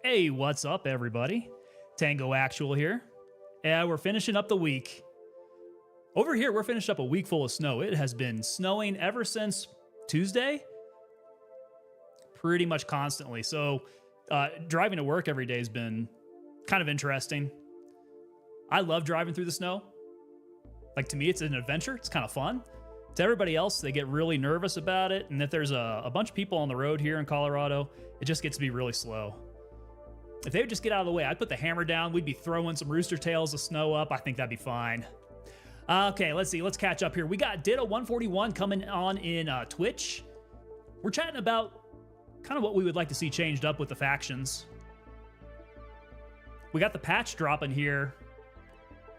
Hey, what's up, everybody? Tango Actual here. Yeah, we're finishing up the week. Over here, we're finished up a week full of snow. It has been snowing ever since Tuesday, pretty much constantly. So, driving to work every day has been kind of interesting. I love driving through the snow. Like, to me, it's an adventure. It's kind of fun. To everybody else, they get really nervous about it. And if there's a bunch of people on the road here in Colorado, it just gets to be really slow. If they would just get out of the way, I'd put the hammer down. We'd be throwing some rooster tails of snow up. I think that'd be fine. Okay, let's see. Let's catch up here. We got Ditto141 coming on in Twitch. We're chatting about kind of what we would like to see changed up with the factions. We got the patch dropping here.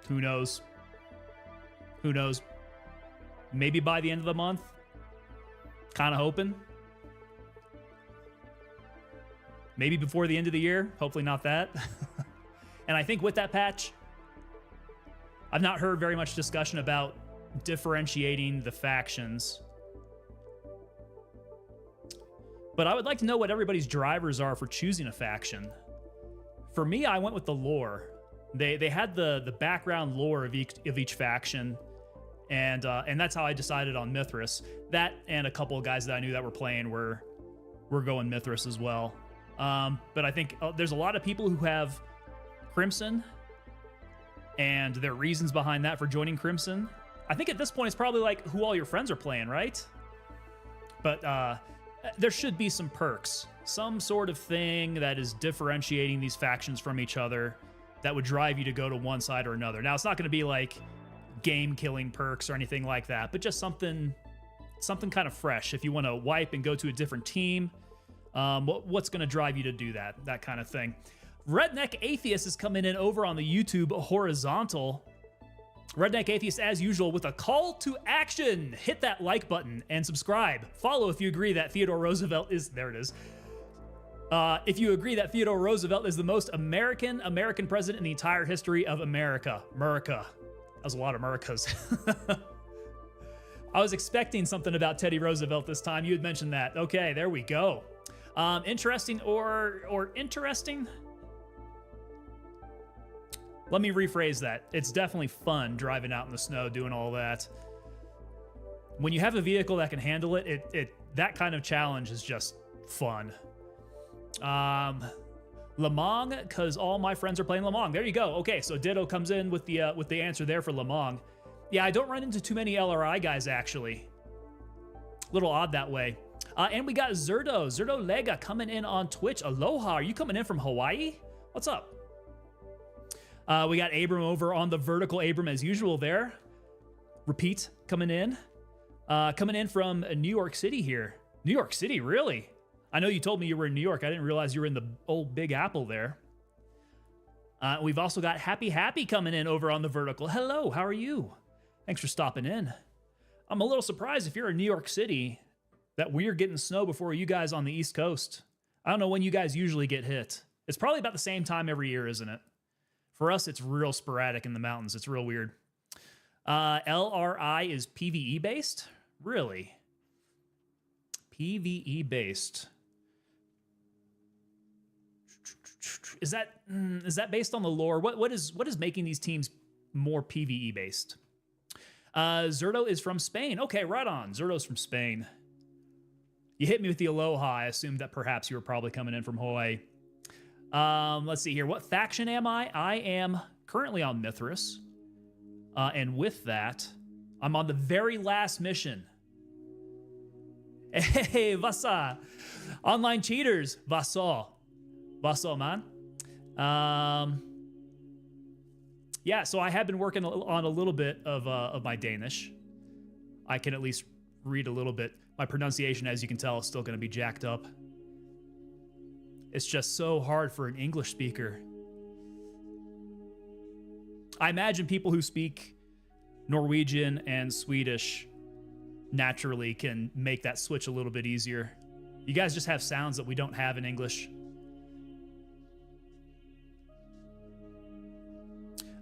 Who knows? Who knows? Maybe by the end of the month. Kind of hoping. Maybe before the end of the year. Hopefully not that. And I think with that patch, I've not heard very much discussion about differentiating the factions. But I would like to know what everybody's drivers are for choosing a faction. For me, I went with the lore. They had the background lore of each faction. And that's how I decided on Mithras. That and a couple of guys that I knew that were playing were going Mithras as well. But I think there's a lot of people who have Crimson and their reasons behind that for joining Crimson. I think at this point it's probably like who all your friends are playing, right? But there should be some perks, some sort of thing that is differentiating these factions from each other that would drive you to go to one side or another. Now, it's not going to be like game-killing perks or anything like that, but just something kind of fresh. If you want to wipe and go to a different team, what's going to drive you to do that kind of thing. Redneck Atheist is coming in over on the YouTube horizontal. Redneck Atheist, as usual, with a call to action. Hit that like button and subscribe. Follow if you agree that Theodore Roosevelt is... There it is. If you agree that Theodore Roosevelt is the most American president in the entire history of America. America. That was a lot of Americas. I was expecting something about Teddy Roosevelt this time. You had mentioned that. Okay, there we go. Interesting or interesting? Let me rephrase that. It's definitely fun driving out in the snow, doing all that. When you have a vehicle that can handle it, that kind of challenge is just fun. Le Mans, because all my friends are playing Le Mans. There you go. Okay, so Ditto comes in with the answer there for Le Mans. Yeah, I don't run into too many LRI guys, actually. A little odd that way. And we got Zerdo Lega coming in on Twitch. Aloha, are you coming in from Hawaii? What's up? We got Abram over on the vertical. Abram, as usual there. Repeat, coming in. Coming in from New York City here. New York City, really? I know you told me you were in New York. I didn't realize you were in the old Big Apple there. We've also got Happy coming in over on the vertical. Hello, how are you? Thanks for stopping in. I'm a little surprised if you're in New York City that we're getting snow before you guys on the East Coast. I don't know when you guys usually get hit. It's probably about the same time every year, isn't it? For us, it's real sporadic in the mountains. It's real weird. LRI is PvE based? Really? PvE based. Is that based on the lore? What is making these teams more PvE based? Zerdo is from Spain. Okay, right on. Zerdo's from Spain. You hit me with the aloha. I assumed that perhaps you were probably coming in from Hawaii. Let's see here. What faction am I? I am currently on Mithras. And with that, I'm on the very last mission. Hey, Vasa. Online cheaters. Vaso, man. Yeah, so I have been working on a little bit of my Danish. I can at least read a little bit. My pronunciation, as you can tell, is still going to be jacked up. It's just so hard for an English speaker. I imagine people who speak Norwegian and Swedish naturally can make that switch a little bit easier. You guys just have sounds that we don't have in English.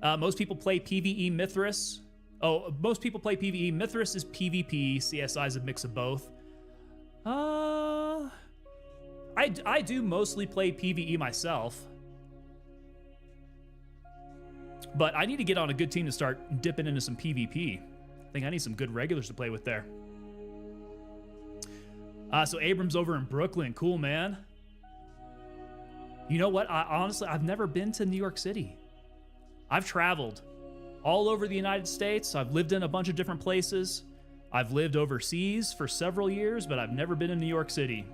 Most people play PvE Mithras. Oh, most people play PvE. Mithras is PvP. CSI is a mix of both. I do mostly play PvE myself, but I need to get on a good team to start dipping into some PvP. I think I need some good regulars to play with there. So Abram's over in Brooklyn. Cool, man. You know what? Honestly, I've never been to New York City. I've traveled all over the United States. I've lived in a bunch of different places. I've lived overseas for several years, but I've never been in New York City.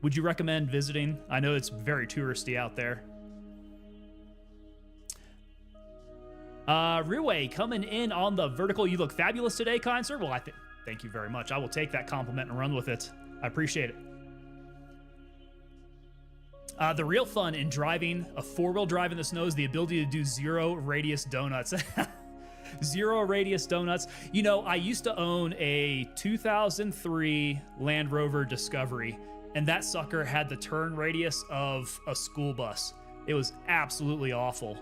Would you recommend visiting? I know it's very touristy out there. Ruway coming in on the vertical. You look fabulous today, kind sir. Well, thank you very much. I will take that compliment and run with it. I appreciate it. The real fun in driving a four-wheel drive in the snow is the ability to do zero radius donuts. Zero radius donuts. You know, I used to own a 2003 Land Rover Discovery, and that sucker had the turn radius of a school bus. It was absolutely awful.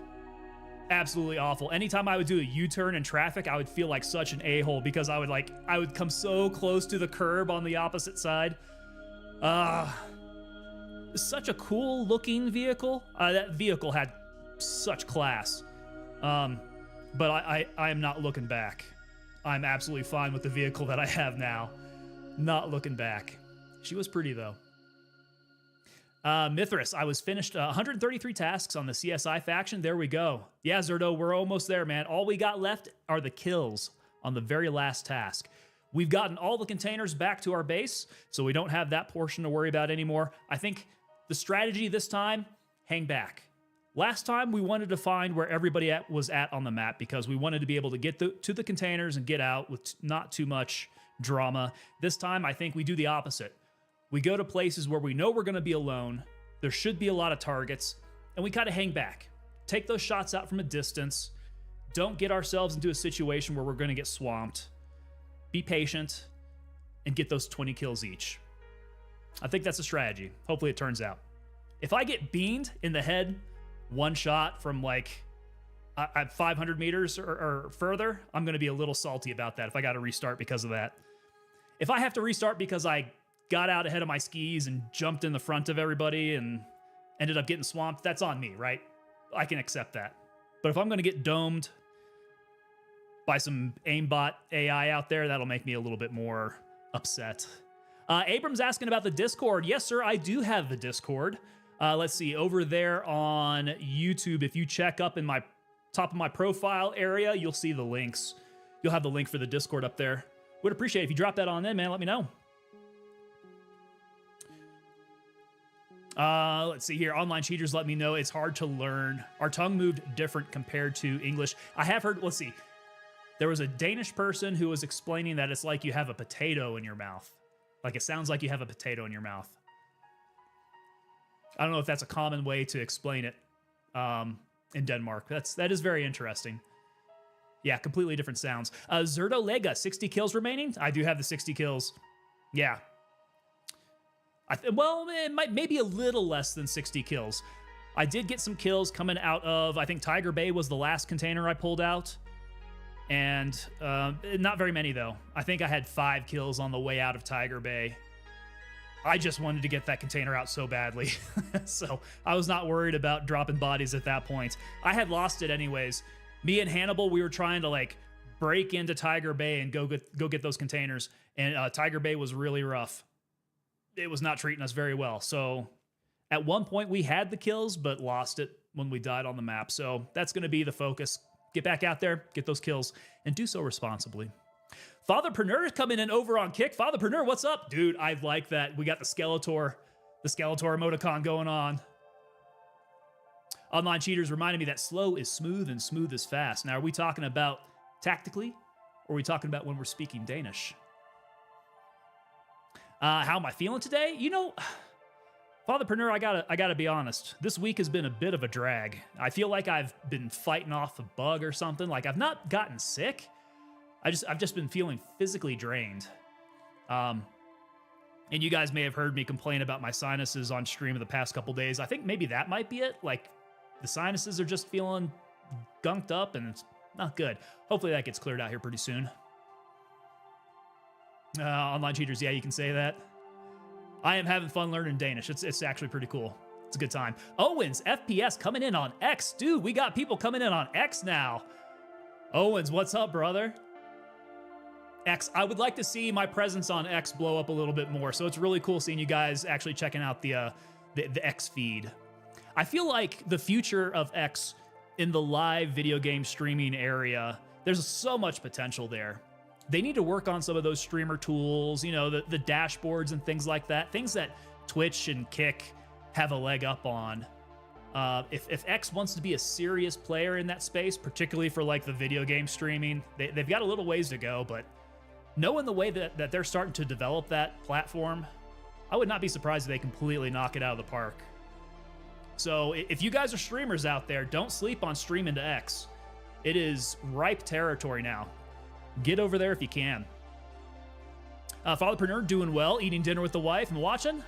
Absolutely awful. Anytime I would do a U-turn in traffic, I would feel like such an a-hole because I would come so close to the curb on the opposite side. Such a cool looking vehicle. That vehicle had such class. But I am not looking back. I'm absolutely fine with the vehicle that I have now. Not looking back. She was pretty though. Mithras, I was finished 133 tasks on the CSI faction. There we go. Yeah, Zerdo, we're almost there, man. All we got left are the kills on the very last task. We've gotten all the containers back to our base, so we don't have that portion to worry about anymore. I think the strategy this time, hang back. Last time, we wanted to find where everybody was at on the map because we wanted to be able to get to the containers and get out with not too much drama. This time, I think we do the opposite. We go to places where we know we're going to be alone. There should be a lot of targets, and we kind of hang back. Take those shots out from a distance. Don't get ourselves into a situation where we're going to get swamped. Be patient and get those 20 kills each. I think that's a strategy. Hopefully it turns out. If I get beamed in the head, one shot from like 500 meters or further, I'm going to be a little salty about that if I got to restart because of that. If I have to restart because I got out ahead of my skis and jumped in the front of everybody and ended up getting swamped, that's on me, right? I can accept that. But if I'm going to get domed by some aimbot AI out there, that'll make me a little bit more upset. Abram's asking about the Discord. Yes, sir, I do have the Discord. Let's see, over there on YouTube, if you check up in my top of my profile area, you'll see the links. You'll have the link for the Discord up there. Would appreciate it if you drop that on in, man. Let me know. Let's see here. Online cheaters let me know it's hard to learn. Our tongue moved different compared to English. I have heard, let's see. There was a Danish person who was explaining that it's like you have a potato in your mouth. Like it sounds like you have a potato in your mouth. I don't know if that's a common way to explain it in Denmark. That is very interesting. Yeah, completely different sounds. Zerdo Lega, 60 kills remaining? I do have the 60 kills. Yeah. Well, it might maybe a little less than 60 kills. I did get some kills coming out of, I think Tiger Bay was the last container I pulled out. And not very many, though. I think I had 5 kills on the way out of Tiger Bay. I just wanted to get that container out so badly. So I was not worried about dropping bodies at that point. I had lost it anyways. Me and Hannibal, we were trying to like break into Tiger Bay and go get those containers. And Tiger Bay was really rough. It was not treating us very well. So at one point we had the kills, but lost it when we died on the map. So that's going to be the focus. Get back out there, get those kills, and do so responsibly. Fatherpreneur is coming in over on Kick. Fatherpreneur, what's up? Dude, I like that. We got the Skeletor emoticon going on. Online cheaters reminded me that slow is smooth and smooth is fast. Now, are we talking about tactically, or are we talking about when we're speaking Danish? How am I feeling today? You know, Fatherpreneur, I gotta be honest. This week has been a bit of a drag. I feel like I've been fighting off a bug or something. Like I've not gotten sick. I've just been feeling physically drained. And you guys may have heard me complain about my sinuses on stream of the past couple days. I think maybe that might be it. Like the sinuses are just feeling gunked up and it's not good. Hopefully that gets cleared out here pretty soon. Online cheaters, yeah, you can say that. I am having fun learning Danish. It's actually pretty cool. It's a good time. Owens, FPS coming in on X. Dude, we got people coming in on X now. Owens, what's up, brother? X, I would like to see my presence on X blow up a little bit more. So it's really cool seeing you guys actually checking out the X feed. I feel like the future of X in the live video game streaming area, there's so much potential there. They need to work on some of those streamer tools, you know, the dashboards and things like that, things that Twitch and Kick have a leg up on. If X wants to be a serious player in that space, particularly for like the video game streaming, they've got a little ways to go, but knowing the way that they're starting to develop that platform, I would not be surprised if they completely knock it out of the park. So if you guys are streamers out there, don't sleep on streaming to X. It is ripe territory now. Get over there if you can. Fatherpreneur doing well, eating dinner with the wife and watching.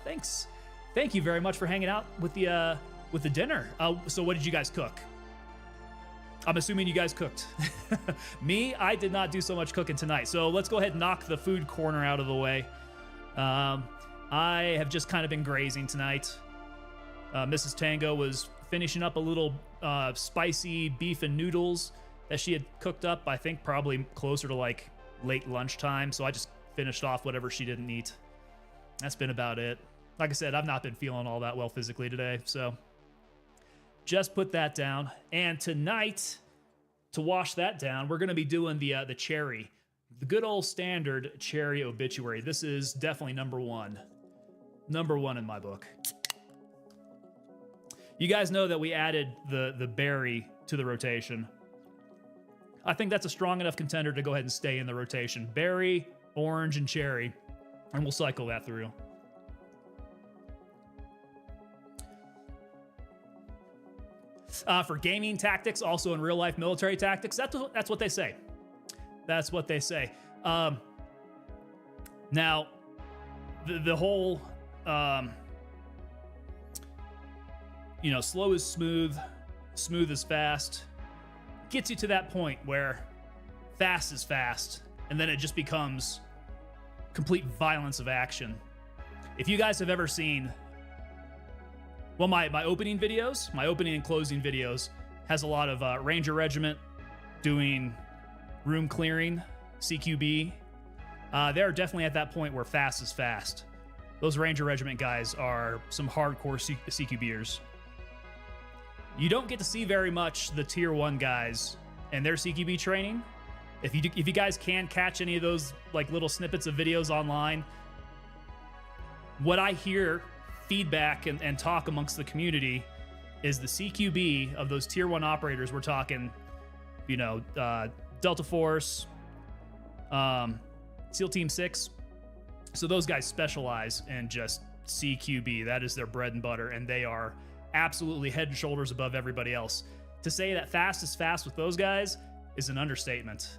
Thanks. Thank you very much for hanging out with the dinner. So what did you guys cook? I'm assuming you guys cooked. Me, I did not do so much cooking tonight. So let's go ahead and knock the food corner out of the way. I have just kind of been grazing tonight. Mrs. Tango was finishing up a little spicy beef and noodles that she had cooked up, I think probably closer to like late lunchtime. So I just finished off whatever she didn't eat. That's been about it. Like I said, I've not been feeling all that well physically today, so just put that down. And tonight, to wash that down, we're going to be doing the cherry, the good old standard cherry obituary. This is definitely number one in my book. You guys know that we added the berry to the rotation. I think that's a strong enough contender to go ahead and stay in the rotation. Berry, orange, and cherry, and we'll cycle that through. For gaming tactics, also in real life military tactics, that's what they say. That's what they say. Now, the whole, slow is smooth, smooth is fast, gets you to that point where fast is fast, and then it just becomes complete violence of action. If you guys have ever seen, well, my opening videos, my opening and closing videos has a lot of Ranger Regiment doing room clearing, CQB. They're definitely at that point where fast is fast. Those Ranger Regiment guys are some hardcore CQBers. You don't get to see very much the tier 1 guys and their CQB training. If you guys can catch any of those like little snippets of videos online, what I hear feedback and talk amongst the community is the CQB of those tier 1 operators. We're talking, Delta Force, SEAL Team 6. So those guys specialize in just CQB. That is their bread and butter, and they are absolutely head and shoulders above everybody else. To say that fast is fast with those guys is an understatement.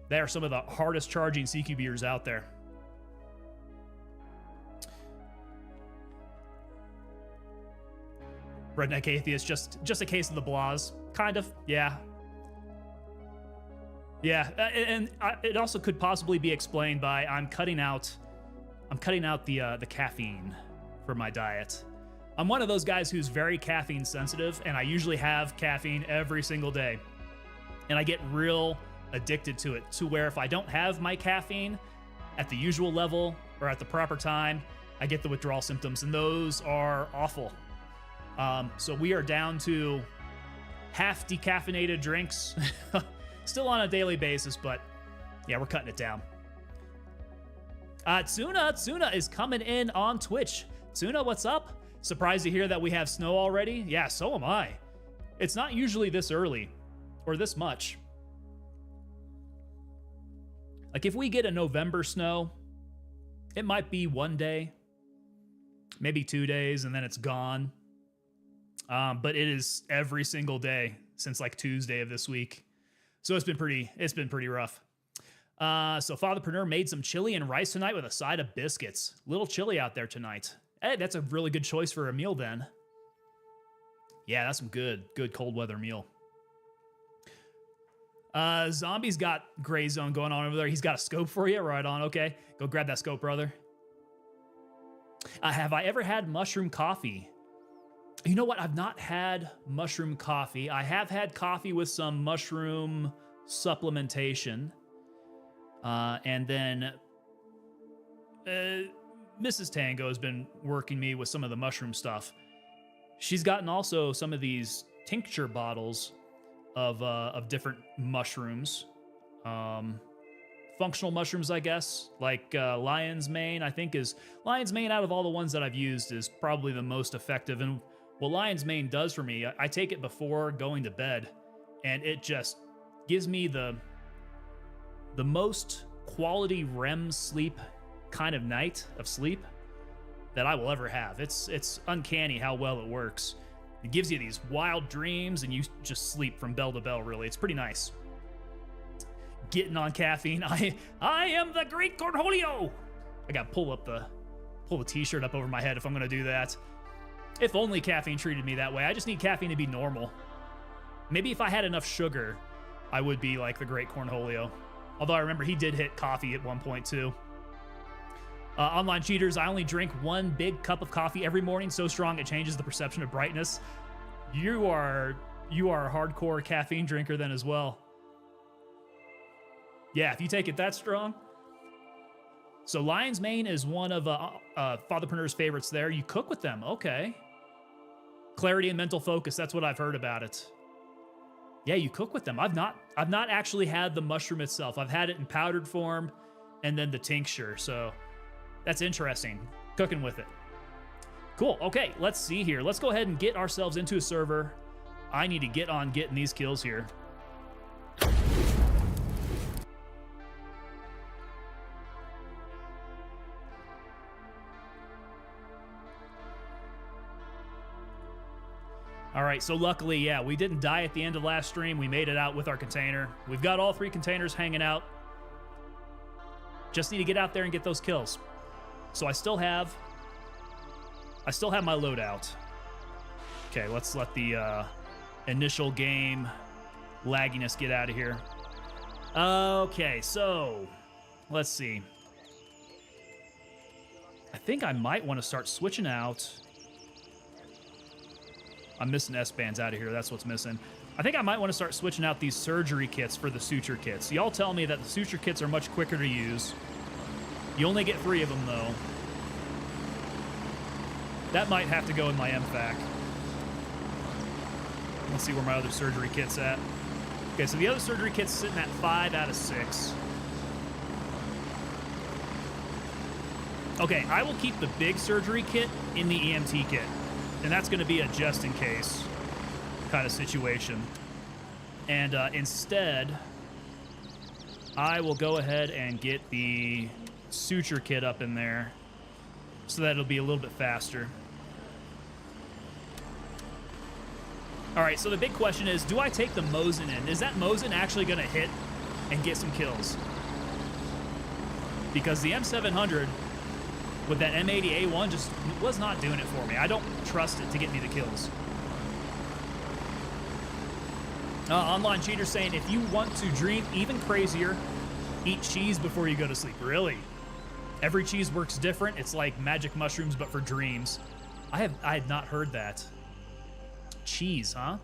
They are some of the hardest charging CQBers out there. Redneck Atheist, just a case of the blahs. Kind of, yeah. Yeah, and it also could possibly be explained by I'm cutting out the caffeine from my diet. I'm one of those guys who's very caffeine sensitive, and I usually have caffeine every single day. And I get real addicted to it, to where if I don't have my caffeine at the usual level or at the proper time, I get the withdrawal symptoms, and those are awful. So we are down to half decaffeinated drinks, still on a daily basis, but yeah, we're cutting it down. Tsuna is coming in on Twitch. Tsuna, what's up? Surprised to hear that we have snow already? Yeah, so am I. It's not usually this early or this much. Like if we get a November snow, it might be 1 day, maybe 2 days, and then it's gone. But it is every single day since like Tuesday of this week. So it's been pretty rough. So Fatherpreneur made some chili and rice tonight with a side of biscuits. Little chilly out there tonight. Hey, that's a really good choice for a meal then. Yeah, that's some good cold weather meal. Zombie's got Gray Zone going on over there. He's got a scope for you. Right on. Okay. Go grab that scope, brother. Have I ever had mushroom coffee? You know what? I've not had mushroom coffee. I have had coffee with some mushroom supplementation. And then Mrs. Tango has been working me with some of the mushroom stuff. She's gotten also some of these tincture bottles of different mushrooms. Functional mushrooms, I guess, like lion's mane. I think is lion's mane out of all the ones that I've used is probably the most effective. And what lion's mane does for me, I take it before going to bed, and it just gives me the most quality REM sleep kind of night of sleep that I will ever have. It's uncanny how well it works. It gives you these wild dreams, and you just sleep from bell to bell. Really, it's pretty nice. Getting on caffeine. I am the great Cornholio. I got to pull the t-shirt up over my head if I'm going to do that. If only caffeine treated me that way. I just need caffeine to be normal. Maybe if I had enough sugar, I would be like the great Cornholio. Although I remember he did hit coffee at one point too. Online cheaters, I only drink one big cup of coffee every morning, so strong it changes the perception of brightness. You are a hardcore caffeine drinker then as well. Yeah, if you take it that strong. So lion's mane is one of Fatherpreneur's favorites there. You cook with them, okay. Clarity and mental focus, that's what I've heard about it. Yeah, you cook with them. I've not actually had the mushroom itself. I've had it in powdered form and then the tincture. So that's interesting, cooking with it. Cool, okay, let's see here. Let's go ahead and get ourselves into a server. I need to get on getting these kills here. All right, so luckily, yeah, we didn't die at the end of last stream. We made it out with our container. We've got all 3 containers hanging out. Just need to get out there and get those kills. So I still have my loadout. Okay, let's let the initial game lagginess get out of here. Okay, so let's see. I think I might want to start switching out. I'm missing S-bands out of here. That's what's missing. I think I might want to start switching out these surgery kits for the suture kits. Y'all tell me that the suture kits are much quicker to use. You only get 3 of them, though. That might have to go in my MFAC. Let's see where my other surgery kit's at. Okay, so the other surgery kit's sitting at 5 out of 6. Okay, I will keep the big surgery kit in the EMT kit. And that's going to be a just in case kind of situation. And instead, I will go ahead and get the suture kit up in there so that it'll be a little bit faster. All right, so the big question is, do I take the Mosin in? Is that Mosin actually going to hit and get some kills? Because the M700 with that M80A1 just was not doing it for me. I don't trust it to get me the kills. Online cheater saying, if you want to dream even crazier, eat cheese before you go to sleep. Really? Every cheese works different. It's like magic mushrooms, but for dreams. I had not heard that. Cheese, huh?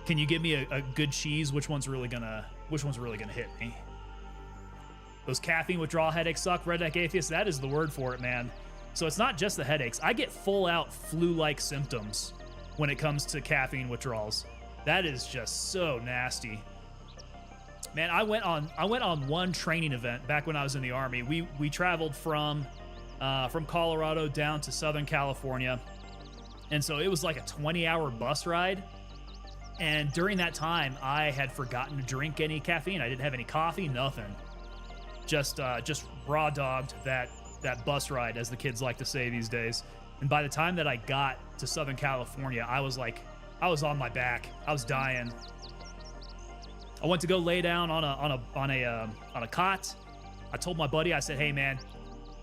Can you give me a good cheese? Which one's really gonna hit me? Those caffeine withdrawal headaches suck. Redneck Atheist, that is the word for it, man. So it's not just the headaches. I get full out flu-like symptoms when it comes to caffeine withdrawals. That is just so nasty. Man, I went on one training event back when I was in the Army. We traveled from Colorado down to Southern California. And so it was like a 20-hour bus ride. And during that time, I had forgotten to drink any caffeine. I didn't have any coffee, nothing. Just raw dogged that bus ride, as the kids like to say these days. And by the time that I got to Southern California, I was on my back. I was dying. I went to go lay down on a cot. I told my buddy, I said, "Hey man,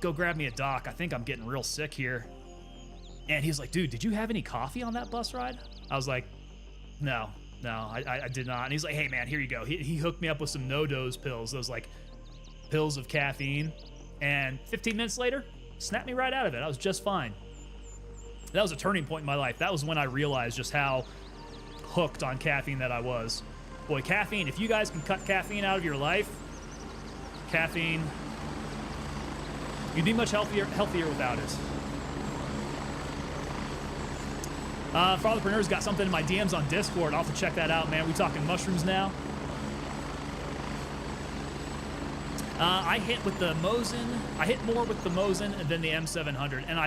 go grab me a doc. I think I'm getting real sick here." And he's like, "Dude, did you have any coffee on that bus ride?" I was like, No, I did not. And he's like, "Hey man, here you go." He hooked me up with some no-dose pills. Those like pills of caffeine, And 15 minutes later, snapped me right out of it. I was just fine. That was a turning point in my life. That was when I realized just how hooked on caffeine that I was. Boy, caffeine, if you guys can cut caffeine out of your life, caffeine, you'd be much healthier without it. Fatherpreneur's got something in my DMs on Discord. I'll have to check that out, man. We talking mushrooms now? I hit with the Mosin. I hit more with the Mosin than the M700, and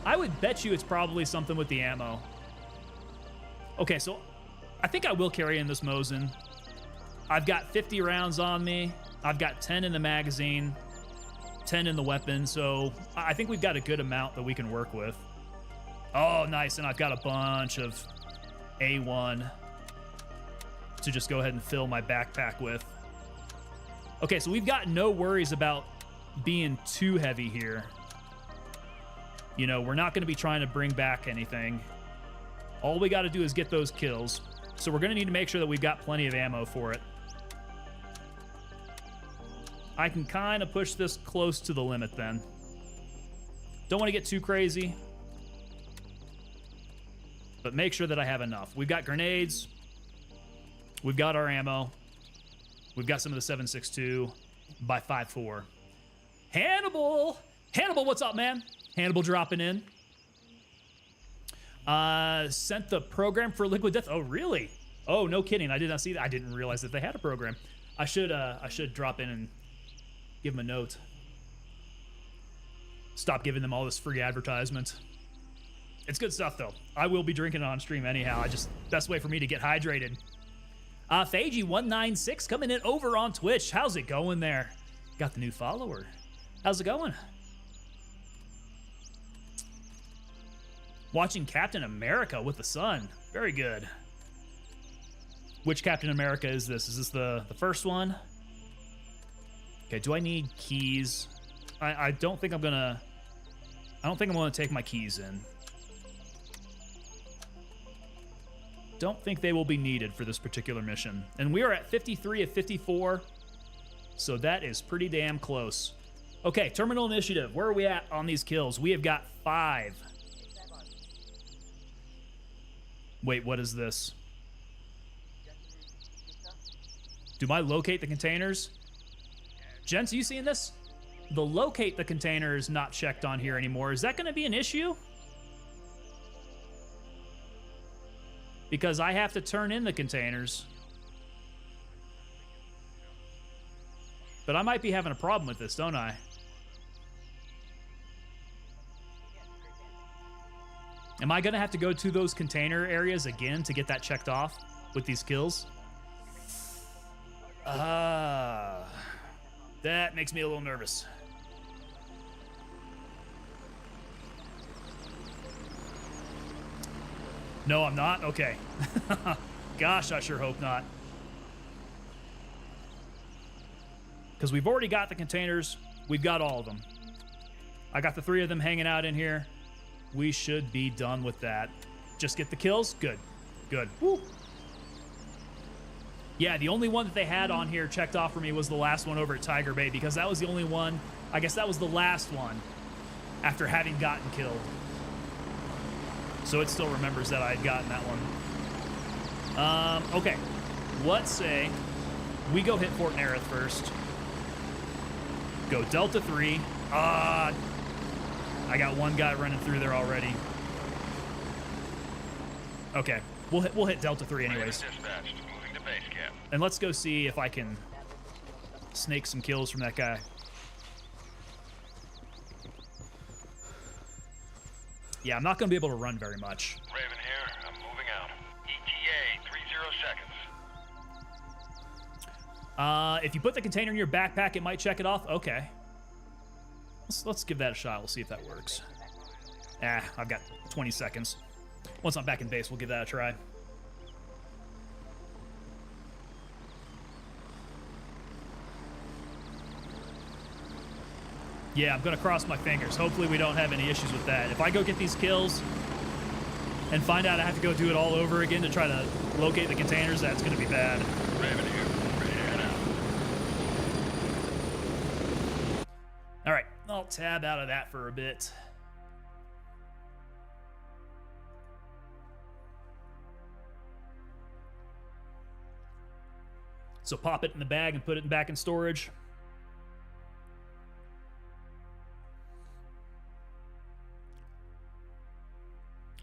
I would bet you it's probably something with the ammo. Okay, so I think I will carry in this Mosin. I've got 50 rounds on me. I've got 10 in the magazine, 10 in the weapon, so I think we've got a good amount that we can work with. Oh, nice, and I've got a bunch of A1 to just go ahead and fill my backpack with. Okay, so we've got no worries about being too heavy here. You know, we're not going to be trying to bring back anything. All we got to do is get those kills. So we're going to need to make sure that we've got plenty of ammo for it. I can kind of push this close to the limit then. Don't want to get too crazy, but make sure that I have enough. We've got grenades. We've got our ammo. We've got some of the 7.62 by 5.4. Hannibal! Hannibal, what's up, man? Hannibal dropping in. Sent the program for Liquid Death. Oh, really? Oh, no kidding. I did not see that. I didn't realize that they had a program. I should drop in and give them a note. Stop giving them all this free advertisement. It's good stuff, though. I will be drinking it on stream anyhow. Best way for me to get hydrated. Fagi196 coming in over on Twitch. How's it going there? Got the new follower. How's it going? Watching Captain America with the sun. Very good. Which Captain America is this? Is this the first one? Okay, do I need keys? I don't think I'm gonna take my keys in. Don't think they will be needed for this particular mission. And we are at 53 of 54, so that is pretty damn close. Okay, terminal initiative. Where are we at on these kills? We have got 5. Wait, what is this? Do I locate the containers? Gents, are you seeing this? The locate the container is not checked on here anymore. Is that going to be an issue? Because I have to turn in the containers. But I might be having a problem with this, don't I? Am I going to have to go to those container areas again to get that checked off with these kills? That makes me a little nervous. No, I'm not? Okay. Gosh, I sure hope not. Because we've already got the containers. We've got all of them. I got the 3 of them hanging out in here. We should be done with that. Just get the kills? Good. Good. Woo. Yeah, the only one that they had on here checked off for me was the last one over at Tiger Bay, because that was the only one. I guess that was the last one after having gotten killed. So it still remembers that I had gotten that one. Okay. Let's say we go hit Fort Nerith first. Go Delta 3. I got one guy running through there already. Okay. We'll hit Delta 3 anyways. And let's go see if I can snake some kills from that guy. Yeah, I'm not going to be able to run very much. Raven here. I'm moving out. ETA 30 seconds. If you put the container in your backpack, it might check it off. Okay. Let's give that a shot. We'll see if that works. I've got 20 seconds. Once I'm back in base, we'll give that a try. Yeah, I'm going to cross my fingers. Hopefully we don't have any issues with that. If I go get these kills and find out I have to go do it all over again to try to locate the containers, that's going to be bad. Raven here. Ready to head out. All right, I'll tab out of that for a bit. So pop it in the bag and put it back in storage.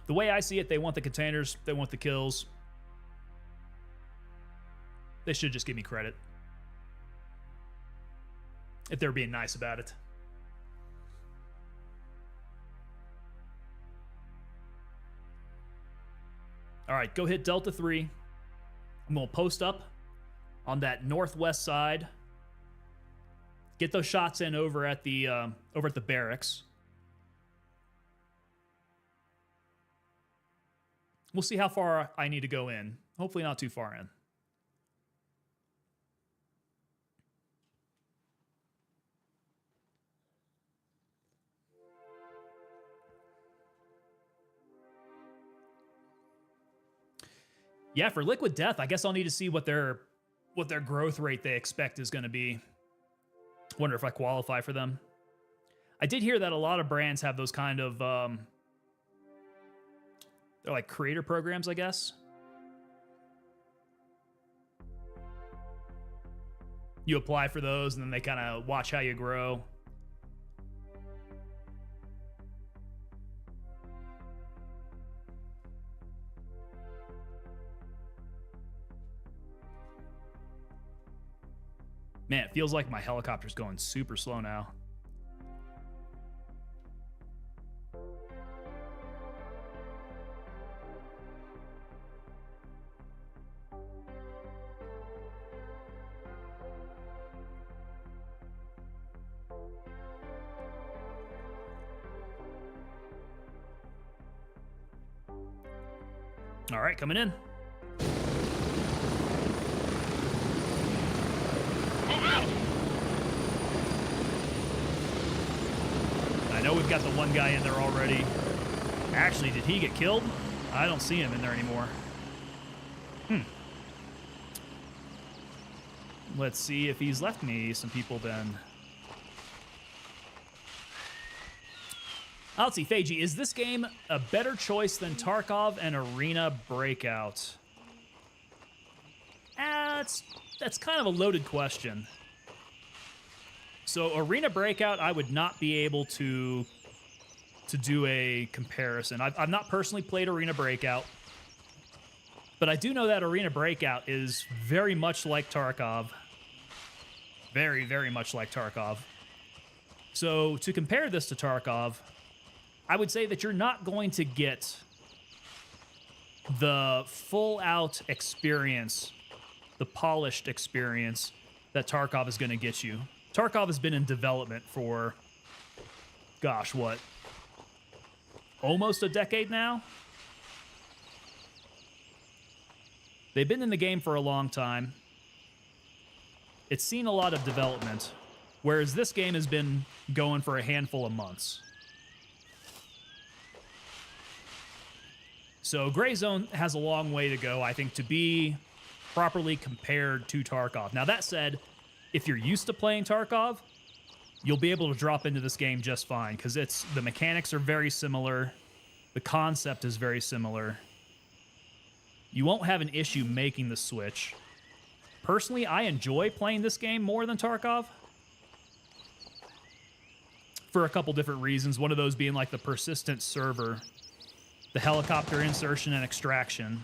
The way I see it, they want the containers, they want the kills. They should just give me credit if they're being nice about it. All right, go hit Delta 3. I'm going to post up on that northwest side. Get those shots in over at the barracks. We'll see how far I need to go in. Hopefully not too far in. Yeah, for Liquid Death, I guess I'll need to see what their growth rate they expect is going to be. Wonder if I qualify for them. I did hear that a lot of brands have those kind of they're like creator programs, I guess. You apply for those and then they kind of watch how you grow. Man, it feels like my helicopter's going super slow now. All right, coming in. I know we've got the one guy in there already. Actually, did he get killed? I don't see him in there anymore. Let's see if he's left me some people then. Let's see, Feiji, is this game a better choice than Tarkov and Arena Breakout? That's kind of a loaded question. So Arena Breakout, I would not be able to do a comparison. I've not personally played Arena Breakout, but I do know that Arena Breakout is very much like Tarkov. Very, very much like Tarkov. So to compare this to Tarkov, I would say that you're not going to get the full-out experience, the polished experience that Tarkov is going to get you. Tarkov has been in development for, gosh, what? Almost a decade now? They've been in the game for a long time. It's seen a lot of development, whereas this game has been going for a handful of months. So Gray Zone has a long way to go, I think, to be properly compared to Tarkov. Now, that said, if you're used to playing Tarkov, you'll be able to drop into this game just fine, because the mechanics are very similar. The concept is very similar. You won't have an issue making the switch. Personally, I enjoy playing this game more than Tarkov for a couple different reasons. One of those being like the persistent server, the helicopter insertion and extraction.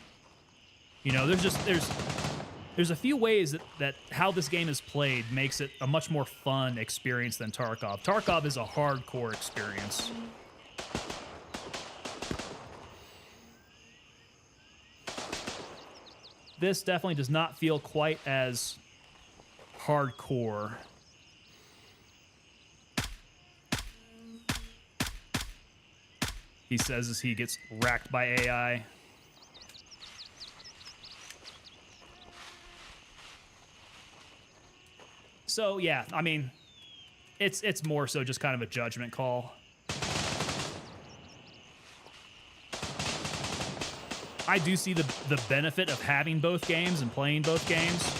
You know, there's a few ways that how this game is played makes it a much more fun experience than Tarkov. Tarkov is a hardcore experience. This definitely does not feel quite as hardcore. He says as he gets racked by AI. So yeah, I mean, it's more so just kind of a judgment call. I do see the benefit of having both games and playing both games.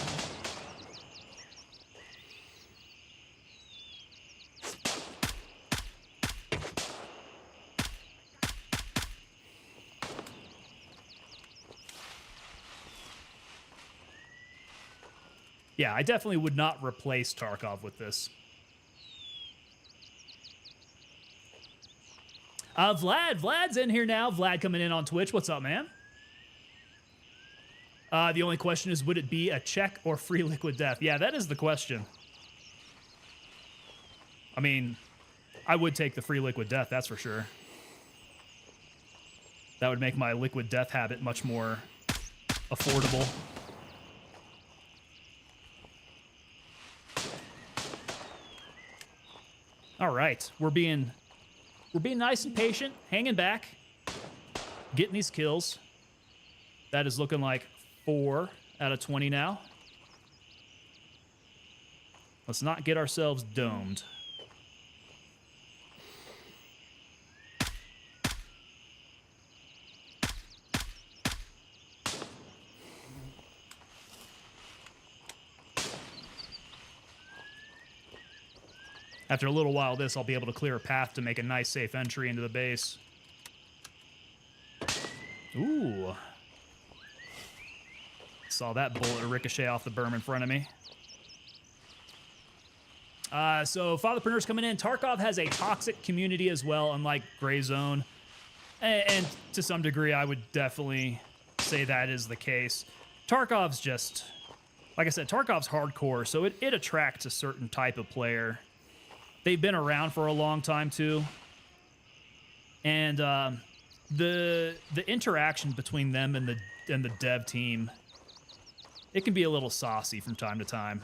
Yeah, I definitely would not replace Tarkov with this. Vlad's in here now. Vlad coming in on Twitch. What's up, man? The only question is, would it be a check or free liquid death? Yeah, that is the question. I mean, I would take the free liquid death, that's for sure. That would make my liquid death habit much more affordable. All right, we're being nice and patient, hanging back, getting these kills. That is looking like 4 out of 20 now. Let's not get ourselves domed. After a little while of this, I'll be able to clear a path to make a nice, safe entry into the base. Ooh. Saw that bullet ricochet off the berm in front of me. So Fatherpreneur's coming in. Tarkov has a toxic community as well, unlike Gray Zone. And to some degree, I would definitely say that is the case. Tarkov's just, like I said, Tarkov's hardcore, so it attracts a certain type of player. They've been around for a long time too, and the interaction between them and the dev team, it can be a little saucy from time to time,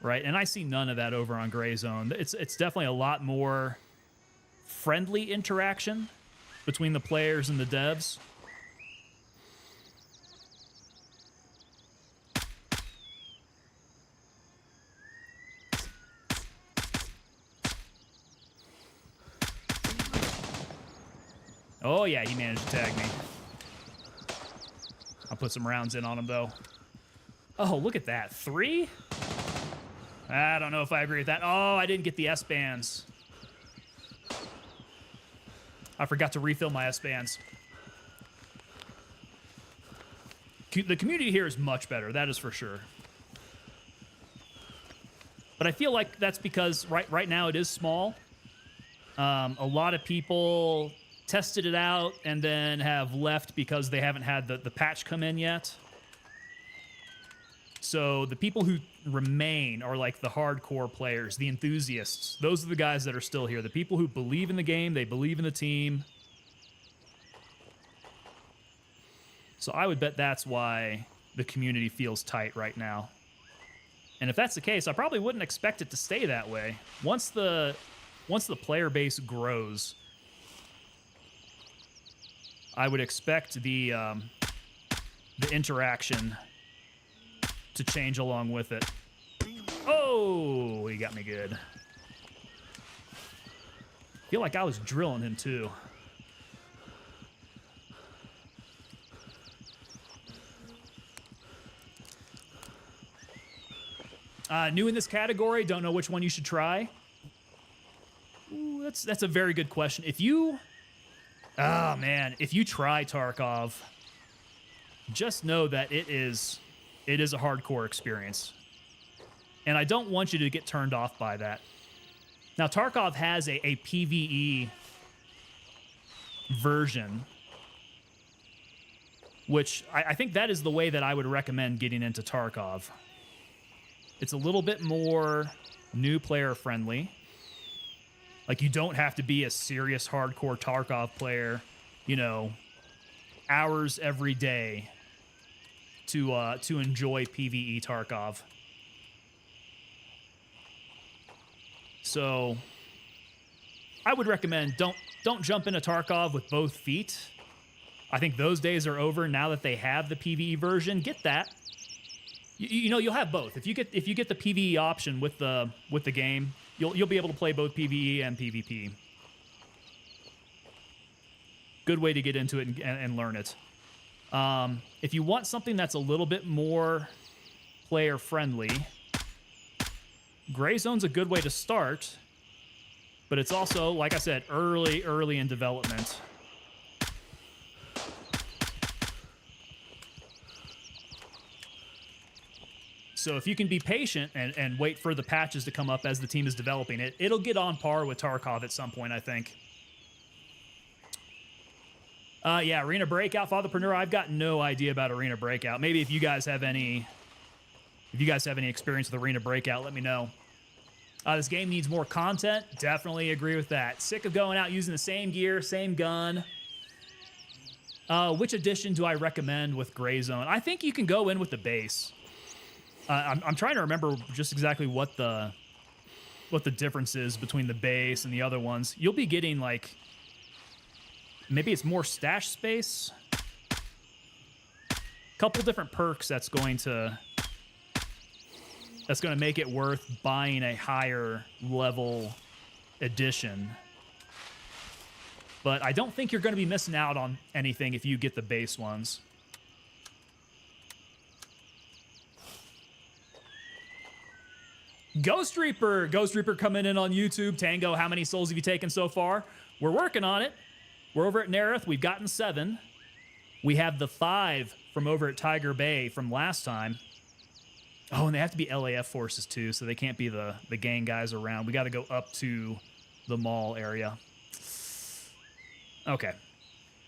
right? And I see none of that over on Gray Zone. It's definitely a lot more friendly interaction between the players and the devs. Oh, yeah, he managed to tag me. I'll put some rounds in on him, though. Oh, look at that. 3? I don't know if I agree with that. Oh, I didn't get the S-bands. I forgot to refill my S-bands. The community here is much better, that is for sure. But I feel like that's because right now it is small. A lot of people tested it out and then have left because they haven't had the patch come in yet. So the people who remain are like the hardcore players, the enthusiasts. Those are the guys that are still here. The people who believe in the game, they believe in the team. So I would bet that's why the community feels tight right now. And if that's the case, I probably wouldn't expect it to stay that way. Once the player base grows, I would expect the interaction to change along with it. Oh, he got me good. I feel like I was drilling him too. New in this category, don't know which one you should try. Ooh, that's a very good question. If you try Tarkov, just know that it is a hardcore experience. And I don't want you to get turned off by that. Now, Tarkov has a PvE version, which I think that is the way that I would recommend getting into Tarkov. It's a little bit more new player friendly. Like, you don't have to be a serious hardcore Tarkov player, hours every day to enjoy PvE Tarkov. So I would recommend don't jump into Tarkov with both feet. I think those days are over now that they have the PvE version. Get that. You'll have both. If you get the PvE option with the game, you'll be able to play both PvE and PvP. Good way to get into it and learn it. If you want something that's a little bit more player friendly, Gray Zone's a good way to start, but it's also, like I said, early in development. So if you can be patient and wait for the patches to come up as the team is developing it, it'll get on par with Tarkov at some point, I think. Yeah, Arena Breakout, Fatherpreneur. I've got no idea about Arena Breakout. Maybe if you guys have any experience with Arena Breakout, let me know. This game needs more content. Definitely agree with that. Sick of going out using the same gear, same gun. Which edition do I recommend with Gray Zone? I think you can go in with the base. I'm trying to remember just exactly what the difference is between the base and the other ones. You'll be getting like, maybe it's more stash space. Couple different perks that's going to make it worth buying a higher level edition. But I don't think you're going to be missing out on anything if you get the base ones. Ghost Reaper coming in on YouTube. Tango, how many souls have you taken so far? We're working on it. We're over at Nerith. We've gotten 7. We have the 5 from over at Tiger Bay from last time. Oh, and they have to be LAF forces too, so they can't be the gang guys around. We got to go up to the mall area. Okay.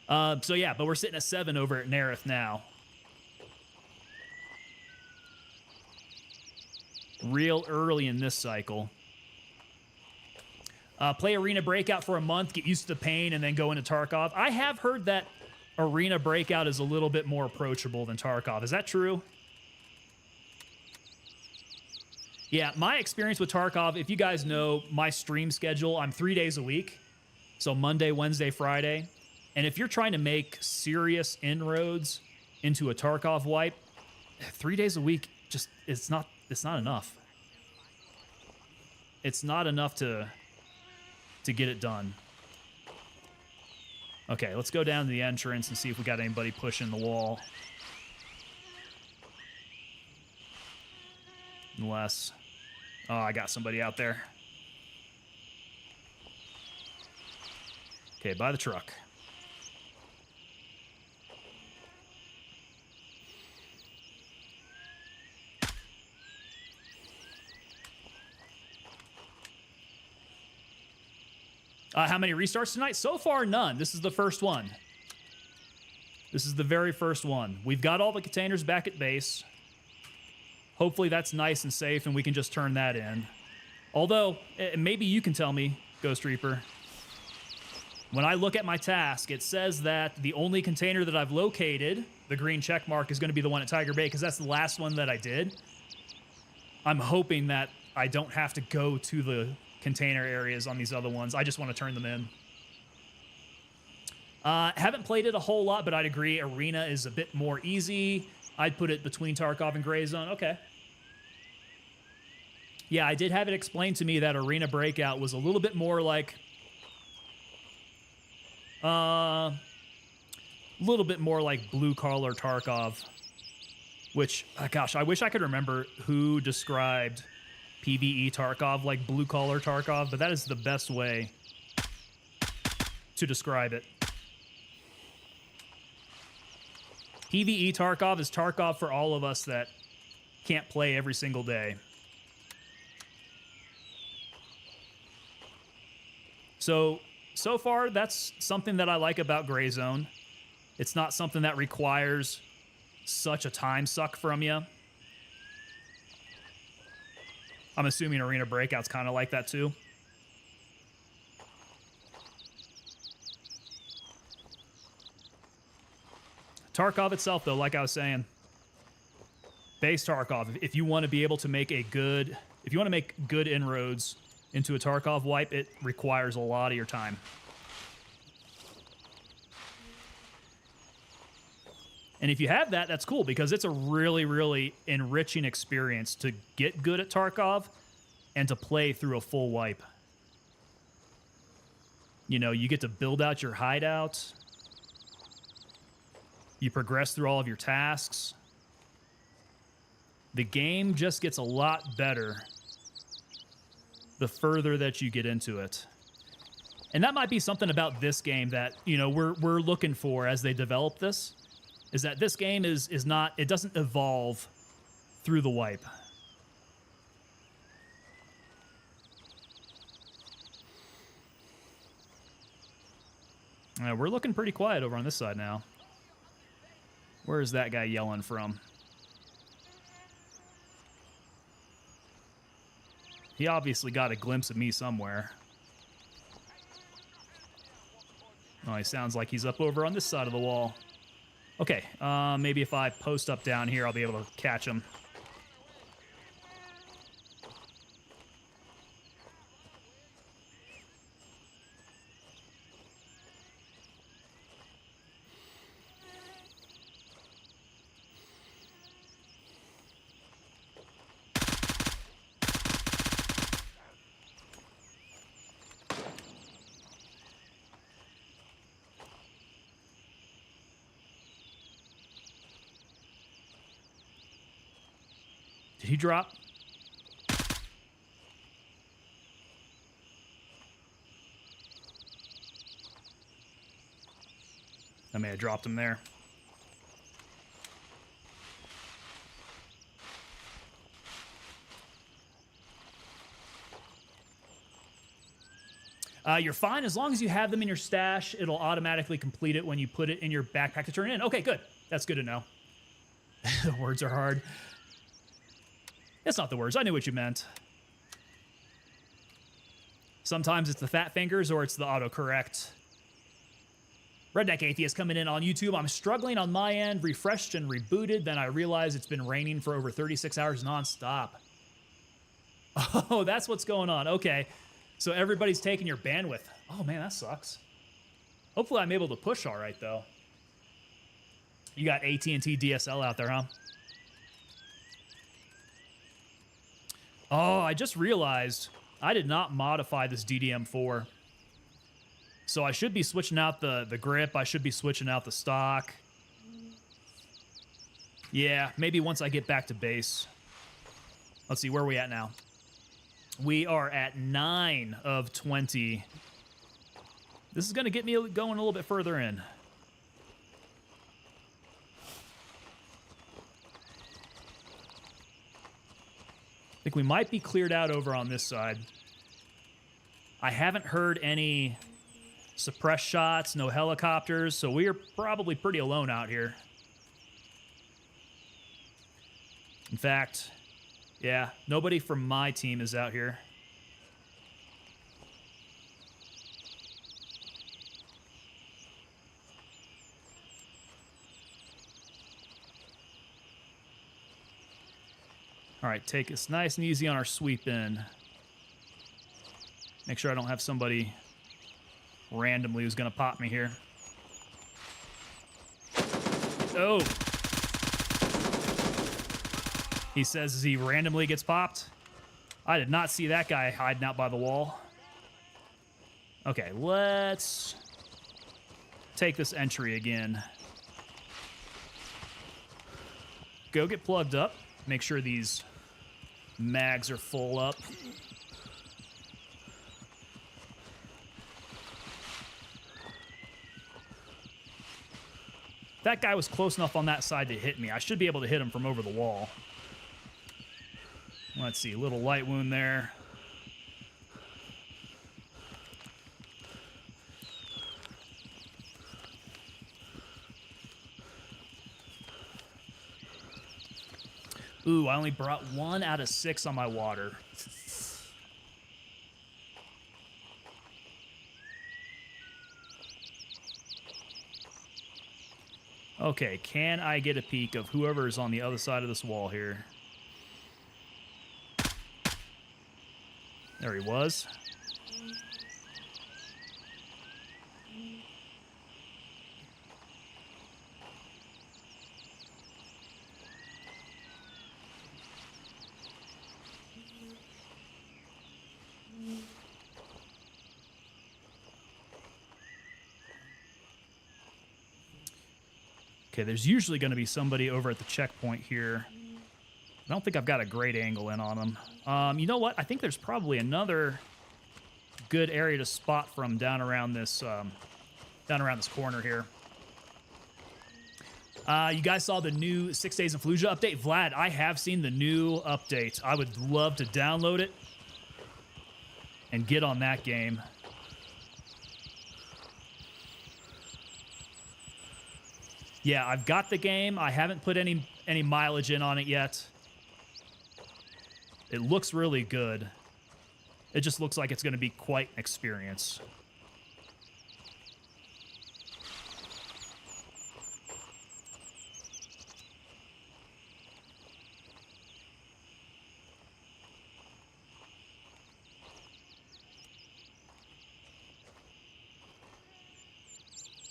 So yeah, but we're sitting at 7 over at Nerith now. Real early in this cycle. Play Arena Breakout for a month, get used to the pain, and then go into Tarkov. I have heard that Arena Breakout is a little bit more approachable than Tarkov. Is that true? Yeah, my experience with Tarkov, if you guys know my stream schedule, I'm 3 days a week. So Monday, Wednesday, Friday. And if you're trying to make serious inroads into a Tarkov wipe, 3 days a week, just it's not enough. It's not enough to get it done. Okay, let's go down to the entrance and see if we got anybody pushing the wall. Unless... Oh, I got somebody out there. Okay, by the truck. How many restarts tonight? So far, none. This is the first one. This is the very first one. We've got all the containers back at base. Hopefully that's nice and safe and we can just turn that in. Although, maybe you can tell me, Ghost Reaper. When I look at my task, it says that the only container that I've located, the green check mark, is going to be the one at Tiger Bay because that's the last one that I did. I'm hoping that I don't have to go to the container areas on these other ones. I just want to turn them in. Haven't played it a whole lot, but I'd agree Arena is a bit more easy. I'd put it between Tarkov and Gray Zone. Okay. Yeah, I did have it explained to me that Arena Breakout was a little bit more like... little bit more like blue collar Tarkov. Which, gosh, I wish I could remember who described PvE Tarkov like blue collar Tarkov, but that is the best way to describe it. PvE Tarkov is Tarkov for all of us that can't play every single day. So far, that's something that I like about Gray Zone. It's not something that requires such a time suck from you. I'm assuming Arena Breakout's kind of like that too. Tarkov itself, though, like I was saying, base Tarkov. If you want to be able to make good inroads into a Tarkov wipe, it requires a lot of your time. And if you have that, that's cool because it's a really, really enriching experience to get good at Tarkov and to play through a full wipe. You know, you get to build out your hideout. You progress through all of your tasks. The game just gets a lot better the further that you get into it. And that might be something about this game that, you know, we're looking for as they develop this, is that this game is not, it doesn't evolve through the wipe. We're looking pretty quiet over on this side now. Where is that guy yelling from? He obviously got a glimpse of me somewhere. Oh, he sounds like he's up over on this side of the wall. Okay, maybe if I post up down here, I'll be able to catch him. Did he drop? I may have dropped him there. You're fine as long as you have them in your stash. It'll automatically complete it when you put it in your backpack to turn it in. Okay, good. That's good to know. The words are hard. It's not the words. I knew what you meant. Sometimes it's the fat fingers or it's the autocorrect. Redneck Atheist coming in on YouTube. I'm struggling on my end, refreshed and rebooted. Then I realized it's been raining for over 36 hours nonstop. Oh, that's what's going on. Okay. So everybody's taking your bandwidth. Oh, man, that sucks. Hopefully I'm able to push all right, though. You got AT&T DSL out there, huh? Oh, I just realized I did not modify this DDM4. So I should be switching out the grip. I should be switching out the stock. Yeah, maybe once I get back to base. Let's see, where are we at now? We are at 9 of 20. This is going to get me going a little bit further in. I think we might be cleared out over on this side. I haven't heard any suppressed shots, no helicopters, so we are probably pretty alone out here. In fact, yeah, nobody from my team is out here. All right, take us nice and easy on our sweep in. Make sure I don't have somebody randomly who's going to pop me here. Oh. He says as he randomly gets popped. I did not see that guy hiding out by the wall. Okay, let's take this entry again. Go get plugged up. Make sure these mags are full up. That guy was close enough on that side to hit me. I should be able to hit him from over the wall. Let's see, little light wound there. Ooh, I only brought 1 out of 6 on my water. Okay, can I get a peek of whoever is on the other side of this wall here? There he was. Okay, there's usually going to be somebody over at the checkpoint here. I don't think I've got a great angle in on them. You know what? I think there's probably another good area to spot from down around this corner here. You guys saw the new 6 Days in Fallujah update? Vlad, I have seen the new update. I would love to download it and get on that game. Yeah, I've got the game. I haven't put any mileage in on it yet. It looks really good. It just looks like it's going to be quite an experience.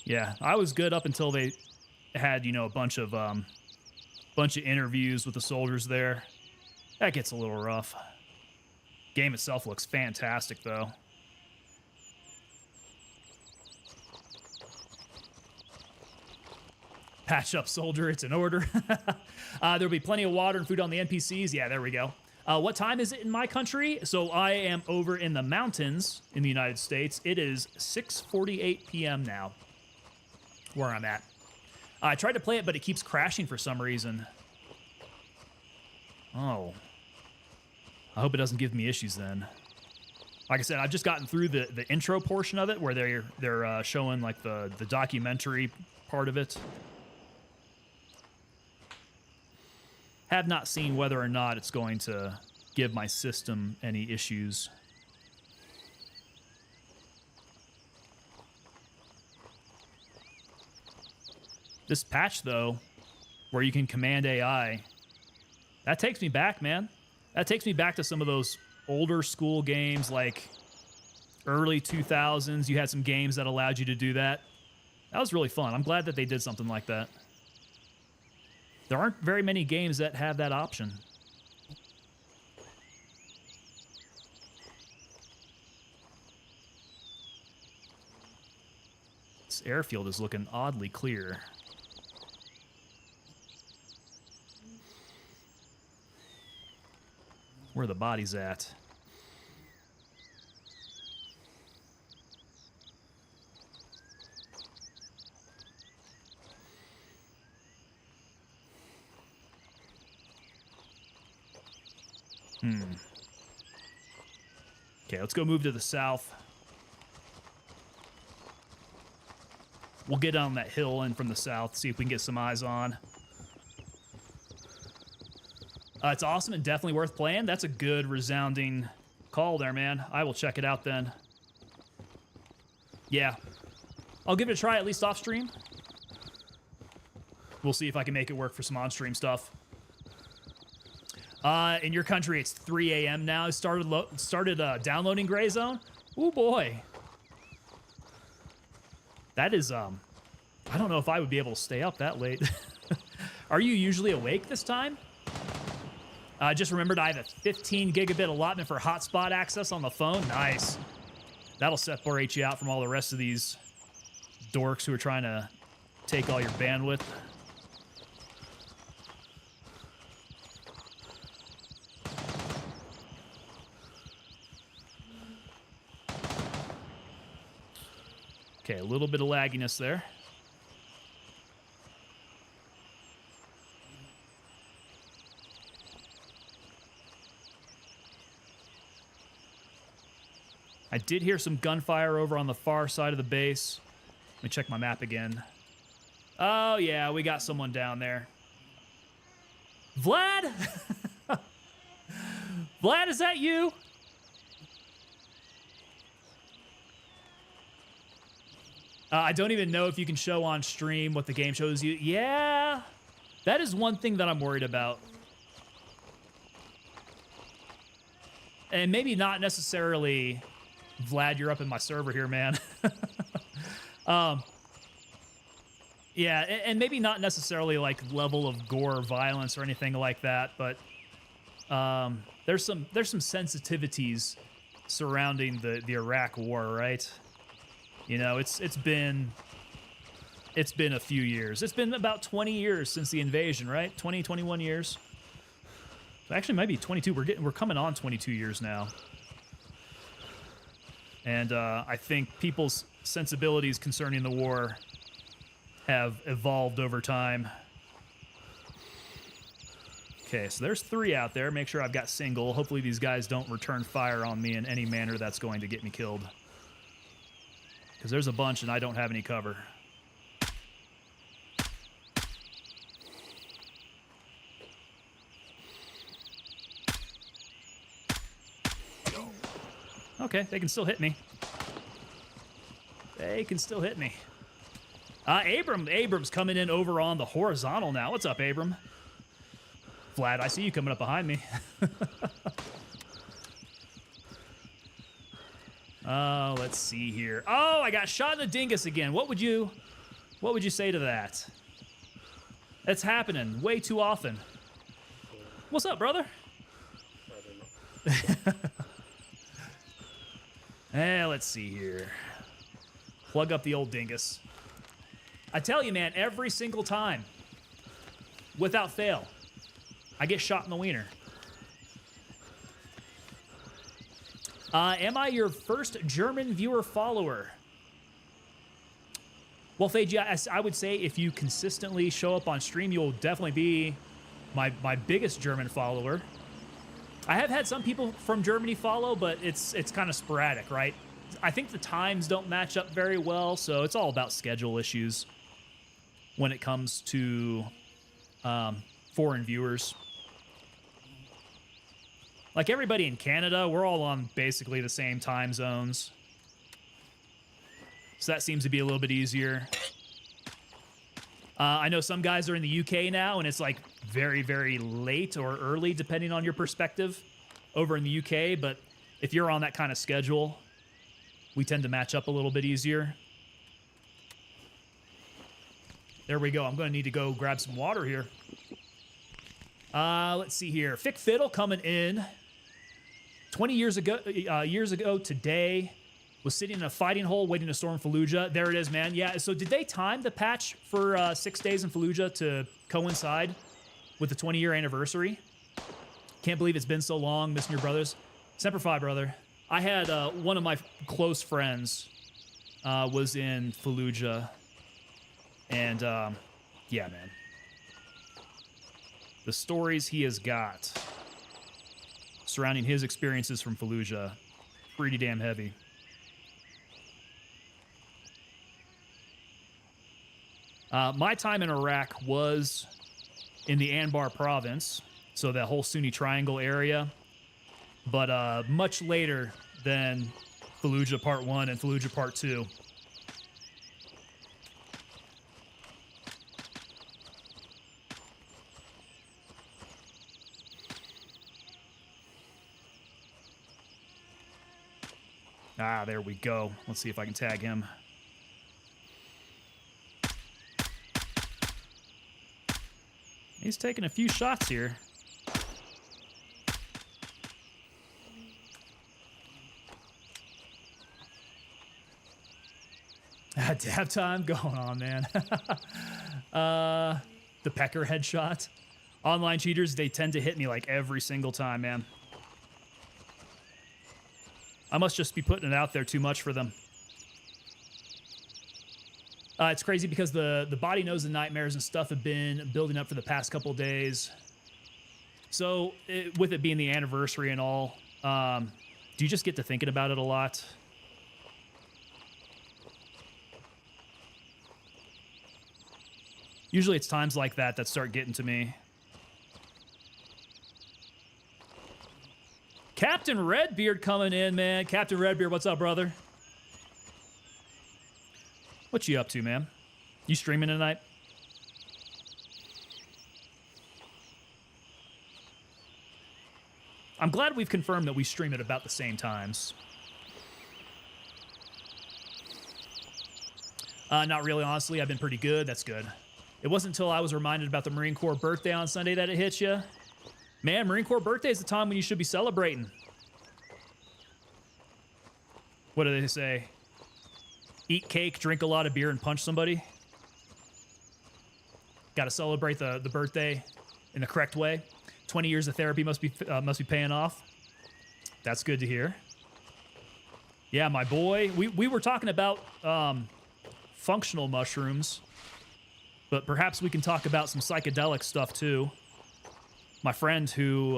Yeah, I was good up until they had, you know, a bunch of interviews with the soldiers there. That gets a little rough. Game itself looks fantastic, though. Patch up, soldier. It's an order. There'll be plenty of water and food on the NPCs. Yeah, there we go. What time is it in my country? So I am over in the mountains in the United States. It is 6:48 p.m. now, where I'm at. I tried to play it, but it keeps crashing for some reason. Oh. I hope it doesn't give me issues then. Like I said, I've just gotten through the intro portion of it where they're showing like the documentary part of it. Have not seen whether or not it's going to give my system any issues. This patch, though, where you can command AI, that takes me back, man. That takes me back to some of those older school games, like early 2000s. You had some games that allowed you to do that. That was really fun. I'm glad that they did something like that. There aren't very many games that have that option. This airfield is looking oddly clear. Where are the bodies at? Okay, let's go move to the south. We'll get on that hill in from the south, see if we can get some eyes on. It's awesome and definitely worth playing. That's a good resounding call there, man. I will check it out then. Yeah. I'll give it a try, at least off stream. We'll see if I can make it work for some on-stream stuff. In your country, it's 3 a.m. now. I started downloading Gray Zone. Ooh, boy. That is, I don't know if I would be able to stay up that late. Are you usually awake this time? I just remembered I have a 15 gigabit allotment for hotspot access on the phone. Nice. That'll separate you out from all the rest of these dorks who are trying to take all your bandwidth. Okay, a little bit of lagginess there. I did hear some gunfire over on the far side of the base. Let me check my map again. Oh, yeah, we got someone down there. Vlad? Vlad, is that you? I don't even know if you can show on stream what the game shows you. Yeah, that is one thing that I'm worried about. And maybe not necessarily... Vlad, you're up in my server here, man. Yeah, and maybe not necessarily like level of gore or violence or anything like that, but there's some sensitivities surrounding the Iraq War, right? You know, it's been a few years. It's been about 20 years since the invasion, right? 20, 21 years. Actually, maybe 22. We're coming on 22 years now. And I think people's sensibilities concerning the war have evolved over time. Okay, so there's 3 out there. Make sure I've got single. Hopefully these guys don't return fire on me in any manner that's going to get me killed. Because there's a bunch and I don't have any cover. Okay, they can still hit me. They can still hit me. Abram's coming in over on the horizontal now. What's up, Abram? Vlad, I see you coming up behind me. Let's see here. Oh, I got shot in the dingus again. What would you say to that? That's happening way too often. What's up, brother? Let's see here. Plug up the old dingus. I tell you, man, every single time, without fail, I get shot in the wiener. Am I your first German viewer follower? Well, Fage, I would say if you consistently show up on stream, you'll definitely be my biggest German follower. I have had some people from Germany follow, but it's kind of sporadic, right? I think the times don't match up very well, so it's all about schedule issues when it comes to foreign viewers. Like everybody in Canada, we're all on basically the same time zones. So that seems to be a little bit easier. I know some guys are in the UK now, and it's like very, very late or early, depending on your perspective, over in the UK. But if you're on that kind of schedule, we tend to match up a little bit easier. There we go. I'm going to need to go grab some water here. Let's see here. Fick Fiddle coming in. 20 years ago today, was sitting in a fighting hole waiting to storm Fallujah. There it is, man. Yeah, so did they time the patch for 6 days in Fallujah to coincide with the 20-year anniversary? Can't believe it's been so long, missing your brothers. Semper Fi, brother. I had one of my close friends was in Fallujah, and yeah, man. The stories he has got surrounding his experiences from Fallujah, pretty damn heavy. My time in Iraq was in the Anbar province, so that whole Sunni Triangle area, but much later than Fallujah Part 1 and Fallujah Part 2. Ah, there we go. Let's see if I can tag him. He's taking a few shots here. Dab time going on, man. The pecker headshot. Online cheaters, they tend to hit me like every single time, man. I must just be putting it out there too much for them. It's crazy because the body knows the nightmares and stuff have been building up for the past couple days. So with it being the anniversary and all, do you just get to thinking about it a lot? Usually it's times like that start getting to me. Captain Redbeard coming in, man. Captain Redbeard, what's up, brother? What you up to, man? You streaming tonight? I'm glad we've confirmed that we stream at about the same times. Not really, honestly. I've been pretty good. That's good. It wasn't until I was reminded about the Marine Corps birthday on Sunday that it hit you. Man, Marine Corps birthday is the time when you should be celebrating. What do they say? Eat cake, drink a lot of beer, and punch somebody. Got to celebrate the birthday in the correct way. 20 years of therapy must be paying off. That's good to hear. Yeah, my boy. We were talking about functional mushrooms, but perhaps we can talk about some psychedelic stuff too. My friend who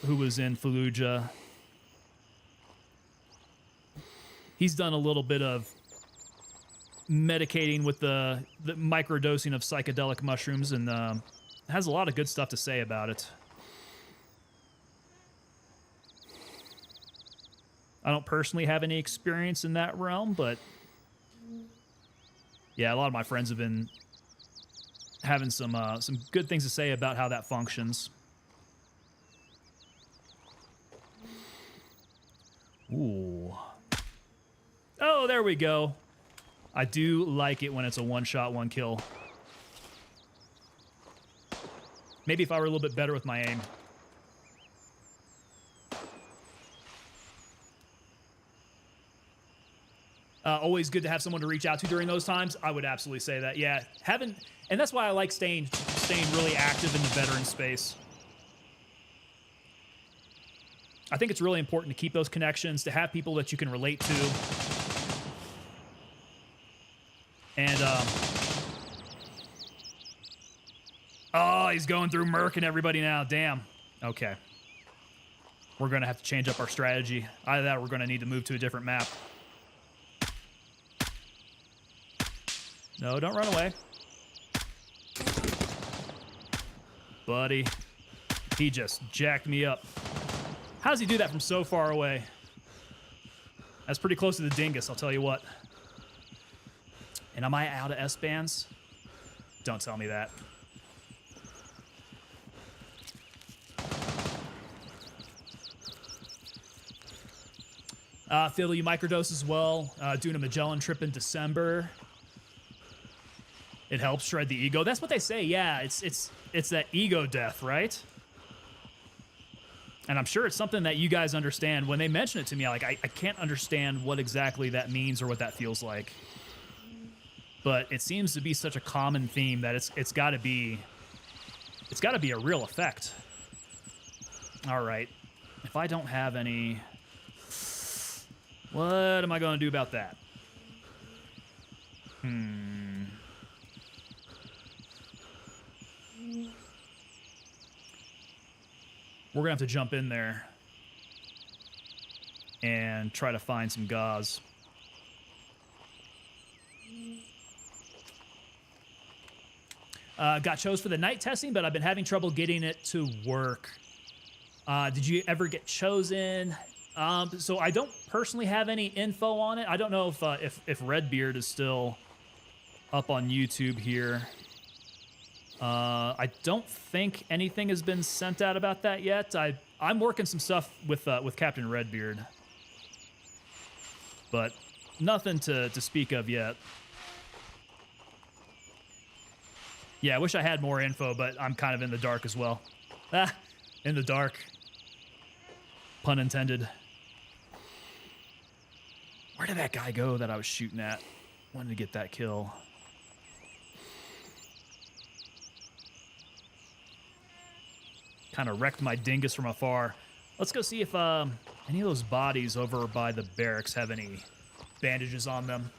was in Fallujah, he's done a little bit of medicating with the microdosing of psychedelic mushrooms and has a lot of good stuff to say about it. I don't personally have any experience in that realm, but yeah, a lot of my friends have been having some good things to say about how that functions. Ooh. Oh, there we go. I do like it when it's a one-shot, one-kill. Maybe if I were a little bit better with my aim. Always good to have someone to reach out to during those times. I would absolutely say that. Yeah, and that's why I like staying really active in the veteran space. I think it's really important to keep those connections, to have people that you can relate to. And, oh, he's going through Merc and everybody now. Damn. Okay. We're going to have to change up our strategy. Either that or we're going to need to move to a different map. No, don't run away. Buddy. He just jacked me up. How does he do that from so far away? That's pretty close to the dingus, I'll tell you what. And am I out of S-bands? Don't tell me that. Fiddle, you microdose as well. Doing a Magellan trip in December. It helps shred the ego. That's what they say. Yeah, it's that ego death, right? And I'm sure it's something that you guys understand. When they mention it to me, I can't understand what exactly that means or what that feels like. But it seems to be such a common theme that it's got to be a real effect. All right. If I don't have any, what am I going to do about that? We're going to have to jump in there and try to find some gauze. Got chose for the night testing, but I've been having trouble getting it to work. Did you ever get chosen? So I don't personally have any info on it. I don't know if Redbeard is still up on YouTube here. I don't think anything has been sent out about that yet. I'm working some stuff with Captain Redbeard, but nothing to speak of yet. Yeah, I wish I had more info, but I'm kind of in the dark as well. In the dark. Pun intended. Where did that guy go that I was shooting at? Wanted to get that kill. Kind of wrecked my dingus from afar. Let's go see if any of those bodies over by the barracks have any bandages on them.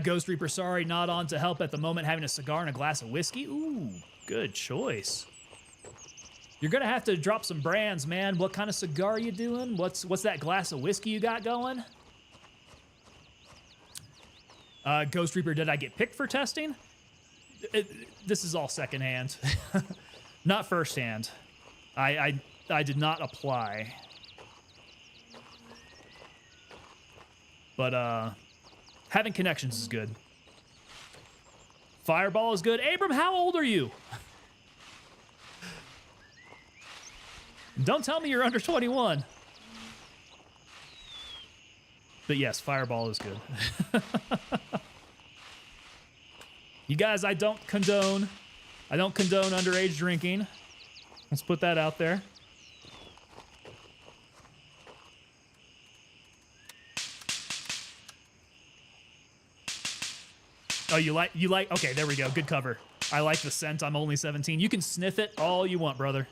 Ghost Reaper, sorry, not on to help at the moment, having a cigar and a glass of whiskey. Ooh, good choice. You're gonna have to drop some brands, man. What kind of cigar are you doing? What's that glass of whiskey you got going? Ghost Reaper, did I get picked for testing? This is all secondhand, not firsthand. I did not apply, but having connections is good. Fireball is good. Abram, how old are you? Don't tell me you're under 21. But yes, Fireball is good. You guys, I don't condone underage drinking. Let's put that out there. Oh, you like, okay, there we go. Good cover. I like the scent. I'm only 17. You can sniff it all you want, brother.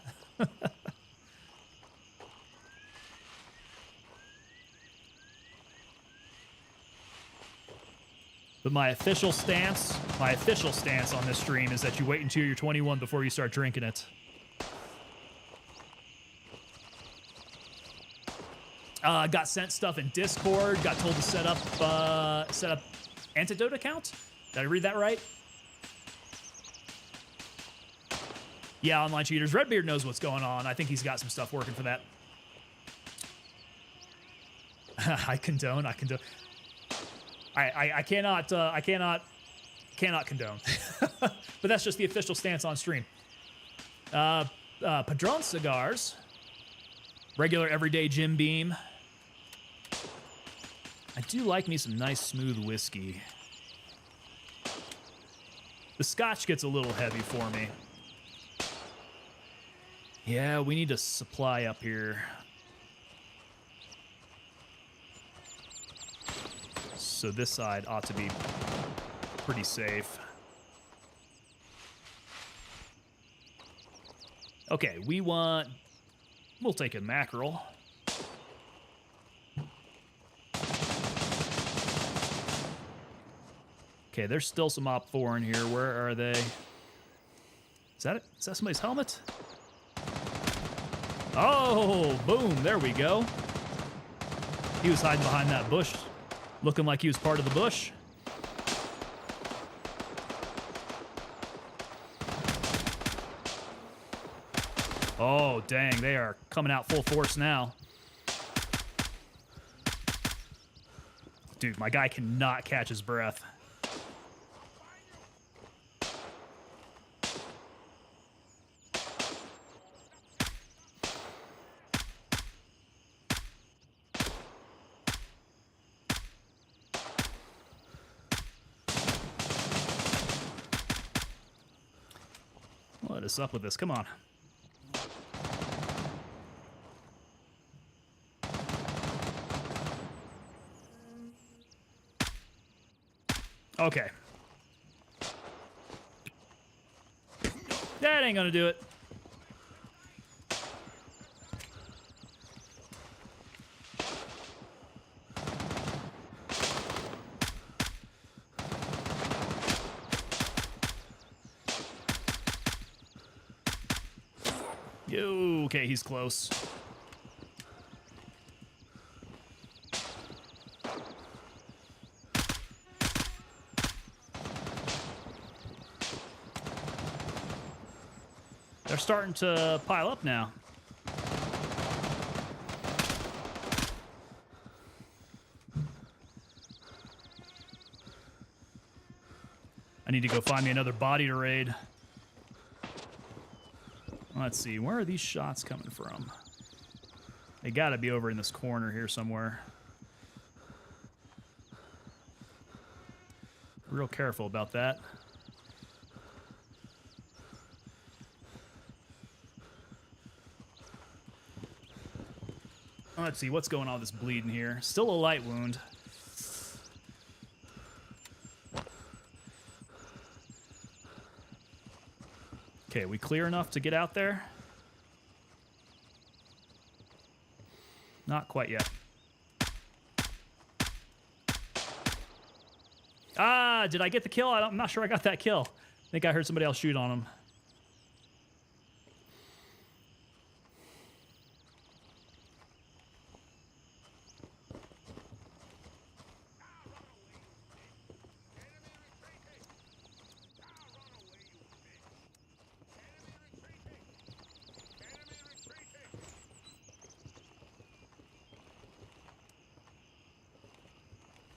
But my official stance on this stream is that you wait until you're 21 before you start drinking it. Got sent stuff in Discord. Got told to set up antidote account. Did I read that right? Yeah, online cheaters. Redbeard knows what's going on. I think he's got some stuff working for that. I condone. I cannot condone. But that's just the official stance on stream. Padron cigars. Regular everyday Jim Beam. I do like me some nice smooth whiskey. The scotch gets a little heavy for me. Yeah, we need a supply up here. So this side ought to be pretty safe. Okay, we'll take a mackerel. Okay, there's still some Op 4 in here. Where are they? Is that it? Is that somebody's helmet? Oh, boom, there we go. He was hiding behind that bush, looking like he was part of the bush. Oh, dang, they are coming out full force now. Dude, my guy cannot catch his breath. What is up with this? Come on. Okay. That ain't gonna do it. Yo, okay, he's close. They're starting to pile up now. I need to go find me another body to raid. Let's see, where are these shots coming from? They gotta be over in this corner here somewhere. Real careful about that. Let's see, what's going on with this bleeding here? Still a light wound. Okay, we clear enough to get out there? Not quite yet. Ah, did I get the kill? I'm not sure I got that kill. I think I heard somebody else shoot on him.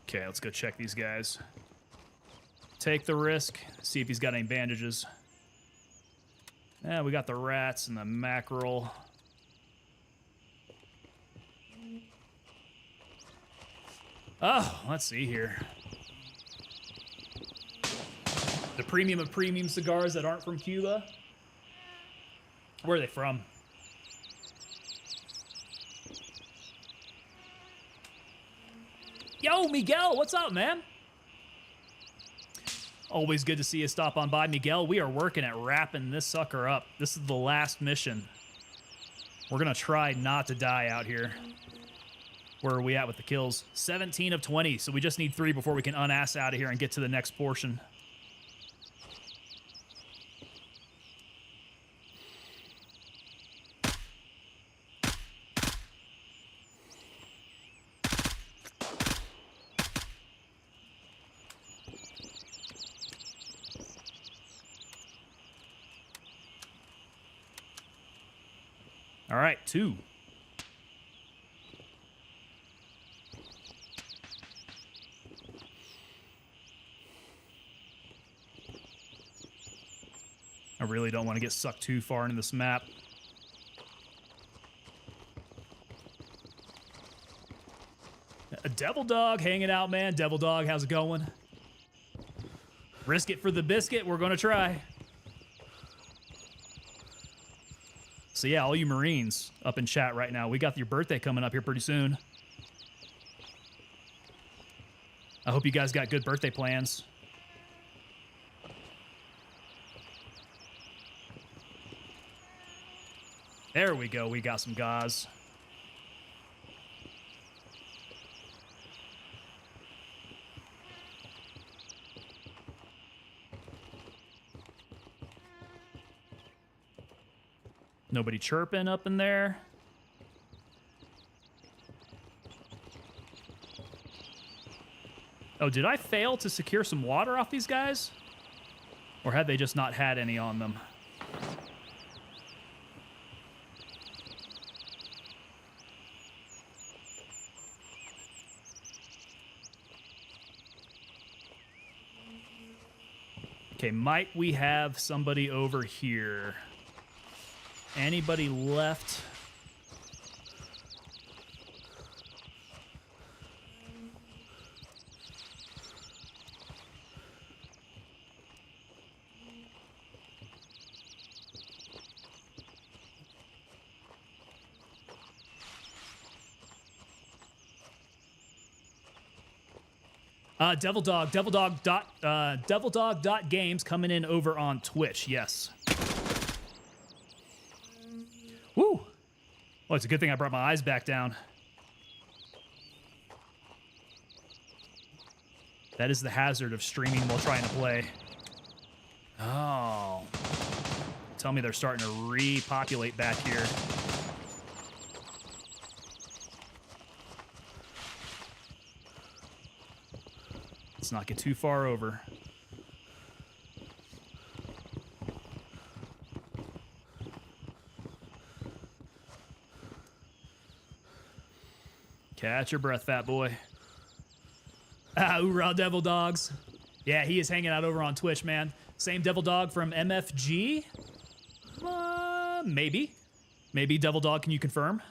Okay, let's go check these guys. Take the risk, see if he's got any bandages. Yeah, we got the rats and the mackerel. Oh, let's see here. The premium of premium cigars that aren't from Cuba. Where are they from? Yo, Miguel, what's up, man? Always good to see you stop on by, Miguel. We are working at wrapping this sucker up. This is the last mission. We're gonna try not to die out here. Where are we at with the kills? 17 of 20, so we just need 3 before we can unass out of here and get to the next portion. All right, 2. I really don't want to get sucked too far into this map. A Devil Dog hanging out, man. Devil Dog, how's it going? Risk it for the biscuit. We're going to try. So yeah, all you Marines up in chat right now, we got your birthday coming up here pretty soon. I hope you guys got good birthday plans. There we go. We got some gauze. Nobody chirping up in there. Oh, did I fail to secure some water off these guys? Or had they just not had any on them? Okay, might we have somebody over here? Anybody left? Devildog.games coming in over on Twitch. Yes. Woo! Well, it's a good thing I brought my eyes back down. That is the hazard of streaming while trying to play. Oh. Tell me they're starting to repopulate back here. Let's not get too far over. Catch your breath, fat boy. Ah, hoorah, Devil Dogs. Yeah, he is hanging out over on Twitch, man. Same Devil Dog from MFG? Maybe. Maybe, Devil Dog, can you confirm?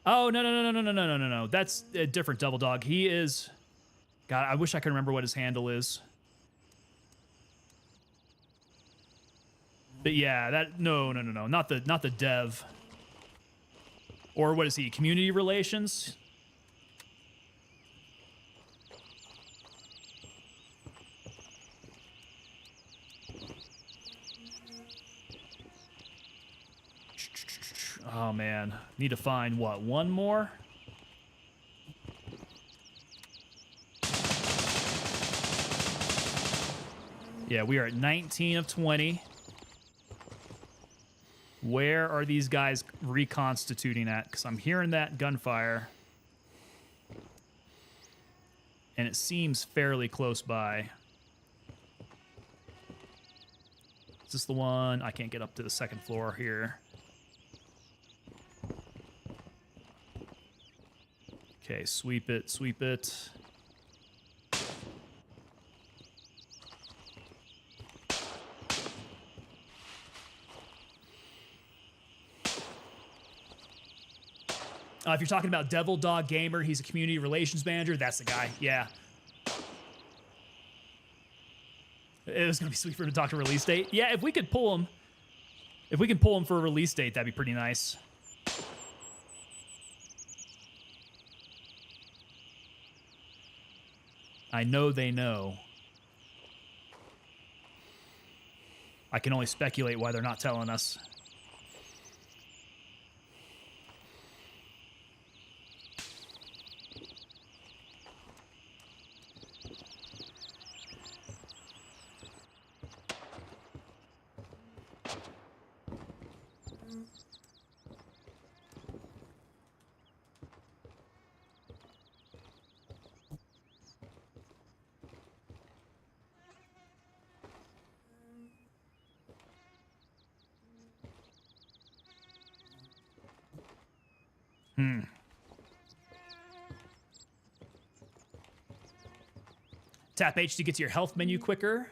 Oh, no. That's a different Devil Dog. He is... God, I wish I could remember what his handle is. But yeah, that... No. Not the dev. Or what is he? Community relations? Oh, man. Need to find, what, one more? Yeah, we are at 19 of 20. Where are these guys reconstituting at? Because I'm hearing that gunfire. And it seems fairly close by. Is this the one? I can't get up to the second floor here. Okay, sweep it, sweep it. If you're talking about Devil Dog Gamer, he's a community relations manager. That's the guy. Yeah. It was gonna be sweet for him to talk to release date. Yeah, if we could pull him, if we can pull him for a release date, that'd be pretty nice. I know they know. I can only speculate why they're not telling us. Tap H to get to your health menu quicker.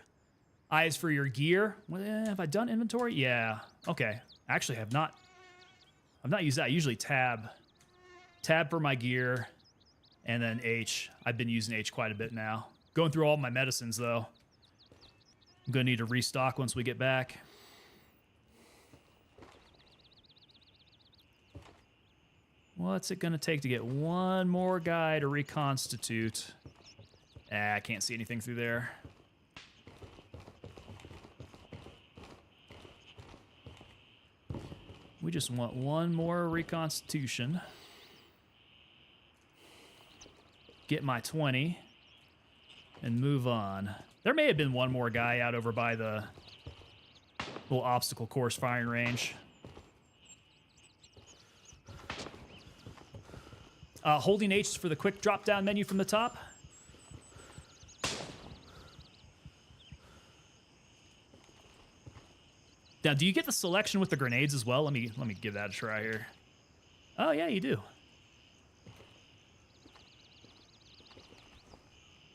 I is for your gear. Well, have I done inventory? Yeah. Okay. Actually, I've not used that. I usually tab for my gear, and then H. I've been using H quite a bit now. Going through all my medicines, though. I'm going to need to restock once we get back. What's it going to take to get one more guy to reconstitute? I can't see anything through there. We just want one more reconstitution. Get my 20 and move on. There may have been one more guy out over by the little obstacle course firing range. Holding H for the quick drop-down menu from the top. Now, do you get the selection with the grenades as well? Let me give that a try here. Oh yeah, you do.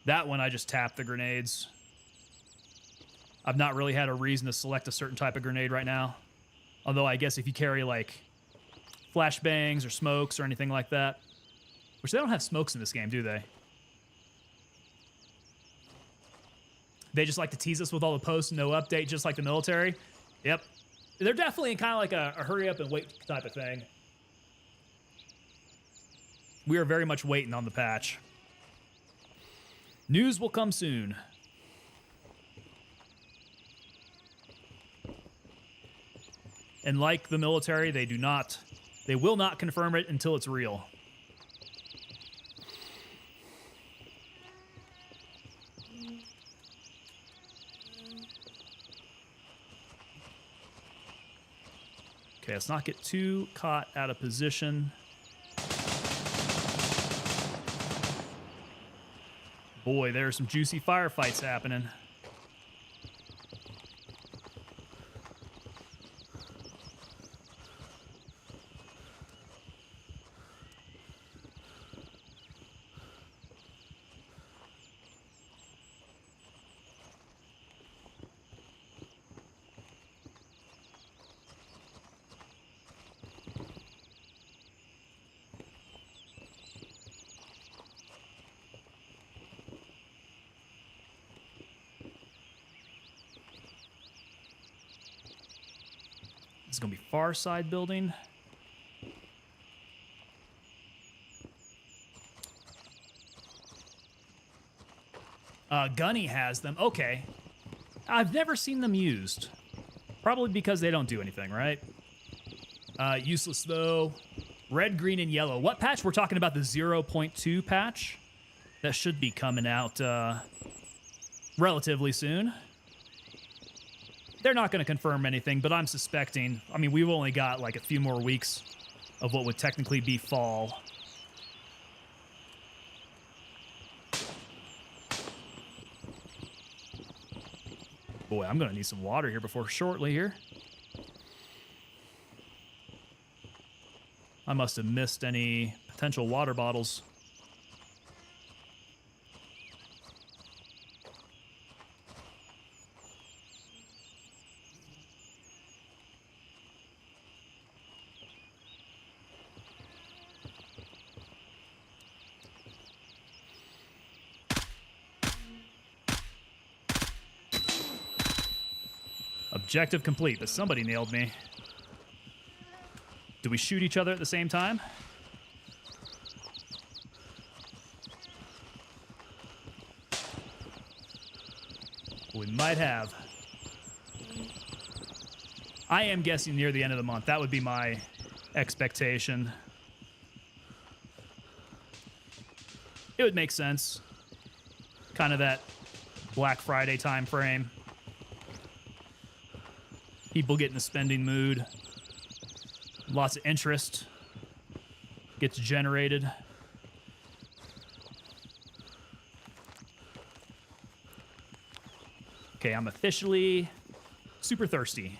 That one I just tapped the grenades. I've not really had a reason to select a certain type of grenade right now. Although I guess if you carry like flashbangs or smokes or anything like that. Which they don't have smokes in this game, do they? They just like to tease us with all the posts and no update, just like the military. Yep. They're definitely kind of like a hurry up and wait type of thing. We are very much waiting on the patch. News will come soon. And like the military, they will not confirm it until it's real. Okay, let's not get too caught out of position. Boy, there are some juicy firefights happening. It's going to be far side building. Gunny has them. Okay. I've never seen them used. Probably because they don't do anything, right? Useless, though. Red, green, and yellow. What patch? We're talking about the 0.2 patch. That should be coming out relatively soon. They're not going to confirm anything, but I'm suspecting. I mean, we've only got like a few more weeks of what would technically be fall. Boy, I'm going to need some water here before shortly here. I must have missed any potential water bottles. Objective complete, but somebody nailed me. Do we shoot each other at the same time? We might have. I am guessing near the end of the month. That would be my expectation. It would make sense. Kind of that Black Friday time frame. People get in the spending mood. Lots of interest gets generated. Okay, I'm officially super thirsty.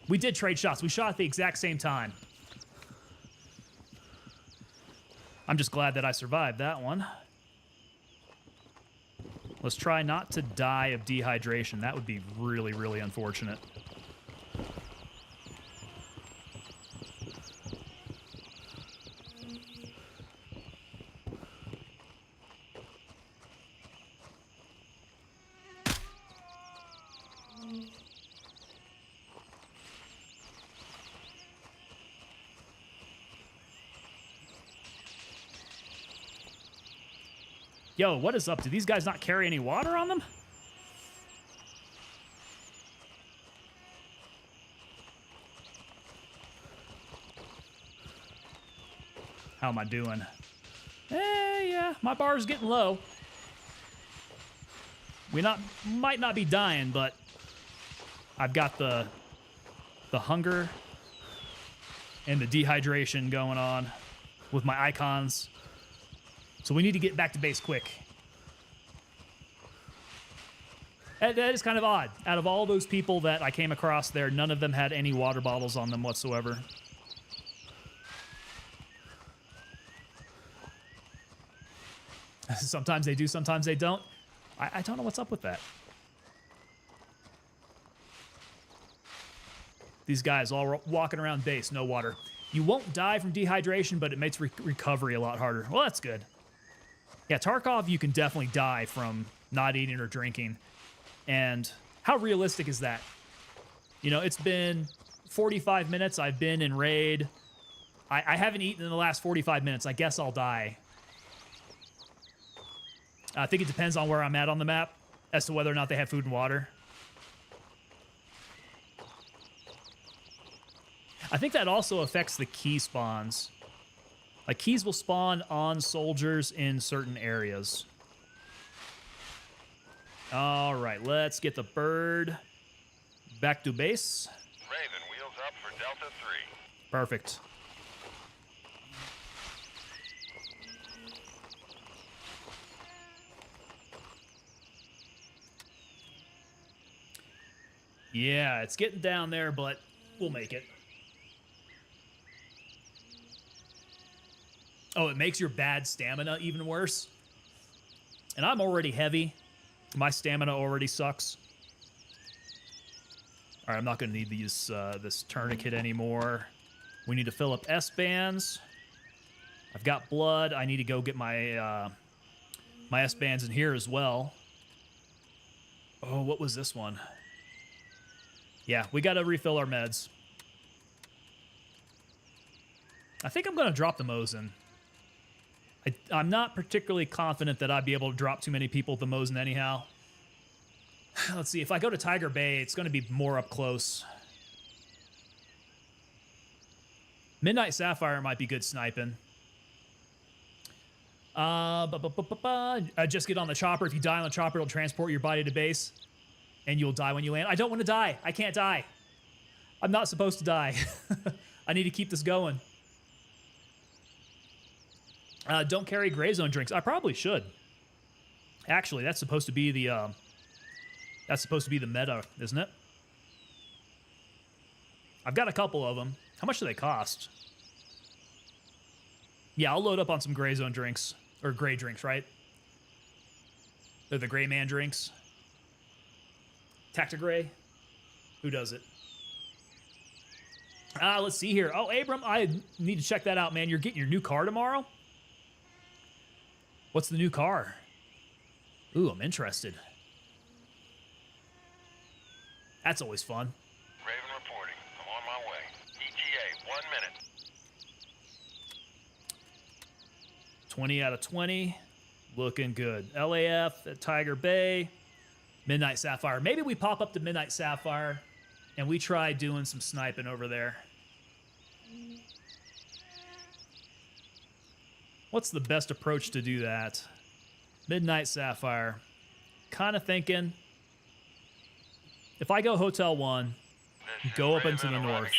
We did trade shots. We shot at the exact same time. I'm just glad that I survived that one. Let's try not to die of dehydration. That would be really, really unfortunate. Yo, what is up? Do these guys not carry any water on them? How am I doing? Yeah, my bar's getting low. Might not be dying, but I've got the hunger and the dehydration going on with my icons. So we need to get back to base quick. That is kind of odd. Out of all those people that I came across there, none of them had any water bottles on them whatsoever. Sometimes they do, sometimes they don't. I don't know what's up with that. These guys all walking around base, no water. You won't die from dehydration, but it makes recovery a lot harder. Well, that's good. Yeah, Tarkov, you can definitely die from not eating or drinking. And how realistic is that? You know, it's been 45 minutes. I've been in raid. I haven't eaten in the last 45 minutes. I guess I'll die. I think it depends on where I'm at on the map as to whether or not they have food and water. I think that also affects the key spawns. Like, keys will spawn on soldiers in certain areas. All right, let's get the bird back to base. Raven, wheels up for Delta 3. Perfect. Yeah, it's getting down there, but we'll make it. Oh, it makes your bad stamina even worse. And I'm already heavy. My stamina already sucks. All right, I'm not going to need these this tourniquet anymore. We need to fill up S-bands. I've got blood. I need to go get my my S-bands in here as well. Oh, what was this one? Yeah, we got to refill our meds. I think I'm going to drop the Mosin. I'm not particularly confident that I'd be able to drop too many people at the Mosin anyhow. Let's see, if I go to Tiger Bay, it's going to be more up close. Midnight Sapphire might be good sniping. Just get on the chopper. If you die on the chopper, it'll transport your body to base. And you'll die when you land. I don't want to die. I can't die. I'm not supposed to die. I need to keep this going. Don't carry gray zone drinks. I probably should. Actually, that's supposed to be the meta, isn't it? I've got a couple of them. How much do they cost? Yeah, I'll load up on some gray zone drinks. Or gray drinks, right? They're the gray man drinks. Tactigray? Who does it? Let's see here. Oh, Abram, I need to check that out, man. You're getting your new car tomorrow? What's the new car? Ooh, I'm interested. That's always fun. Raven reporting. I'm on my way. ETA, 1 minute. 20 out of 20. Looking good. LAF at Tiger Bay. Midnight Sapphire. Maybe we pop up to Midnight Sapphire and we try doing some sniping over there. What's the best approach to do that? Midnight Sapphire. Kind of thinking, if I go Hotel 1, go up into the north,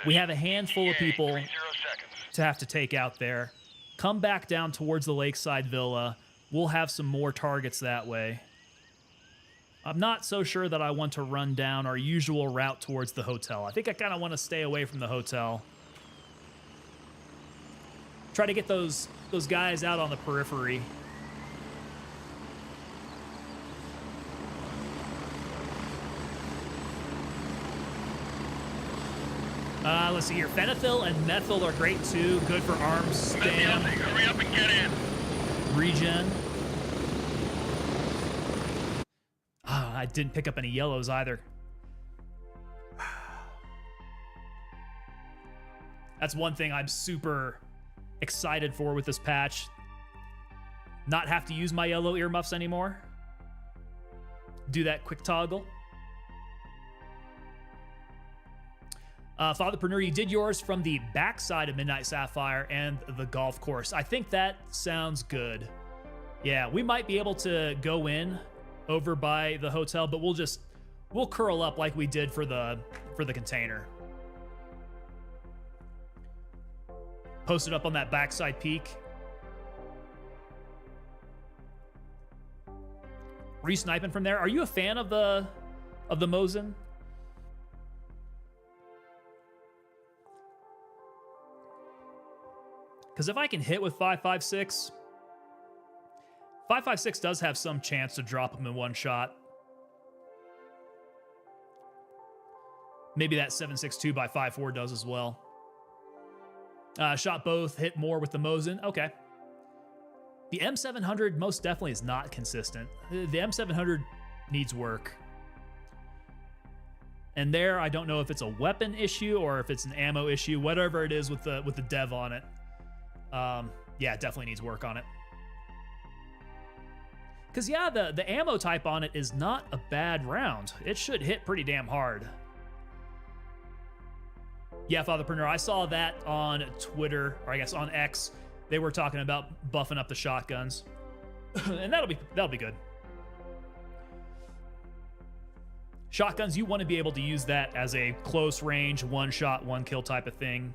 we have a handful of people to have to take out there. Come back down towards the lakeside villa. We'll have some more targets that way. I'm not so sure that I want to run down our usual route towards the hotel. I think I kind of want to stay away from the hotel. Try to get those guys out on the periphery. Let's see here. Phenethyl and methyl are great too. Good for arm stam. Hurry up and get in. Regen. I didn't pick up any yellows either. That's one thing I'm super excited for with this patch. Not have to use my yellow earmuffs anymore. Do that quick toggle. Fatherpreneur, you did yours from the backside of Midnight Sapphire and the golf course. I think that sounds good. Yeah, we might be able to go in over by the hotel, but we'll curl up like we did for the container. Post it up on that backside peak. Were you sniping from there? Are you a fan of the Mosin? Because if I can hit with 5.56, 5.56 does have some chance to drop him in one shot. Maybe that 7.62 by 5.4 does as well. Shot both, hit more with the Mosin. Okay. The M700 most definitely is not consistent. The M700 needs work. And there, I don't know if it's a weapon issue or if it's an ammo issue, whatever it is with the dev on it. Yeah, it definitely needs work on it. Because, yeah, the ammo type on it is not a bad round. It should hit pretty damn hard. Yeah, Fatherpreneur, I saw that on Twitter, or I guess on X. They were talking about buffing up the shotguns. And that'll be good. Shotguns, you want to be able to use that as a close range, one shot, one kill type of thing.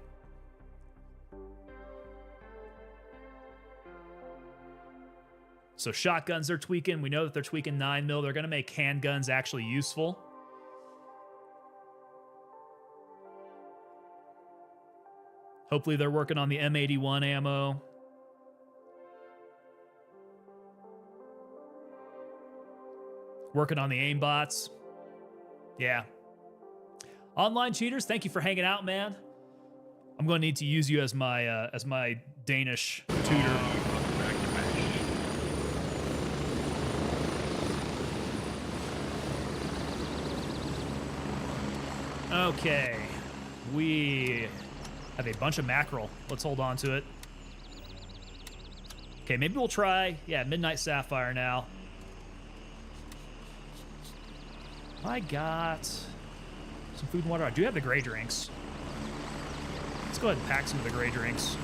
So shotguns they're tweaking. We know that they're tweaking 9mm. They're going to make handguns actually useful. Hopefully they're working on the M81 ammo. Working on the aimbots. Yeah. Online cheaters, thank you for hanging out, man. I'm going to need to use you as my Danish tutor. Okay. We have a bunch of mackerel. Let's hold on to it. Okay, maybe we'll try, Midnight Sapphire now. I got some food and water. I do have the gray drinks. Let's go ahead and pack some of the gray drinks.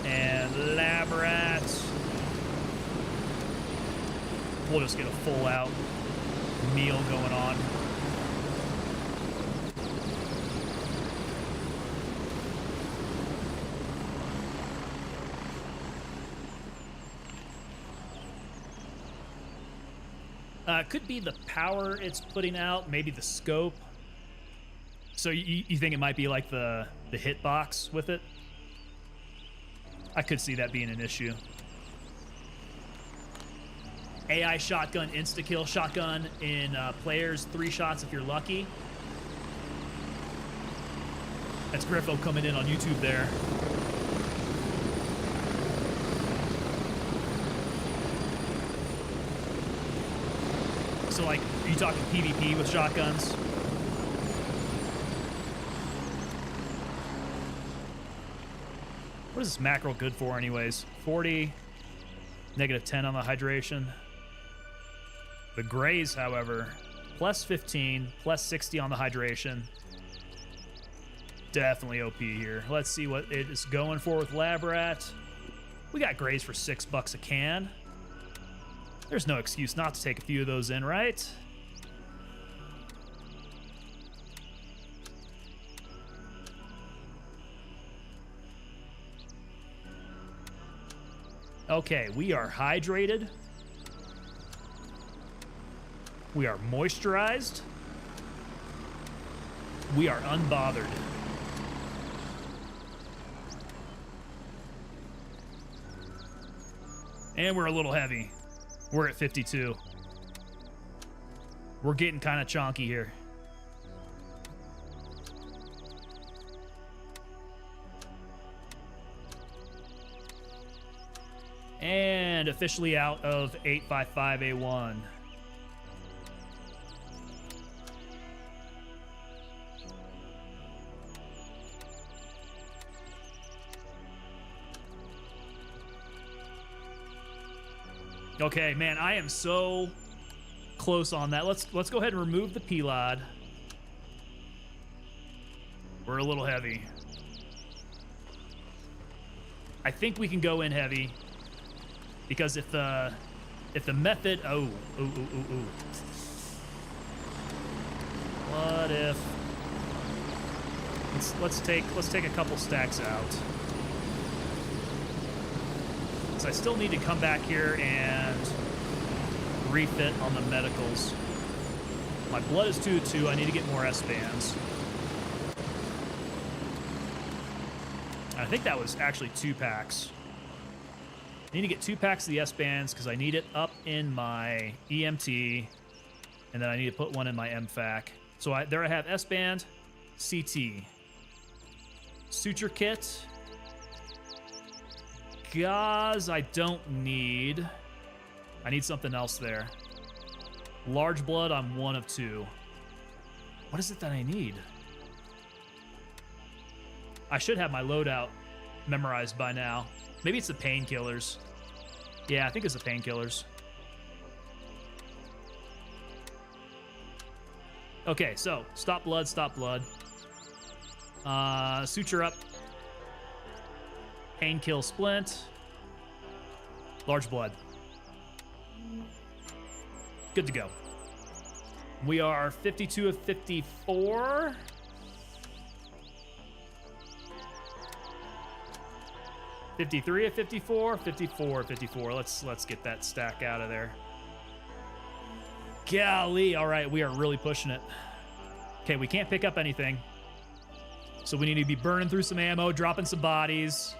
And lab rats. We'll just get a full out meal going on. Could be the power it's putting out, maybe the scope. So you think it might be like the hitbox with it? I could see that being an issue. AI shotgun insta-kill. Shotgun in players, 3 shots if you're lucky. That's Griffo coming in on YouTube there. So, like, are you talking PvP with shotguns? What is this mackerel good for anyways? 40, -10 on the hydration. The grays, however, +15, +60 on the hydration. Definitely OP here. Let's see what it is going for with Lab Rat. We got grays for $6 a can. There's no excuse not to take a few of those in, right? Okay, we are hydrated. We are moisturized. We are unbothered. And we're a little heavy. We're at 52. We're getting kind of chonky here. And officially out of 855A1. Okay, man, I am so close on that. Let's go ahead and remove the P-Lod. We're a little heavy. I think we can go in heavy because if the method, what if let's take a couple stacks out. So I still need to come back here and refit on the medicals. My blood is 2-2. I need to get more S-bands. I think that was actually 2 packs. I need to get 2 packs of the S-bands because I need it up in my EMT, and then I need to put one in my MFAC. So there I have S-band, CT, suture kit. Gauze I don't need. I need something else there. Large blood, I'm 1 of 2. What is it that I need? I should have my loadout memorized by now. Maybe it's the painkillers. Yeah, I think it's the painkillers. Okay, so stop blood, stop blood. Suture up. Pain kill splint. Large blood. Good to go. We are 52 of 54. $53 of 54, 54 of 54. Let's get that stack out of there. Golly, all right, we are really pushing it. Okay, we can't pick up anything. So we need to be burning through some ammo, dropping some bodies.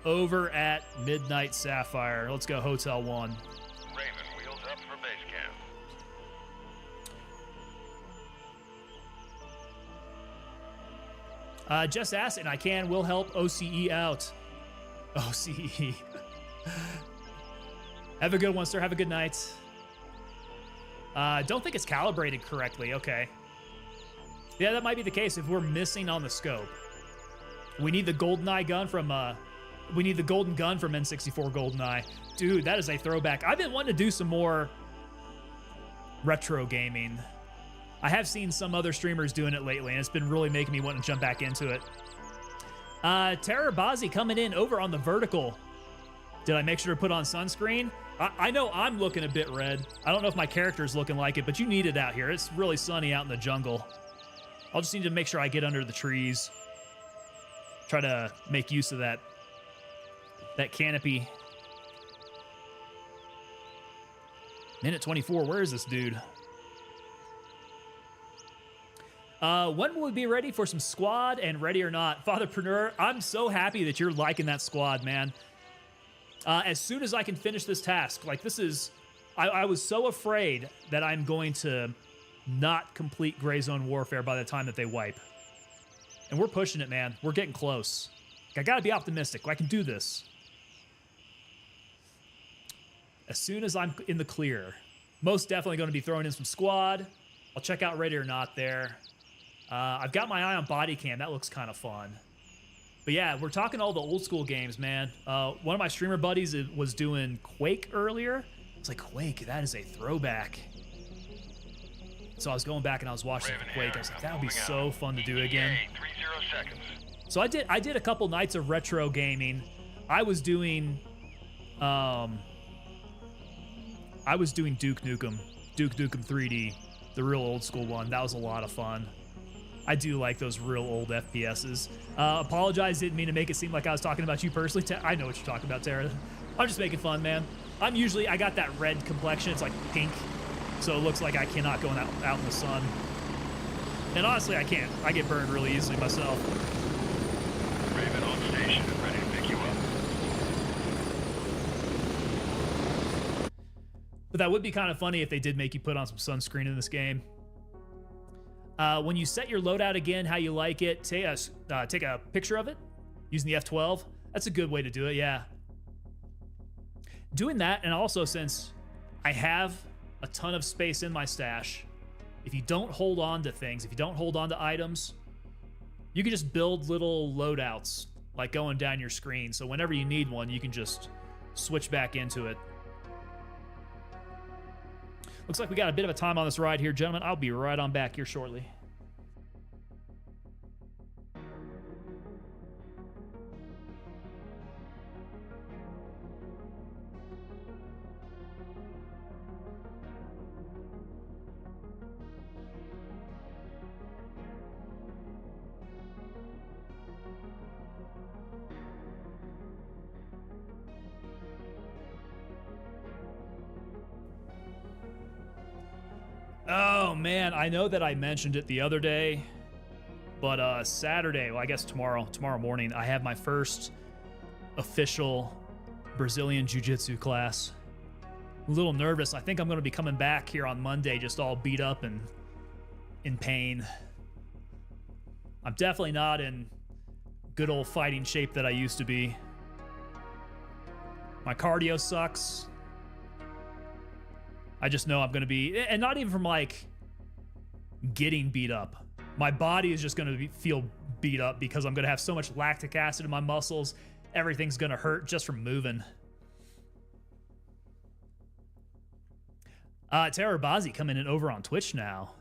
Over at Midnight Sapphire. Let's go Hotel 1. Raven, wheels up for base camp. Just ask and I will help OCE out. OCE. Have a good one, sir. Have a good night. Don't think it's calibrated correctly. Okay. Yeah, that might be the case if we're missing on the scope. We need the GoldenEye gun from, we need the golden gun from N64 GoldenEye. Dude, that is a throwback. I've been wanting to do some more retro gaming. I have seen some other streamers doing it lately, and it's been really making me want to jump back into it. Terror Bazi coming in over on the vertical. Did I make sure to put on sunscreen? I know I'm looking a bit red. I don't know if my character's looking like it, but you need it out here. It's really sunny out in the jungle. I'll just need to make sure I get under the trees. Try to make use of that canopy. Minute 24, where is this dude? When will we be ready for some squad and ready or not? Fatherpreneur, I'm so happy that you're liking that squad, man. As soon as I can finish this task, like this is, I was so afraid that I'm going to not complete Gray Zone Warfare by the time that they wipe. And we're pushing it, man. We're getting close. I gotta be optimistic. I can do this. As soon as I'm in the clear, most definitely going to be throwing in some squad. I'll check out Ready or Not there. I've got my eye on body cam. That looks kind of fun. But yeah, we're talking all the old school games, man. One of my streamer buddies was doing Quake earlier. I was like, Quake, that is a throwback. So I was going back and I was watching Quake. I was like, that would be so fun to do again. 30 seconds. So I did a couple nights of retro gaming. I was doing Duke Nukem 3D, the real old school one. That was a lot of fun. I do like those real old FPSs. Apologize, didn't mean to make it seem like I was talking about you personally. I know what you're talking about, Tara. I'm just making fun, man. I got that red complexion. It's like pink, so it looks like I cannot go out in the sun. And honestly, I can't. I get burned really easily myself. Raven on station and ready to pick you up. But that would be kind of funny if they did make you put on some sunscreen in this game. When you set your loadout again, how you like it, take a picture of it using the F12. That's a good way to do it, yeah. Doing that, and also since I have a ton of space in my stash, if you don't hold on to things, if you don't hold on to items, you can just build little loadouts like going down your screen. So whenever you need one, you can just switch back into it. Looks like we got a bit of a time on this ride here, gentlemen. I'll be right on back here shortly. Oh man, I know that I mentioned it the other day, but Saturday, well I guess tomorrow morning, I have my first official Brazilian Jiu-Jitsu class. A little nervous. I think I'm going to be coming back here on Monday just all beat up and in pain. I'm definitely not in good old fighting shape that I used to be. My cardio sucks. I just know I'm going to be, and not even from like getting beat up. My body is just going to feel beat up because I'm going to have so much lactic acid in my muscles. Everything's going to hurt just from moving. Terror Bazi coming in over on Twitch now.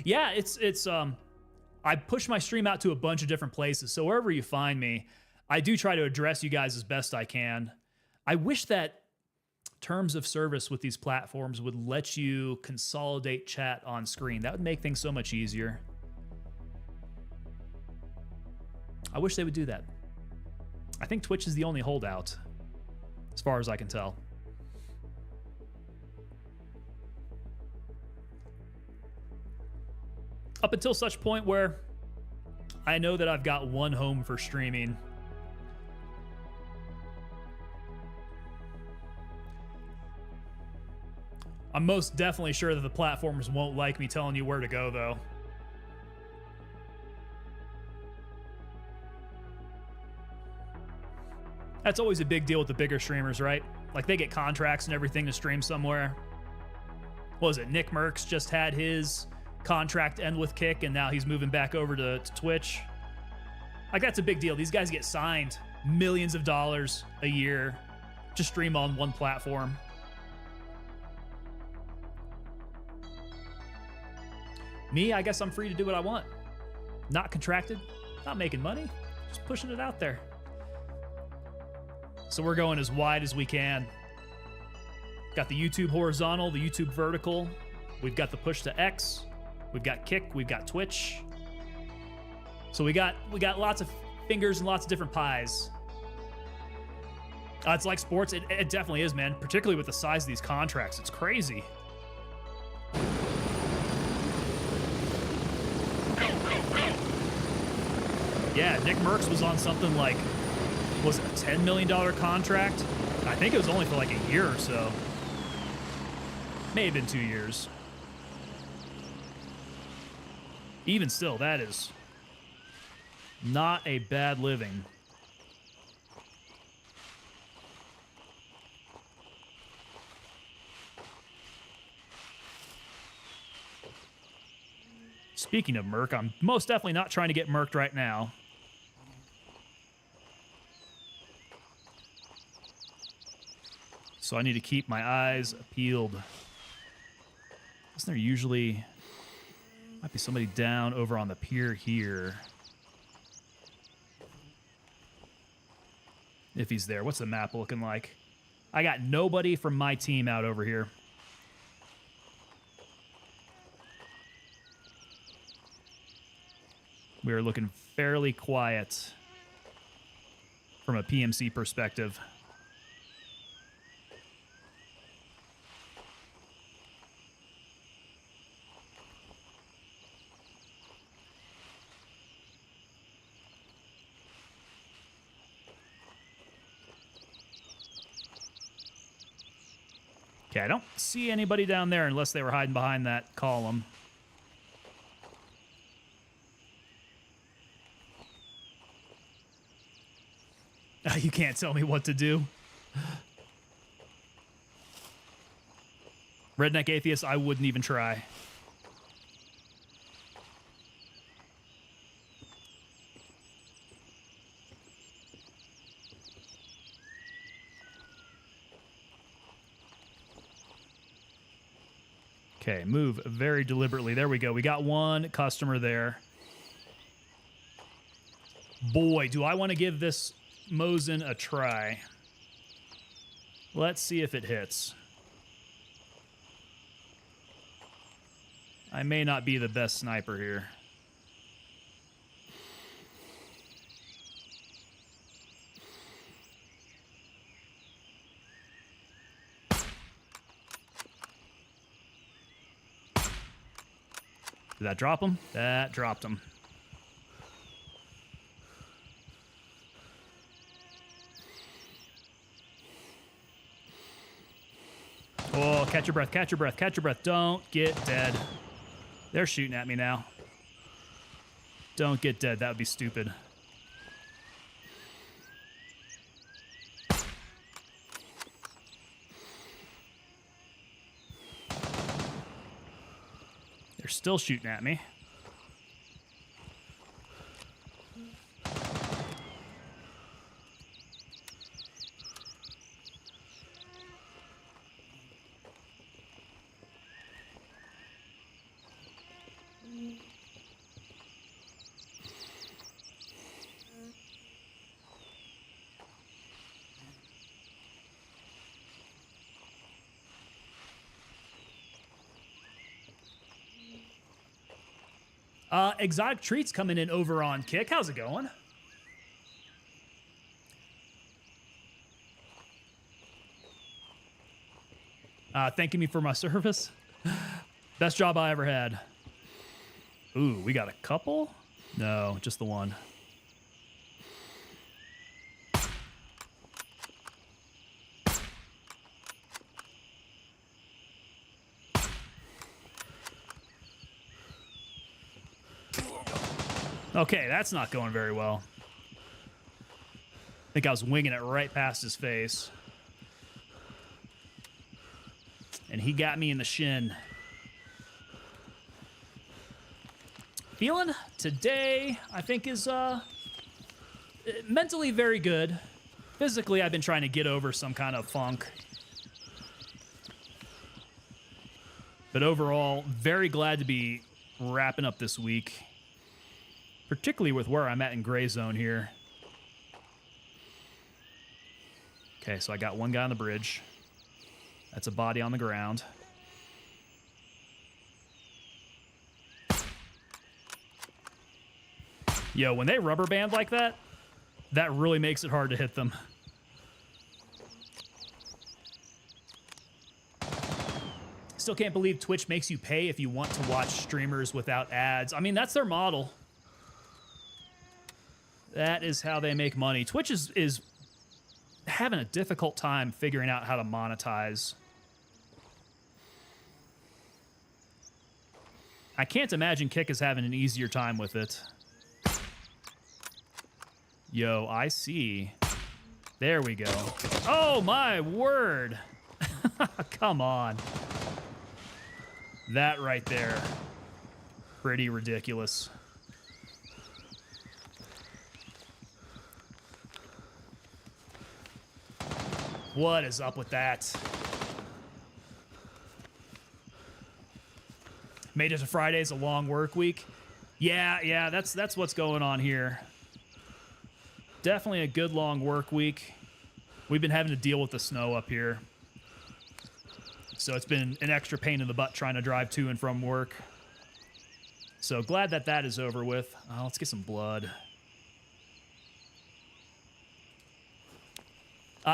Yeah, it's I push my stream out to a bunch of different places. So wherever you find me, I do try to address you guys as best I can. I wish that terms of service with these platforms would let you consolidate chat on screen. That would make things so much easier. I wish they would do that. I think Twitch is the only holdout, as far as I can tell. Up until such point where I know that I've got one home for streaming. I'm most definitely sure that the platforms won't like me telling you where to go, though. That's always a big deal with the bigger streamers, right? Like, they get contracts and everything to stream somewhere. What was it? Nick Merckx just had his contract end with Kick, and now he's moving back over to Twitch. Like, that's a big deal. These guys get signed millions of dollars a year to stream on one platform. Me, I guess I'm free to do what I want. Not contracted, not making money, just pushing it out there. So we're going as wide as we can. Got the YouTube horizontal, the YouTube vertical. We've got the push to X. We've got Kick, we've got Twitch. So we got lots of fingers and lots of different pies. It's like sports, it definitely is, man. Particularly with the size of these contracts, it's crazy. Yeah, Nick Merckx was on something like, was it a $10 million contract? I think it was only for like a year or so. May have been 2 years. Even still, that is not a bad living. Speaking of Merc, I'm most definitely not trying to get Merced right now. So I need to keep my eyes peeled. Isn't there usually... Might be somebody down over on the pier here. If he's there. What's the map looking like? I got nobody from my team out over here. We are looking fairly quiet from a PMC perspective. Okay, I don't see anybody down there unless they were hiding behind that column. You can't tell me what to do. Redneck Atheist, I wouldn't even try. Okay, move very deliberately. There we go. We got one customer there. Boy, do I want to give this Mosin a try. Let's see if it hits. I may not be the best sniper here. Did that drop him? That dropped him. Oh, catch your breath, catch your breath, catch your breath. Don't get dead. They're shooting at me now. Don't get dead. That would be stupid. They're still shooting at me. Exotic Treats coming in over on Kick. How's it going? Thanking me for my service. Best job I ever had. Ooh, we got a couple? No, just the one. Okay, that's not going very well. I think I was winging it right past his face. And he got me in the shin. Feeling today, I think, is mentally very good. Physically, I've been trying to get over some kind of funk. But overall, very glad to be wrapping up this week. Particularly with where I'm at in gray zone here. Okay, so I got one guy on the bridge. That's a body on the ground. Yo, when they rubber band like that, that really makes it hard to hit them. Still can't believe Twitch makes you pay if you want to watch streamers without ads. I mean, that's their model. That is how they make money. Twitch is having a difficult time figuring out how to monetize. I can't imagine Kick is having an easier time with it. Yo, I see. There we go. Oh, my word. Come on. That right there. Pretty ridiculous. What is up with that? Made it to Friday's a long work week. Yeah, that's what's going on here. Definitely a good long work week. We've been having to deal with the snow up here. So it's been an extra pain in the butt trying to drive to and from work. So glad that that is over with. Let's get some blood.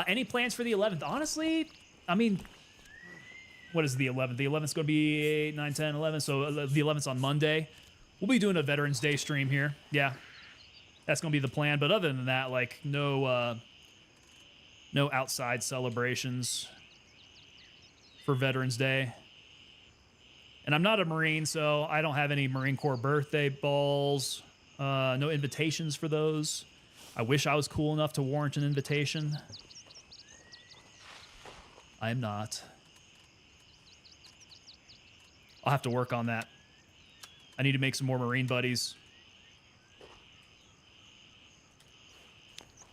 Any plans for the 11th? Honestly, I mean, what is the 11th? The 11th is going to be 8, 9, 10, 11. So the 11th's on Monday. We'll be doing a Veterans Day stream here. Yeah, that's going to be the plan. But other than that, like, no outside celebrations. for Veterans Day. And I'm not a Marine, so I don't have any Marine Corps birthday balls. No invitations for those. I wish I was cool enough to warrant an invitation. I am not. I'll have to work on that. I need to make some more Marine buddies.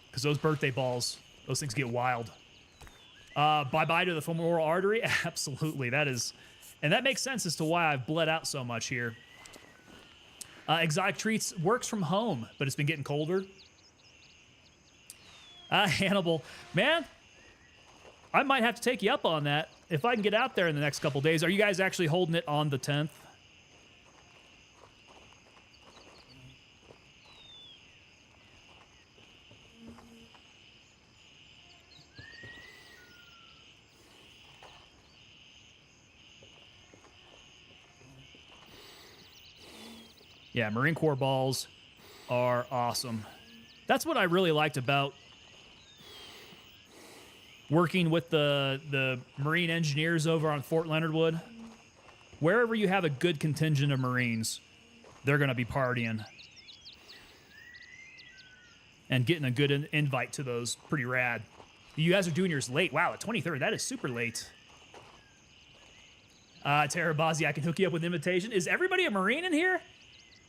Because those birthday balls, those things get wild. Bye-bye to the femoral artery? Absolutely. That is... And that makes sense as to why I've bled out so much here. Exotic Treats works from home, but it's been getting colder. Hannibal. Man, I might have to take you up on that if I can get out there in the next couple days. Are you guys actually holding it on the 10th? Yeah, Marine Corps balls are awesome. That's what I really liked about working with the Marine engineers over on Fort Leonard Wood. Wherever you have a good contingent of Marines, they're going to be partying. And getting a good invite to those, pretty rad. You guys are doing yours late. Wow, the 23rd, that is super late. Tarabazi, I can hook you up with an invitation. Is everybody a Marine in here?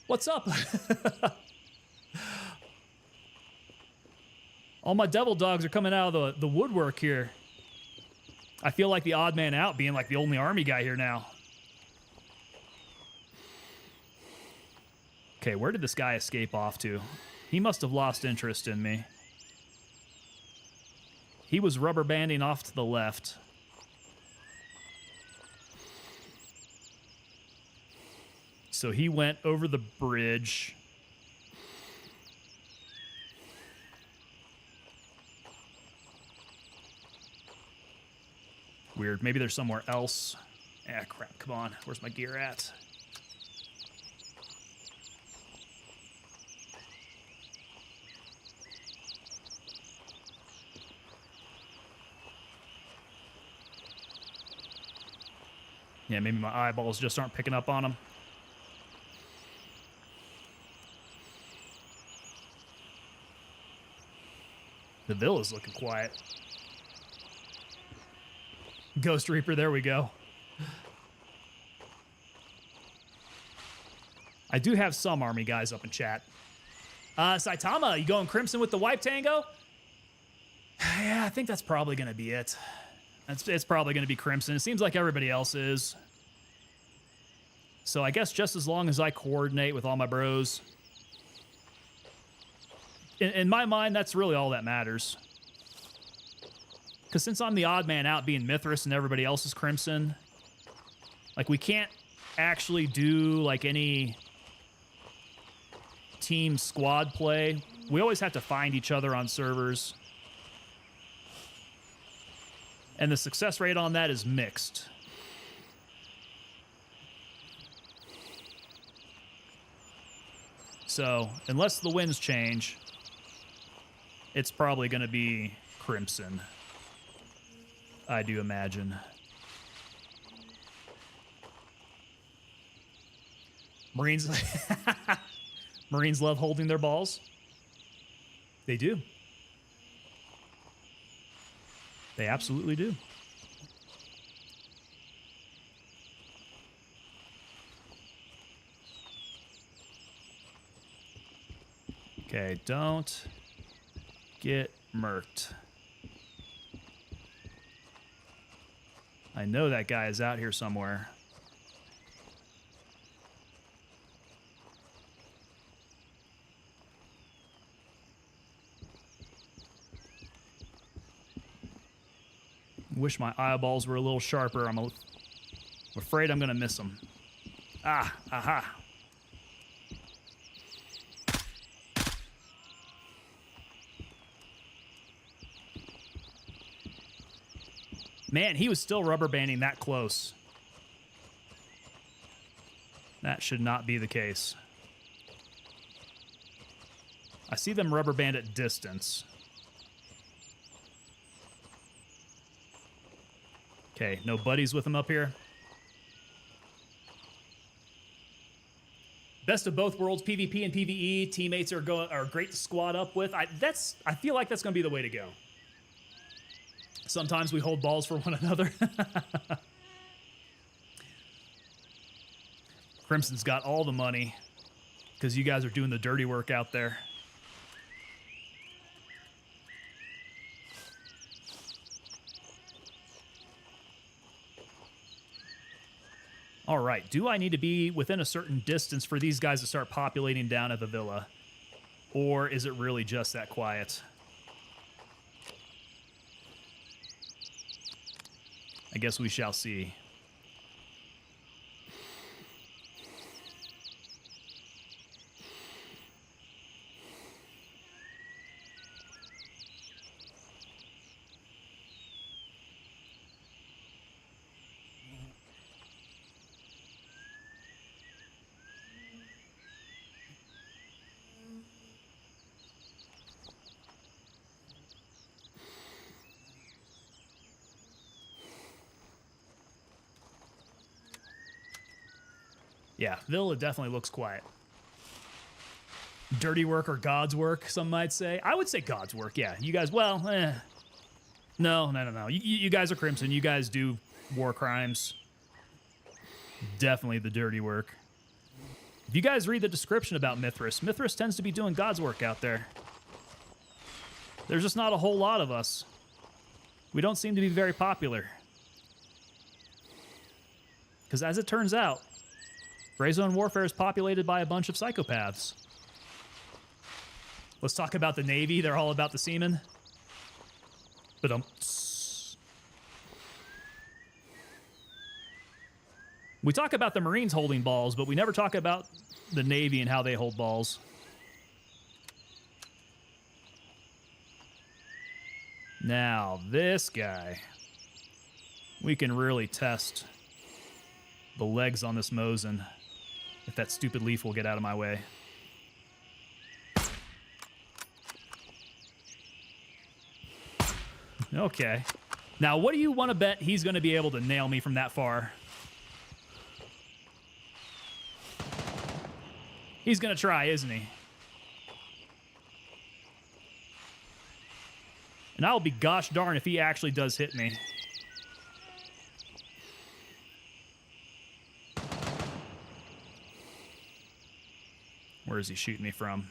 What's up? All my devil dogs are coming out of the woodwork here. I feel like the odd man out, being like the only army guy here now. Okay, where did this guy escape off to? He must have lost interest in me. He was rubber banding off to the left. So he went over the bridge. Weird. Maybe there's somewhere else. Ah, crap. Come on. Where's my gear at? Yeah, maybe my eyeballs just aren't picking up on him. The villa's looking quiet. Ghost Reaper, there we go. I do have some army guys up in chat. Saitama, you going Crimson with the Wipe Tango? Yeah, I think that's probably going to be it. It's probably going to be Crimson. It seems like everybody else is. So I guess just as long as I coordinate with all my bros. In my mind, that's really all that matters. Because since I'm the odd man out being Mithras and everybody else is Crimson, like we can't actually do like any team squad play. We always have to find each other on servers. And the success rate on that is mixed. So, unless the winds change, it's probably going to be Crimson. I do imagine. Marines Marines love holding their balls. They do. They absolutely do. Okay, don't get murked. I know that guy is out here somewhere. Wish my eyeballs were a little sharper. I'm afraid I'm gonna miss them. Ah, aha. Man, he was still rubber banding that close. That should not be the case. I see them rubber band at distance. Okay, no buddies with him up here. Best of both worlds, PvP and PvE. Teammates are great to squad up with. I feel like that's going to be the way to go. Sometimes we hold balls for one another. Crimson's got all the money because you guys are doing the dirty work out there. All right, do I need to be within a certain distance for these guys to start populating down at the villa? Or is it really just that quiet? I guess we shall see. Yeah, Villa definitely looks quiet. Dirty work or God's work, some might say. I would say God's work, yeah. You guys, well, No. You guys are Crimson. You guys do war crimes. Definitely the dirty work. If you guys read the description about Mithras, Mithras tends to be doing God's work out there. There's just not a whole lot of us. We don't seem to be very popular. Because as it turns out, Gray Zone Warfare is populated by a bunch of psychopaths. Let's talk about the Navy. They're all about the seamen. But we talk about the Marines holding balls, but we never talk about the Navy and how they hold balls. Now, this guy. We can really test the legs on this Mosin. If that stupid leaf will get out of my way. Okay. Now, what do you want to bet he's going to be able to nail me from that far? He's going to try, isn't he? And I'll be gosh darn if he actually does hit me. Where is he shooting me from?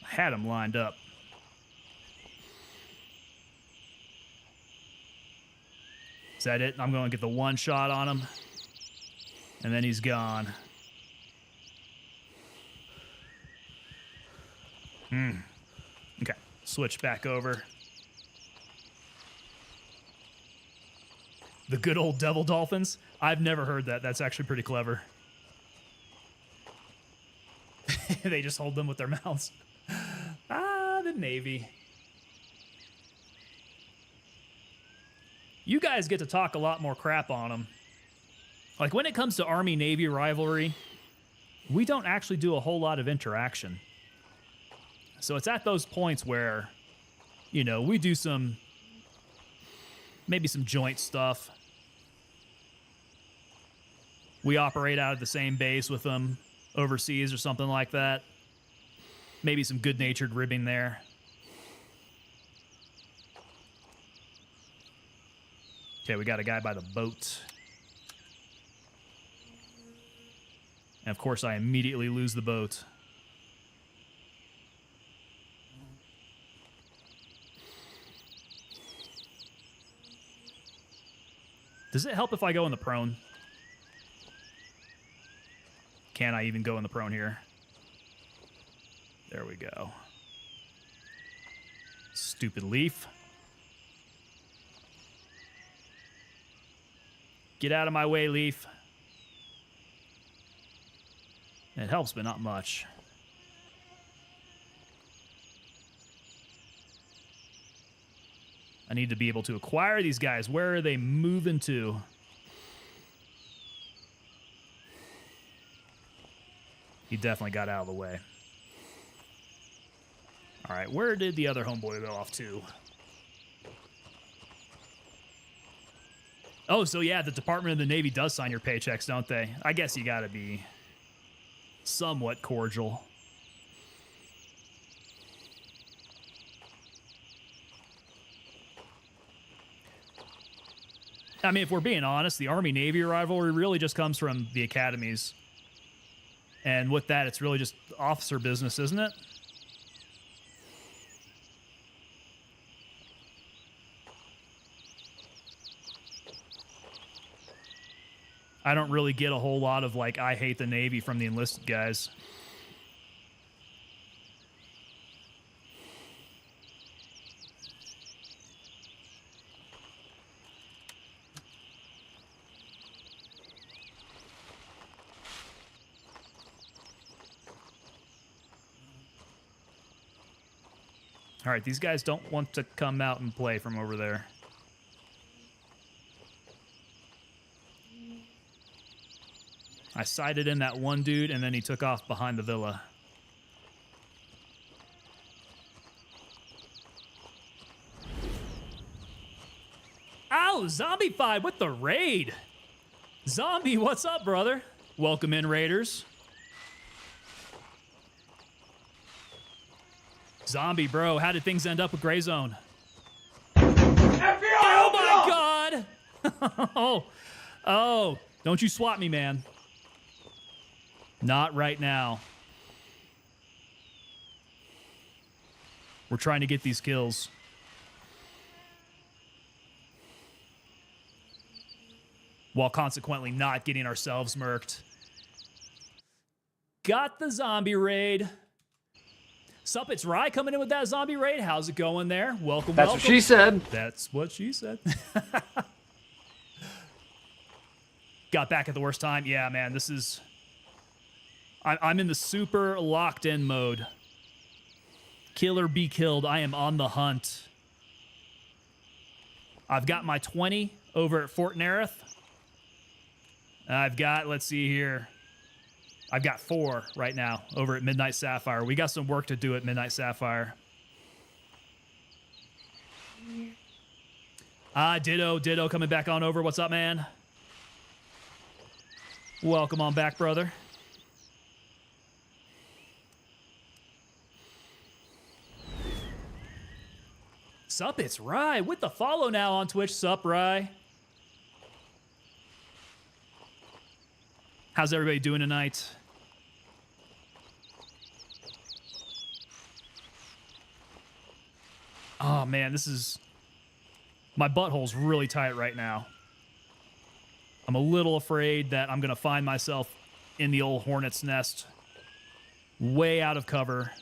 I had him lined up. Is that it? I'm going to get the one shot on him. And then he's gone. Okay. Switch back over. The good old devil dolphins? I've never heard that. That's actually pretty clever. They just hold them with their mouths. Ah, the Navy. You guys get to talk a lot more crap on them. Like, when it comes to Army-Navy rivalry, we don't actually do a whole lot of interaction. So it's at those points where, you know, we do maybe some joint stuff. We operate out of the same base with them overseas or something like that. Maybe some good-natured ribbing there. Okay, we got a guy by the boat. And of course, I immediately lose the boat. Does it help if I go in the prone? Can I even go in the prone here? There we go. Stupid leaf. Get out of my way, leaf. It helps, but not much. I need to be able to acquire these guys. Where are they moving to? He definitely got out of the way. All right, where did the other homeboy go off to? Oh, so yeah, the Department of the Navy does sign your paychecks, don't they? I guess you gotta be somewhat cordial. I mean, if we're being honest, the Army-Navy rivalry really just comes from the academies. And with that, it's really just officer business, isn't it? I don't really get a whole lot of, like, I hate the Navy from the enlisted guys. All right, these guys don't want to come out and play from over there. I sighted in that one dude, and then he took off behind the villa. Ow, Zombie 5 with the raid. Zombie, what's up, brother? Welcome in, Raiders. Zombie, bro, how did things end up with Gray Zone? FBI, Oh my god! Oh, don't you swat me, man. Not right now. We're trying to get these kills. While consequently not getting ourselves murked. Got the zombie raid. Sup, it's Rye coming in with that zombie raid. How's it going there? Welcome, That's welcome. what she said. That's what she said. Got back at the worst time. Yeah, man, this is... I'm in the super locked-in mode. Kill or be killed. I am on the hunt. I've got my 20 over at Fort Nerith. I've got, let's see here. I've got 4 right now over at Midnight Sapphire. We got some work to do at Midnight Sapphire. Ditto coming back on over. What's up, man? Welcome on back, brother. Sup, it's Rye with the follow now on Twitch. Sup, Rye. How's everybody doing tonight? Oh, man, this is... My butthole's really tight right now. I'm a little afraid that I'm going to find myself in the old hornet's nest. Way out of cover.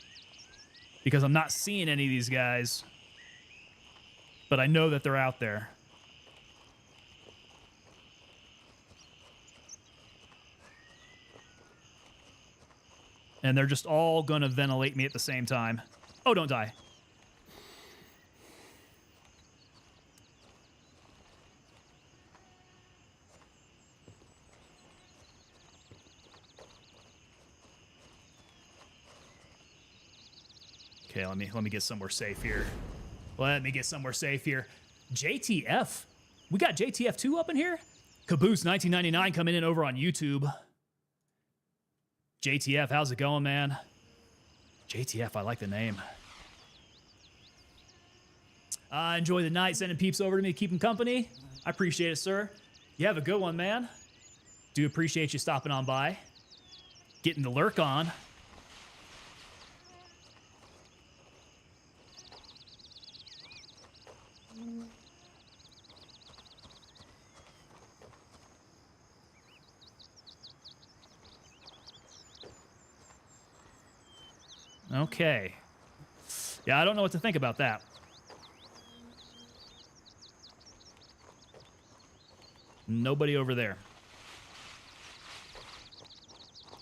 Because I'm not seeing any of these guys. But I know that they're out there. And they're just all going to ventilate me at the same time. Oh, don't die. Okay, let me get somewhere safe here. Let me get somewhere safe here. JTF. We got JTF2 up in here? Caboose 1999 coming in over on YouTube. JTF, how's it going, man? JTF, I like the name. Enjoy the night, sending peeps over to me to keep them company. I appreciate it, sir. You have a good one, man. Do appreciate you stopping on by. Getting the lurk on. Okay. Yeah, I don't know what to think about that. Nobody over there.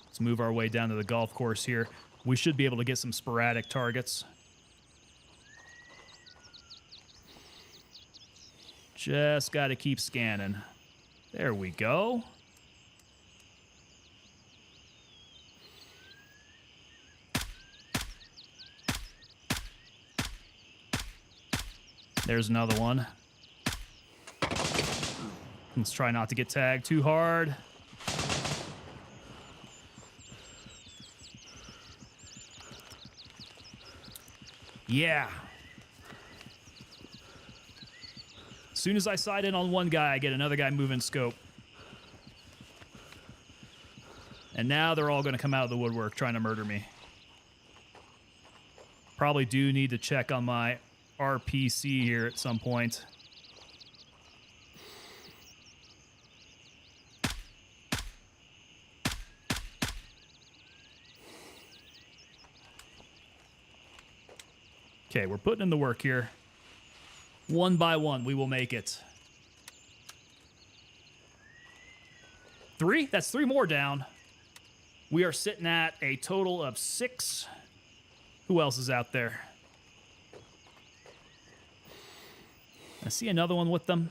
Let's move our way down to the golf course here. We should be able to get some sporadic targets. Just got to keep scanning. There we go. There's another one. Let's try not to get tagged too hard. Yeah. As soon as I sight in on one guy, I get another guy moving scope. And now they're all going to come out of the woodwork trying to murder me. Probably do need to check on my RPC here at some point. Okay, we're putting in the work here. One by one, we will make it. 3? That's 3 more down. We are sitting at a total of 6. Who else is out there? I see another one with them.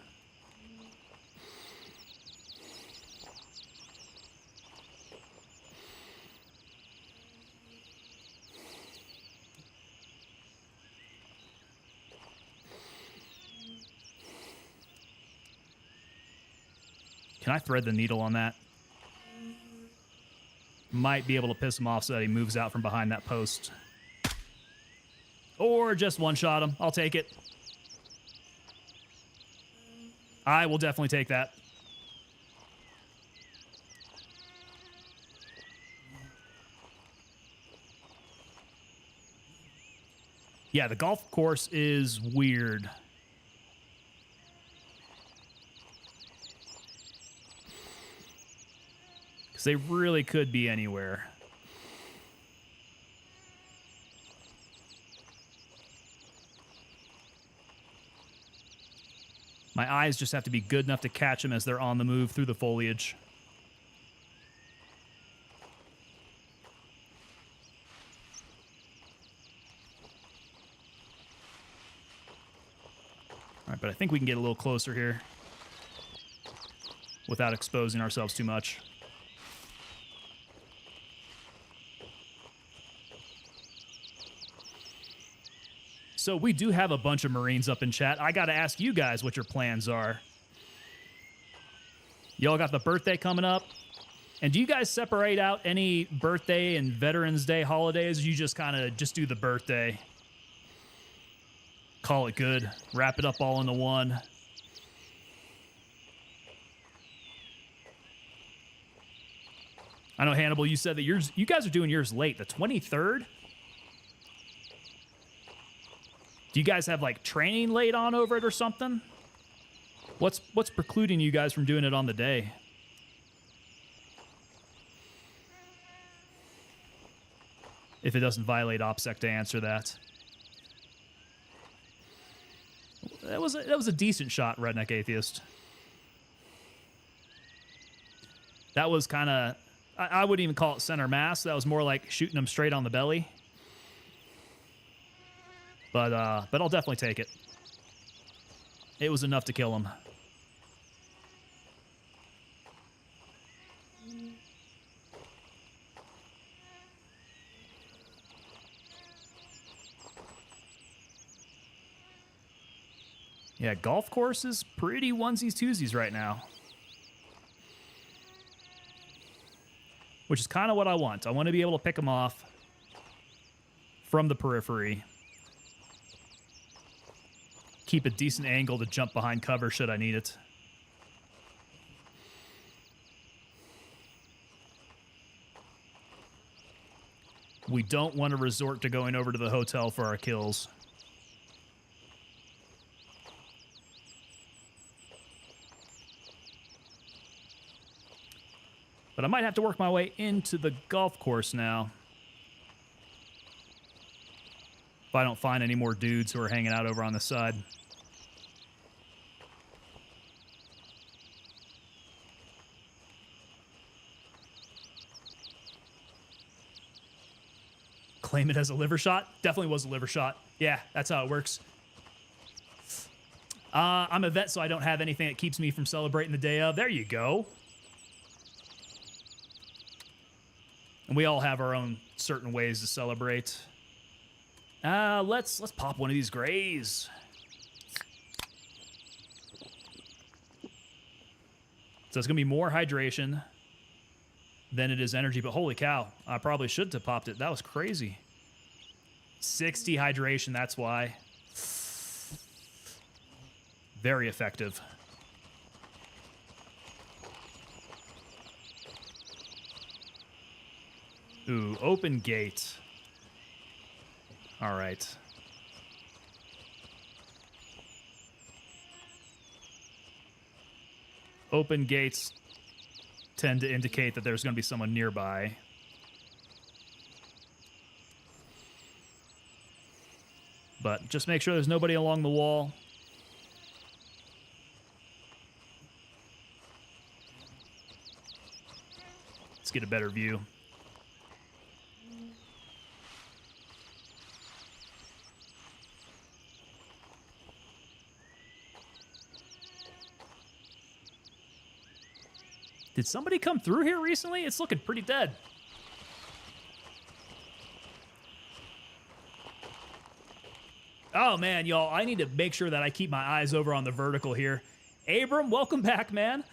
Can I thread the needle on that? Might be able to piss him off so that he moves out from behind that post. Or just one-shot him. I'll take it. I will definitely take that. Yeah, the golf course is weird. Because they really could be anywhere. My eyes just have to be good enough to catch them as they're on the move through the foliage. All right, but I think we can get a little closer here without exposing ourselves too much. So we do have a bunch of Marines up in chat. I got to ask you guys what your plans are. Y'all got the birthday coming up? And do you guys separate out any birthday and Veterans Day holidays? Or you just kind of just do the birthday? Call it good. Wrap it up all into one. I know, Hannibal, you said that you guys are doing yours late, the 23rd? Do you guys have, like, training laid on over it or something? What's precluding you guys from doing it on the day? If it doesn't violate OPSEC to answer that. That was a decent shot, Redneck Atheist. That was kind of... I wouldn't even call it center mass. That was more like shooting him straight on the belly. But I'll definitely take it. It was enough to kill him. Yeah, golf course is pretty onesies twosies right now. Which is kind of what I want. I want to be able to pick them off from the periphery. Keep a decent angle to jump behind cover should I need it. We don't want to resort to going over to the hotel for our kills. But I might have to work my way into the golf course now. If I don't find any more dudes who are hanging out over on the side. Claim it as a liver shot? Definitely was a liver shot. Yeah, that's how it works. I'm a vet, so I don't have anything that keeps me from celebrating the day of. There you go. And we all have our own certain ways to celebrate. Let's pop one of these grays. So it's going to be more hydration than it is energy. But holy cow, I probably should have popped it. That was crazy. 60 hydration, that's why. Very effective. Ooh, open gate. All right. Open gates tend to indicate that there's going to be someone nearby. But just make sure there's nobody along the wall. Let's get a better view. Did somebody come through here recently? It's looking pretty dead. Oh, man, y'all, I need to make sure that I keep my eyes over on the vertical here. Abram, welcome back, man.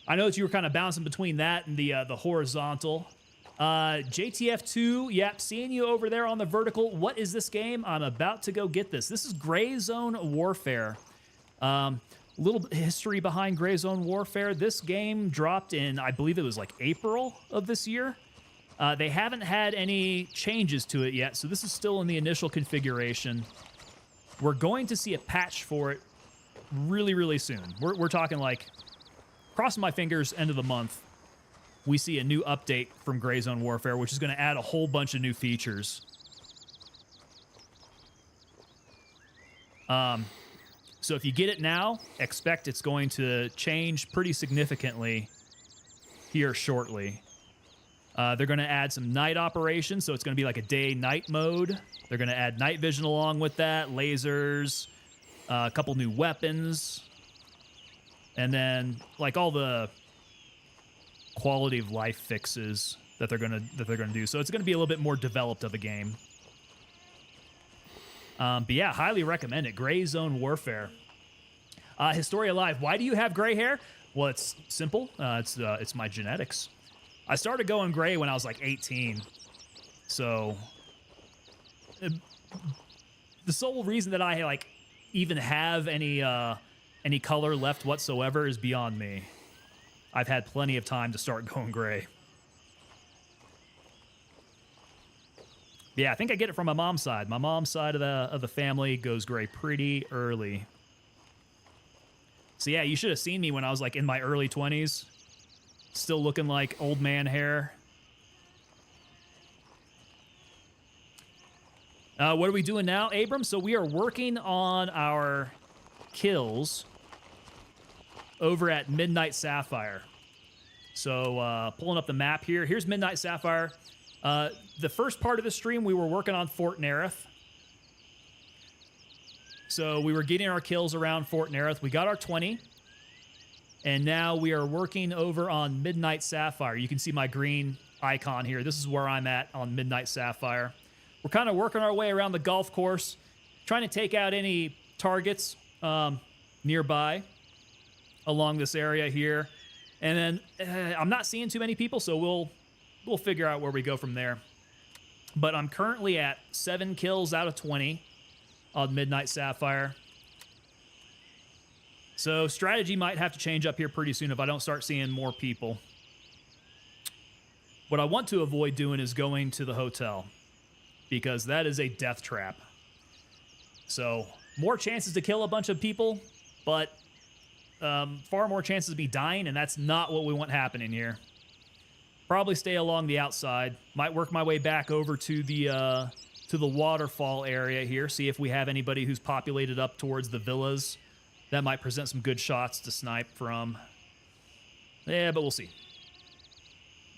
I know that you were kind of bouncing between that and the horizontal. JTF2, yep, seeing you over there on the vertical. What is this game? I'm about to go get this. This is Gray Zone Warfare. Little history behind Gray Zone Warfare. This game dropped in, I believe it was like April of this year. They haven't had any changes to it yet, so this is still in the initial configuration. We're going to see a patch for it really, really soon. We're talking like, crossing my fingers, end of the month, we see a new update from Gray Zone Warfare, which is going to add a whole bunch of new features. So if you get it now, expect it's going to change pretty significantly here shortly. They're going to add some night operations, so it's going to be like a day-night mode. They're going to add night vision along with that, lasers, a couple new weapons, and then like all the quality of life fixes that they're going to do. So it's going to be a little bit more developed of a game. But yeah, highly recommend it. Gray Zone Warfare. Historia Live. Why do you have gray hair? Well, it's simple. It's my genetics. I started going gray when I was like 18. So the sole reason that I like even have any color left whatsoever is beyond me. I've had plenty of time to start going gray. Yeah, I think I get it from my mom's side. My mom's side of the family goes gray pretty early. So yeah, you should have seen me when I was like in my early 20s. Still looking like old man hair. What are we doing now, Abram? So we are working on our kills over at Midnight Sapphire. So pulling up the map here. Here's Midnight Sapphire. The first part of the stream, we were working on Fort Nerith. So we were getting our kills around Fort Nerith. We got our 20. And now we are working over on Midnight Sapphire. You can see my green icon here. This is where I'm at on Midnight Sapphire. We're kind of working our way around the golf course, trying to take out any targets nearby along this area here. And then I'm not seeing too many people, so we'll figure out where we go from there. But I'm currently at 7 kills out of 20 on Midnight Sapphire. So strategy might have to change up here pretty soon if I don't start seeing more people. What I want to avoid doing is going to the hotel, because that is a death trap. So more chances to kill a bunch of people, but far more chances to be dying, and that's not what we want happening here. Probably stay along the outside. Might work my way back over to the waterfall area here, see if we have anybody who's populated up towards the villas. That might present some good shots to snipe from. Yeah, but we'll see.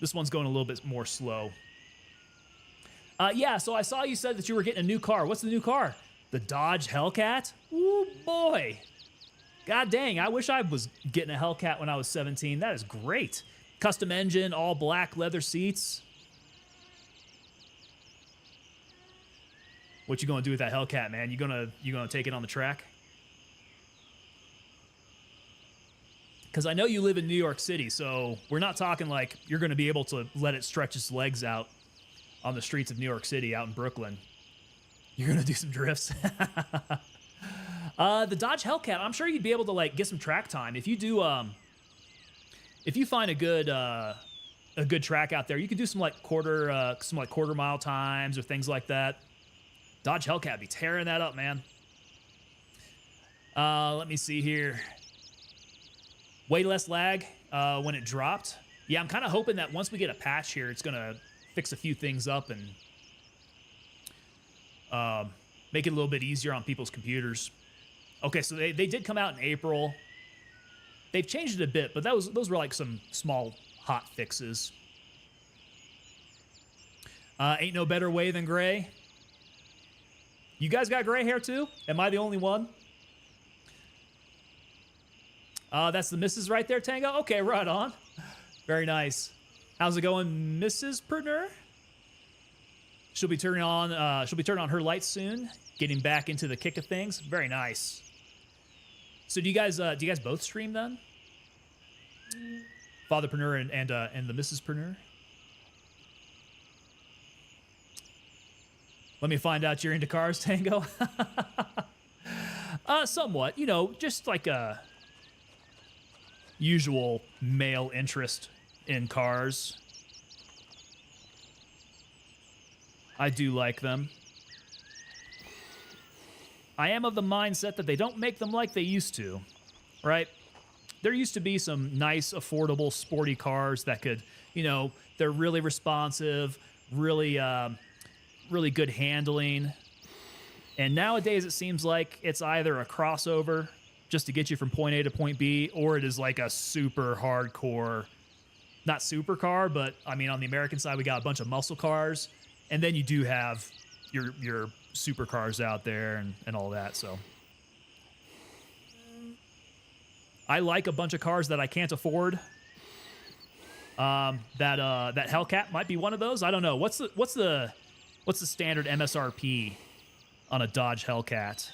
This one's going a little bit more slow. Yeah, so I saw you said that you were getting a new car. What's the new car? The Dodge Hellcat? Ooh, boy. God dang, I wish I was getting a Hellcat when I was 17. That is great. Custom engine, all black leather seats. What you gonna do with that Hellcat, man? You gonna take it on the track? Because I know you live in New York City, so we're not talking like you're going to be able to let it stretch its legs out on the streets of New York City out in Brooklyn. You're going to do some drifts. The Dodge Hellcat, I'm sure you'd be able to like get some track time. If you do, if you find a good track out there, you could do some quarter mile times or things like that. Dodge Hellcat be tearing that up, man. Let me see here. Way less lag when it dropped. Yeah, I'm kind of hoping that once we get a patch here, it's going to fix a few things up and make it a little bit easier on people's computers. Okay, so they did come out in April. They've changed it a bit, but those were like some small hot fixes. Ain't no better way than gray. You guys got gray hair too? Am I the only one? That's the missus right there, Tango? Okay, right on. Very nice. How's it going, Mrs. Pernur? She'll be turning on her lights soon, getting back into the kick of things. Very nice. So do you guys both stream then? Father Pernur and the Mrs. Pernur? Let me find out you're into cars, Tango. Somewhat, you know, just like a usual male interest in cars. I do like them. I am of the mindset that they don't make them like they used to, right? There used to be some nice, affordable, sporty cars that could, you know, they're really responsive, really good handling. And nowadays it seems like it's either a crossover just to get you from point A to point B, or it is like a super hardcore, not supercar, but I mean, on the American side, we got a bunch of muscle cars. And then you do have your supercars out there and all that. So I like a bunch of cars that I can't afford. That Hellcat might be one of those. I don't know. What's the standard MSRP on a Dodge Hellcat?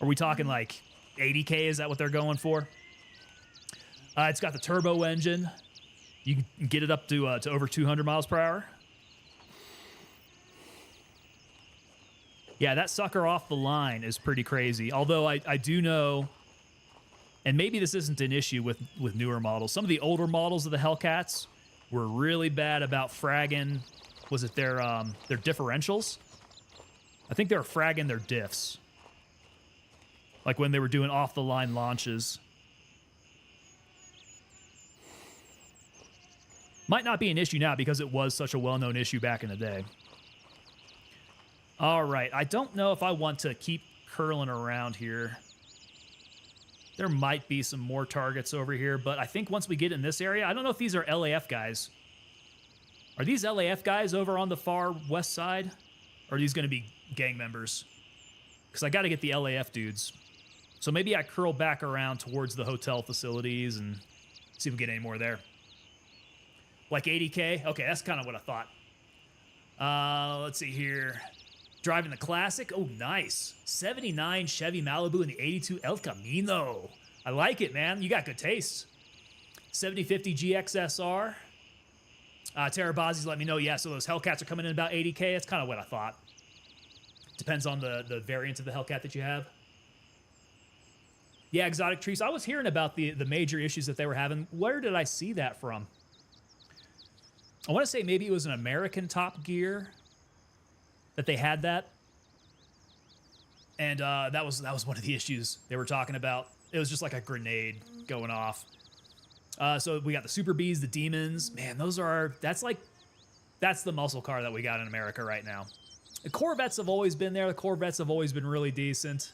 Are we talking like 80K? Is that what they're going for? It's got the turbo engine. You can get it up to over 200 miles per hour. Yeah, that sucker off the line is pretty crazy. Although I do know, and maybe this isn't an issue with newer models. Some of the older models of the Hellcats were really bad about fragging. Was it their differentials? I think they were fragging their diffs. Like when they were doing off the line launches. Might not be an issue now because it was such a well-known issue back in the day. All right, I don't know if I want to keep curling around here. There might be some more targets over here, but I think once we get in this area, I don't know if these are LAF guys. Are these LAF guys over on the far west side? Or are these going to be gang members? Because I got to get the LAF dudes. So maybe I curl back around towards the hotel facilities and see if we get any more there. Like 80K? Okay, that's kind of what I thought. Let's see here. Driving the Classic. Oh, nice. 79 Chevy Malibu and the 82 El Camino. I like it, man. You got good taste. 7050 GXSR. Tarabazi's let me know, yeah, so those Hellcats are coming in about 80K. That's kind of what I thought. Depends on the variant of the Hellcat that you have. Yeah, Exotic Trees. I was hearing about the major issues that they were having. Where did I see that from? I want to say maybe it was an American Top Gear that they had that. And that was one of the issues they were talking about. It was just like a grenade going off. So we got the Super Bees, the Demons. Man, that's the muscle car that we got in America right now. The Corvettes have always been there. The Corvettes have always been really decent.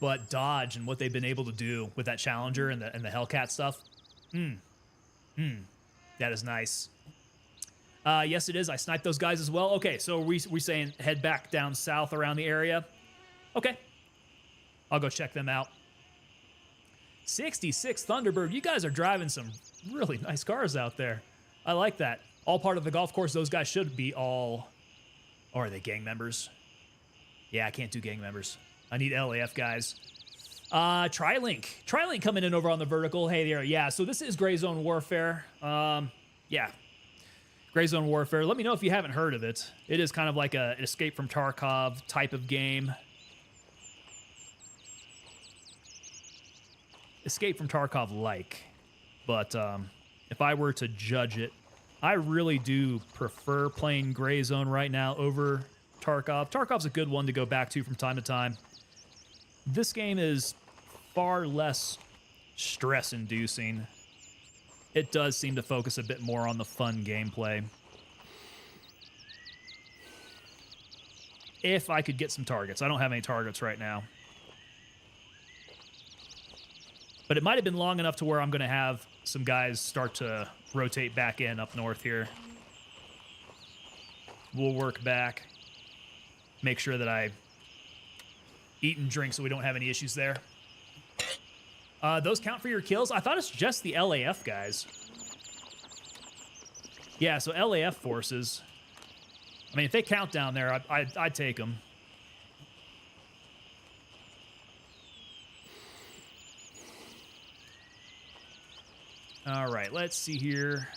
But Dodge and what they've been able to do with that Challenger and the Hellcat stuff. That is nice. Yes, it is. I sniped those guys as well. Okay, so we saying head back down south around the area. Okay. I'll go check them out. 66 Thunderbird. You guys are driving some really nice cars out there. I like that. All part of the golf course. Those guys should be all... Or are they gang members? Yeah, I can't do gang members. I need LAF guys. Trilink. Trilink coming in over on the vertical. Hey there. Yeah, so this is Gray Zone Warfare. Yeah. Gray Zone Warfare. Let me know if you haven't heard of it. It is kind of like an Escape from Tarkov type of game. Escape from Tarkov-like. But if I were to judge it, I really do prefer playing Gray Zone right now over Tarkov. Tarkov's a good one to go back to from time to time. This game is far less stress-inducing. It does seem to focus a bit more on the fun gameplay. If I could get some targets. I don't have any targets right now. But it might have been long enough to where I'm going to have some guys start to rotate back in up north here. We'll work back. Make sure that I eat and drink so we don't have any issues there. Those count for your kills? I thought it's just the LAF guys. Yeah, so LAF forces. I mean, if they count down there, I'd take them. All right, let's see here.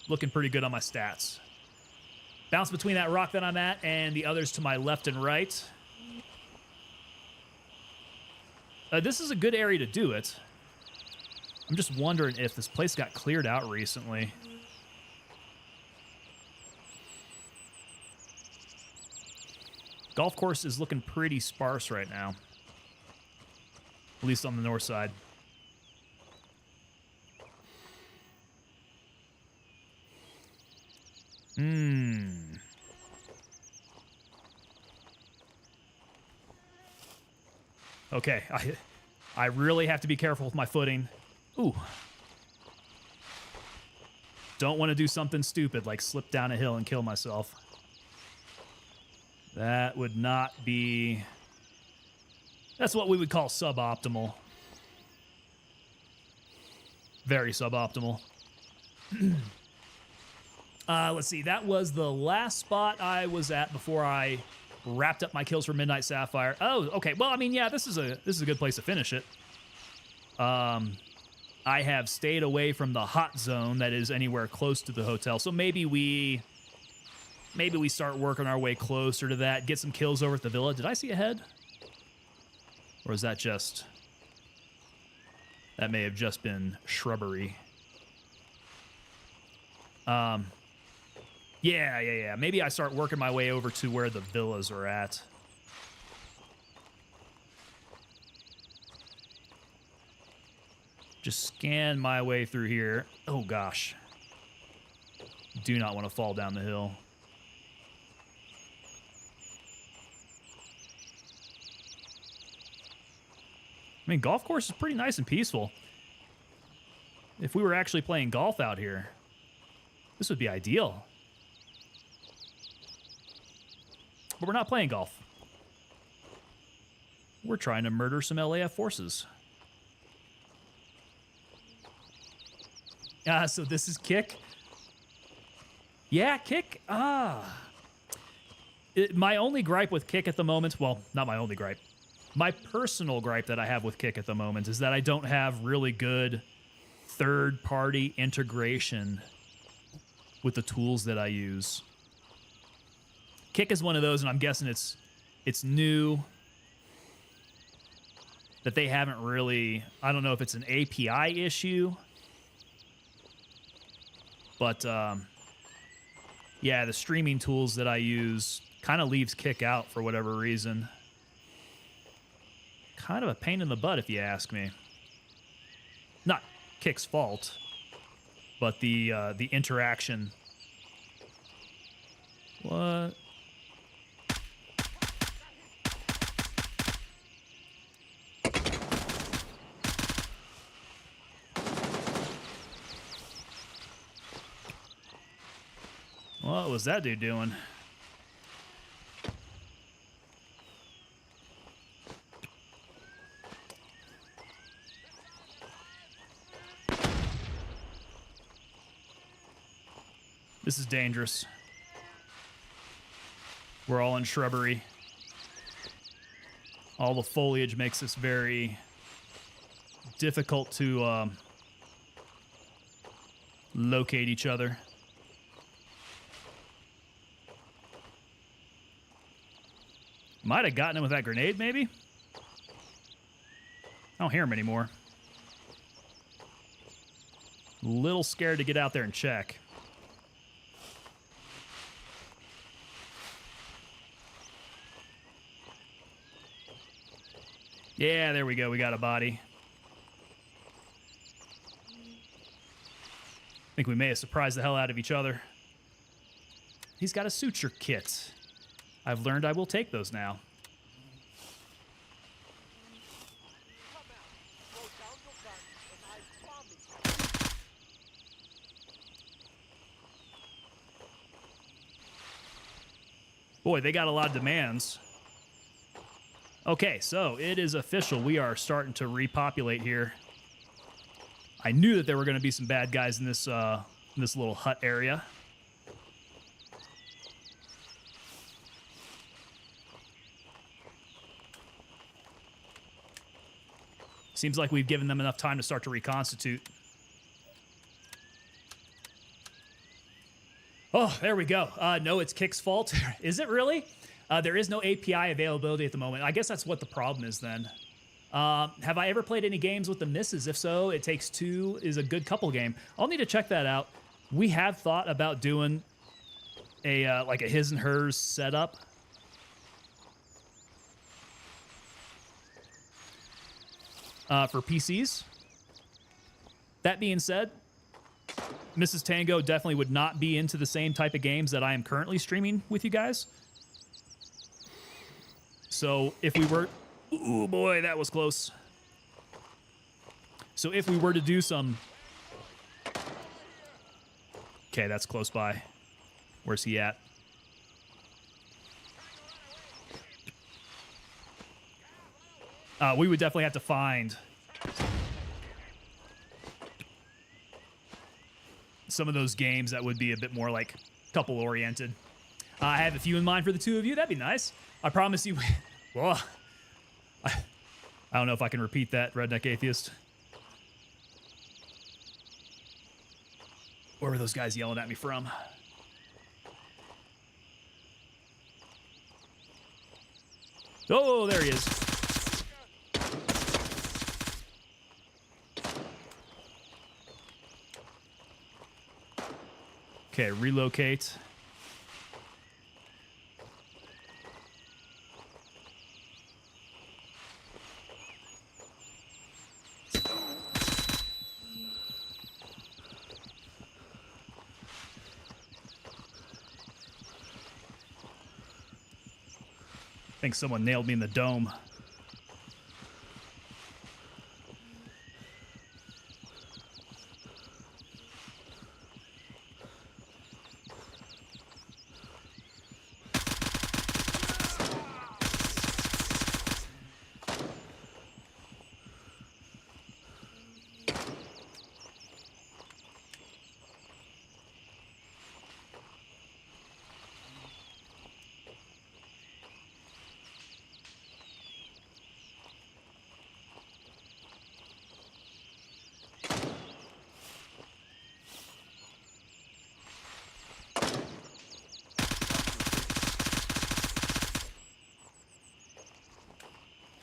Looking pretty good on my stats. Bounce between that rock that I'm at and the others to my left and right. This is a good area to do it. I'm just wondering if this place got cleared out recently. Golf course is looking pretty sparse right now. At least on the north side. Okay, I really have to be careful with my footing. Ooh. Don't want to do something stupid like slip down a hill and kill myself. That would not be... That's what we would call suboptimal. Very suboptimal. Let's see. That was the last spot I was at before I wrapped up my kills for Midnight Sapphire. Oh, okay. Well, I mean, yeah, this is a good place to finish it. I have stayed away from the hot zone that is anywhere close to the hotel. So maybe we start working our way closer to that, get some kills over at the villa. Did I see a head? Or is that just... That may have just been shrubbery. Yeah. Maybe I start working my way over to where the villas are at. Just scan my way through here. Oh, gosh. Do not want to fall down the hill. I mean, golf course is pretty nice and peaceful. If we were actually playing golf out here, this would be ideal. But we're not playing golf. We're trying to murder some LAF forces. So this is Kick. Yeah, Kick. My only gripe with Kick at the moment, well, not my only gripe. My personal gripe that I have with Kick at the moment is that I don't have really good third-party integration with the tools that I use. Kick is one of those, and I'm guessing it's new, that they haven't really... I don't know if it's an API issue, but yeah, the streaming tools that I use kind of leaves Kick out for whatever reason. Kind of a pain in the butt, if you ask me. Not Kick's fault, but the interaction. What? What was that dude doing? This is dangerous. We're all in shrubbery. All the foliage makes this very difficult to locate each other. Might have gotten him with that grenade, maybe? I don't hear him anymore. Little scared to get out there and check. Yeah, there we go. We got a body. I think we may have surprised the hell out of each other. He's got a suture kit. I've learned I will take those now. Boy, they got a lot of demands. Okay, so it is official. We are starting to repopulate here. I knew that there were going to be some bad guys in this little hut area. Seems like we've given them enough time to start to reconstitute. Oh, there we go. No, it's Kick's fault. Is it really? There is no API availability at the moment. I guess that's what the problem is then. Have I ever played any games with the misses? If so, It Takes Two is a good couple game. I'll need to check that out. We have thought about doing a like a his and hers setup. For PCs. That being said, Mrs. Tango definitely would not be into the same type of games that I am currently streaming with you guys. So if we were... Ooh, boy, that was close. So if we were to do some... Okay, that's close by. Where's he at? We would definitely have to find some of those games that would be a bit more like couple oriented. I have a few in mind for the two of you. That'd be nice. I promise you. Well, I don't know if I can repeat that, Redneck Atheist. Where were those guys yelling at me from? Oh, there he is. Okay, relocate. I think someone nailed me in the dome.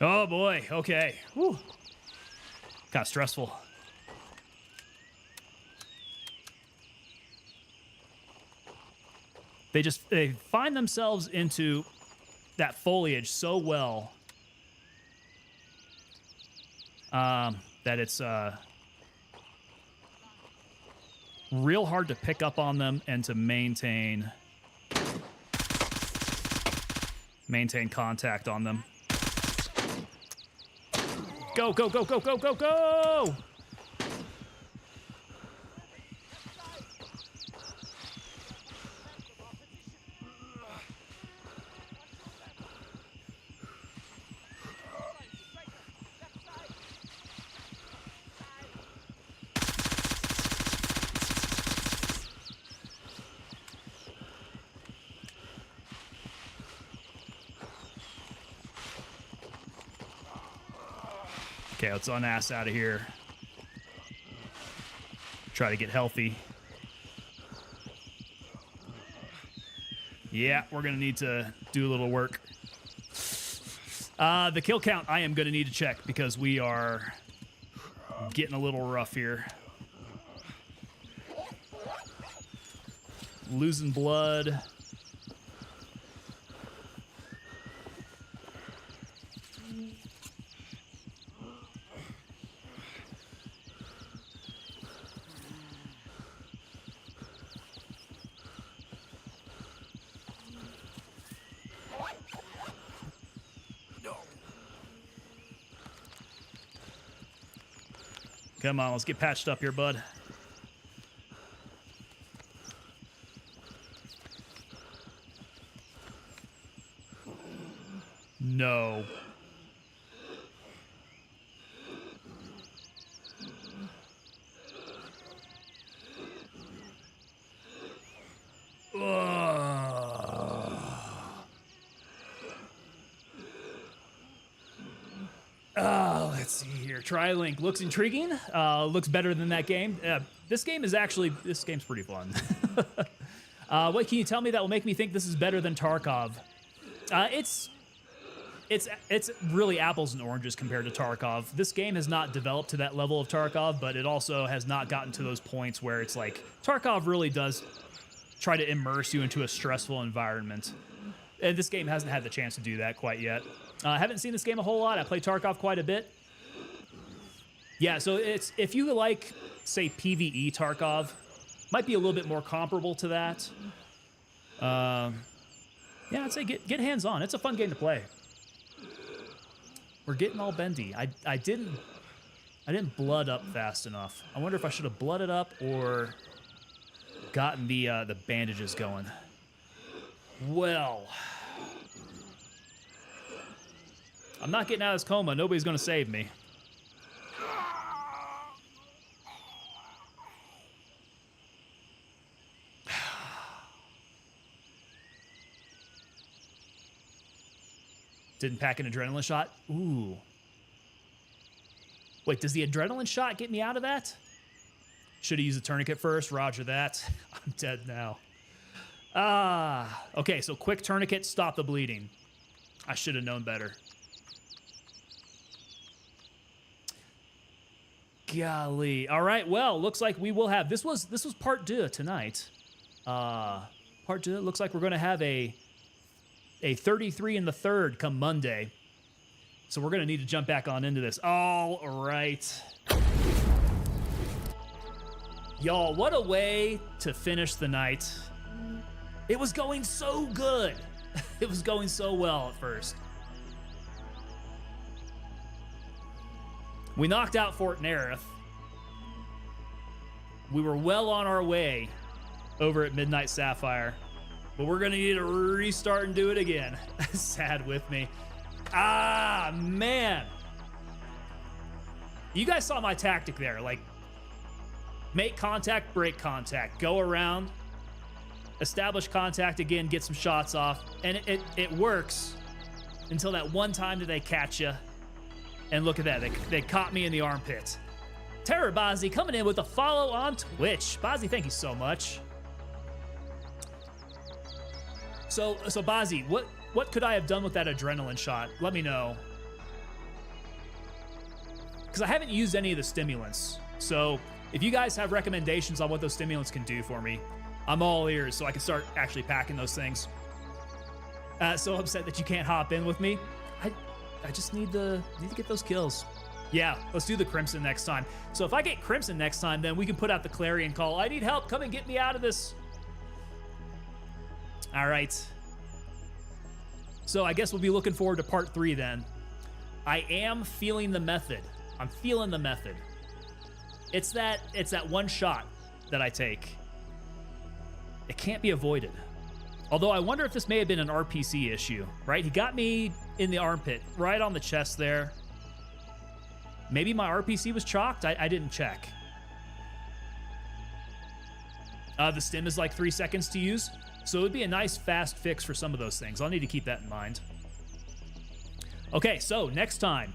Oh boy, okay. Whew. Kind of stressful. They find themselves into that foliage so well that it's real hard to pick up on them and to maintain contact on them. Go, go, go, go, go, go, go! Okay, let's unass out of here. Try to get healthy. Yeah, we're going to need to do a little work. The kill count I am going to need to check because we are getting a little rough here. Losing blood. Come on, let's get patched up here, bud. No. Let's see here. Tri-Link looks intriguing. Looks better than that game. This game's pretty fun. What can you tell me that will make me think this is better than Tarkov? It's really apples and oranges compared to Tarkov. This game has not developed to that level of Tarkov, but it also has not gotten to those points where it's like Tarkov really does try to immerse you into a stressful environment. And this game hasn't had the chance to do that quite yet. I haven't seen this game a whole lot. I play Tarkov quite a bit. Yeah, so it's if you like, say, PvE Tarkov, might be a little bit more comparable to that. Yeah, I'd say get hands-on. It's a fun game to play. We're getting all bendy. I didn't blood up fast enough. I wonder if I should have blooded up or gotten the bandages going. Well, I'm not getting out of this coma. Nobody's gonna save me. Didn't pack an adrenaline shot? Ooh. Wait, does the adrenaline shot get me out of that? Should have used a tourniquet first. Roger that. I'm dead now. Okay, so quick tourniquet, stop the bleeding. I should have known better. Golly. All right, well, looks like we will have... This was part 2 tonight. Part 2, looks like we're going to have a 33 in the third come Monday. So we're going to need to jump back on into this. All right. Y'all, what a way to finish the night. It was going so good. It was going so well at first. We knocked out Fort Nerith. We were well on our way over at Midnight Sapphire. But we're going to need to restart and do it again. Sad with me. Ah, man. You guys saw my tactic there. Like, make contact, break contact. Go around, establish contact again, get some shots off. And it works until that one time that they catch you. And look at that. They caught me in the armpit. Terror Bozzy coming in with a follow on Twitch. Bozzy, thank you so much. So Bozzy, what could I have done with that adrenaline shot? Let me know. Because I haven't used any of the stimulants. So if you guys have recommendations on what those stimulants can do for me, I'm all ears so I can start actually packing those things. So upset that you can't hop in with me. I just need to get those kills. Yeah, let's do the Crimson next time. So if I get Crimson next time, then we can put out the clarion call. I need help. Come and get me out of this. All right. So I guess we'll be looking forward to part 3 then. I am feeling the method. I'm feeling the method. It's that one shot that I take. It can't be avoided. Although I wonder if this may have been an RPC issue, right? He got me in the armpit, right on the chest there. Maybe my RPC was chalked. I didn't check. The stim is like 3 seconds to use. So it would be a nice fast fix for some of those things. I'll need to keep that in mind. Okay, so next time,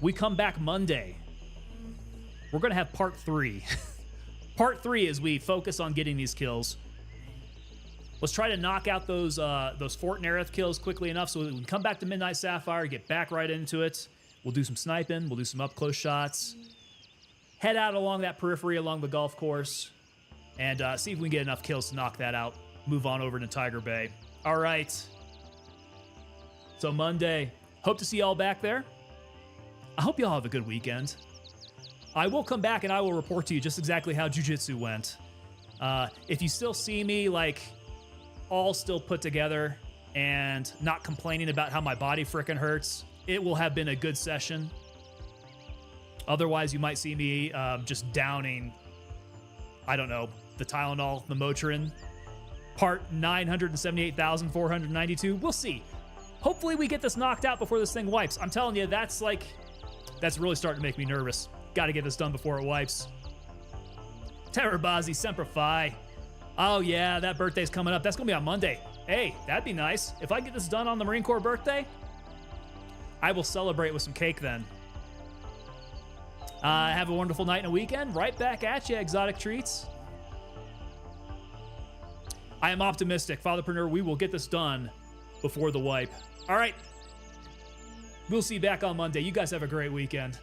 We come back Monday. We're going to have part 3. Part 3 as we focus on getting these kills. Let's try to knock out those Fort Nereth kills quickly enough so we can come back to Midnight Sapphire, get back right into it. We'll do some sniping. We'll do some up-close shots. Head out along that periphery along the golf course and see if we can get enough kills to knock that out. Move on over to Tiger Bay. All right. So Monday. Hope to see y'all back there. I hope y'all have a good weekend. I will come back and I will report to you just exactly how jiu-jitsu went. If you still see me, like, all still put together and not complaining about how my body frickin' hurts, it will have been a good session. Otherwise, you might see me just downing, I don't know, the Tylenol, the Motrin, part 978,492. We'll see. Hopefully we get this knocked out before this thing wipes. I'm telling you, that's really starting to make me nervous. Got to get this done before it wipes. Terrabazi Semper Fi. Oh yeah, that birthday's coming up. That's gonna be on Monday. Hey, that'd be nice. If I get this done on the Marine Corps birthday, I will celebrate with some cake then. Have a wonderful night and a weekend. Right back at you, Exotic Treats. I am optimistic, Fatherpreneur. We will get this done before the wipe. All right. We'll see you back on Monday. You guys have a great weekend.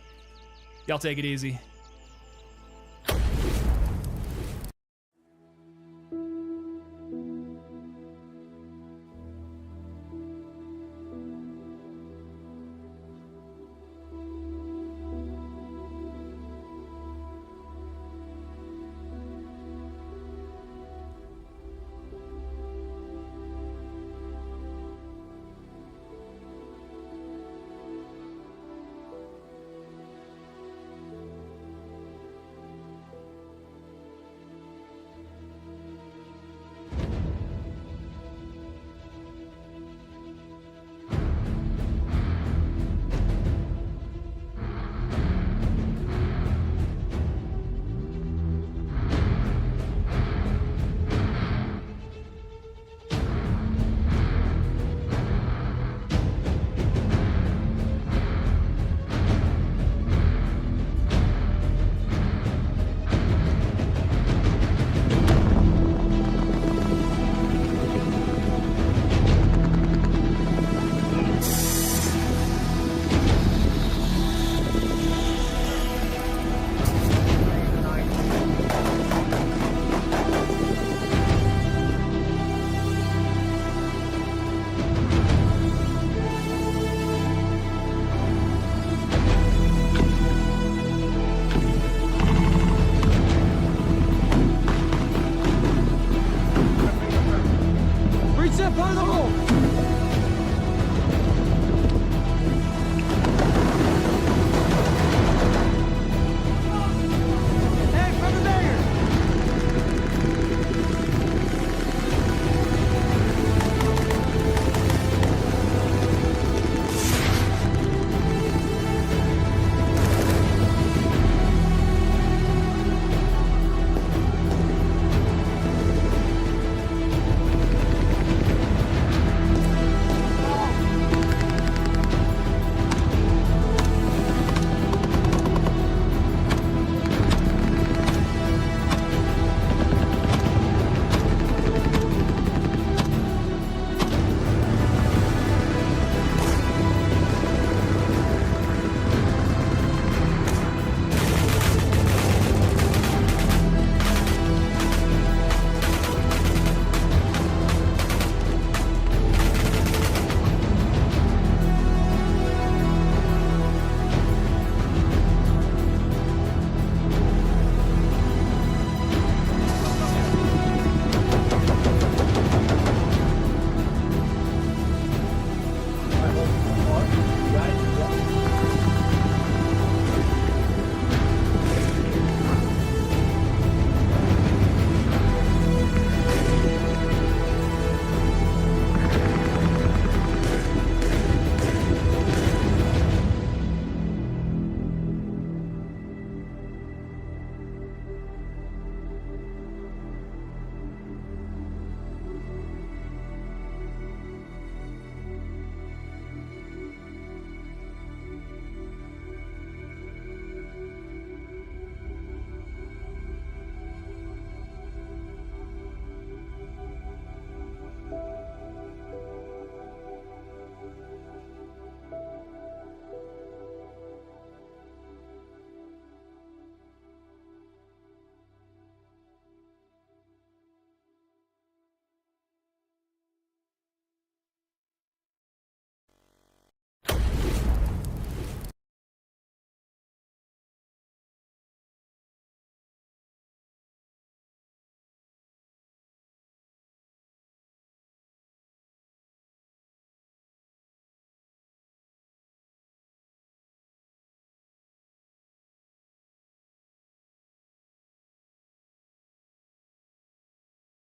Y'all take it easy.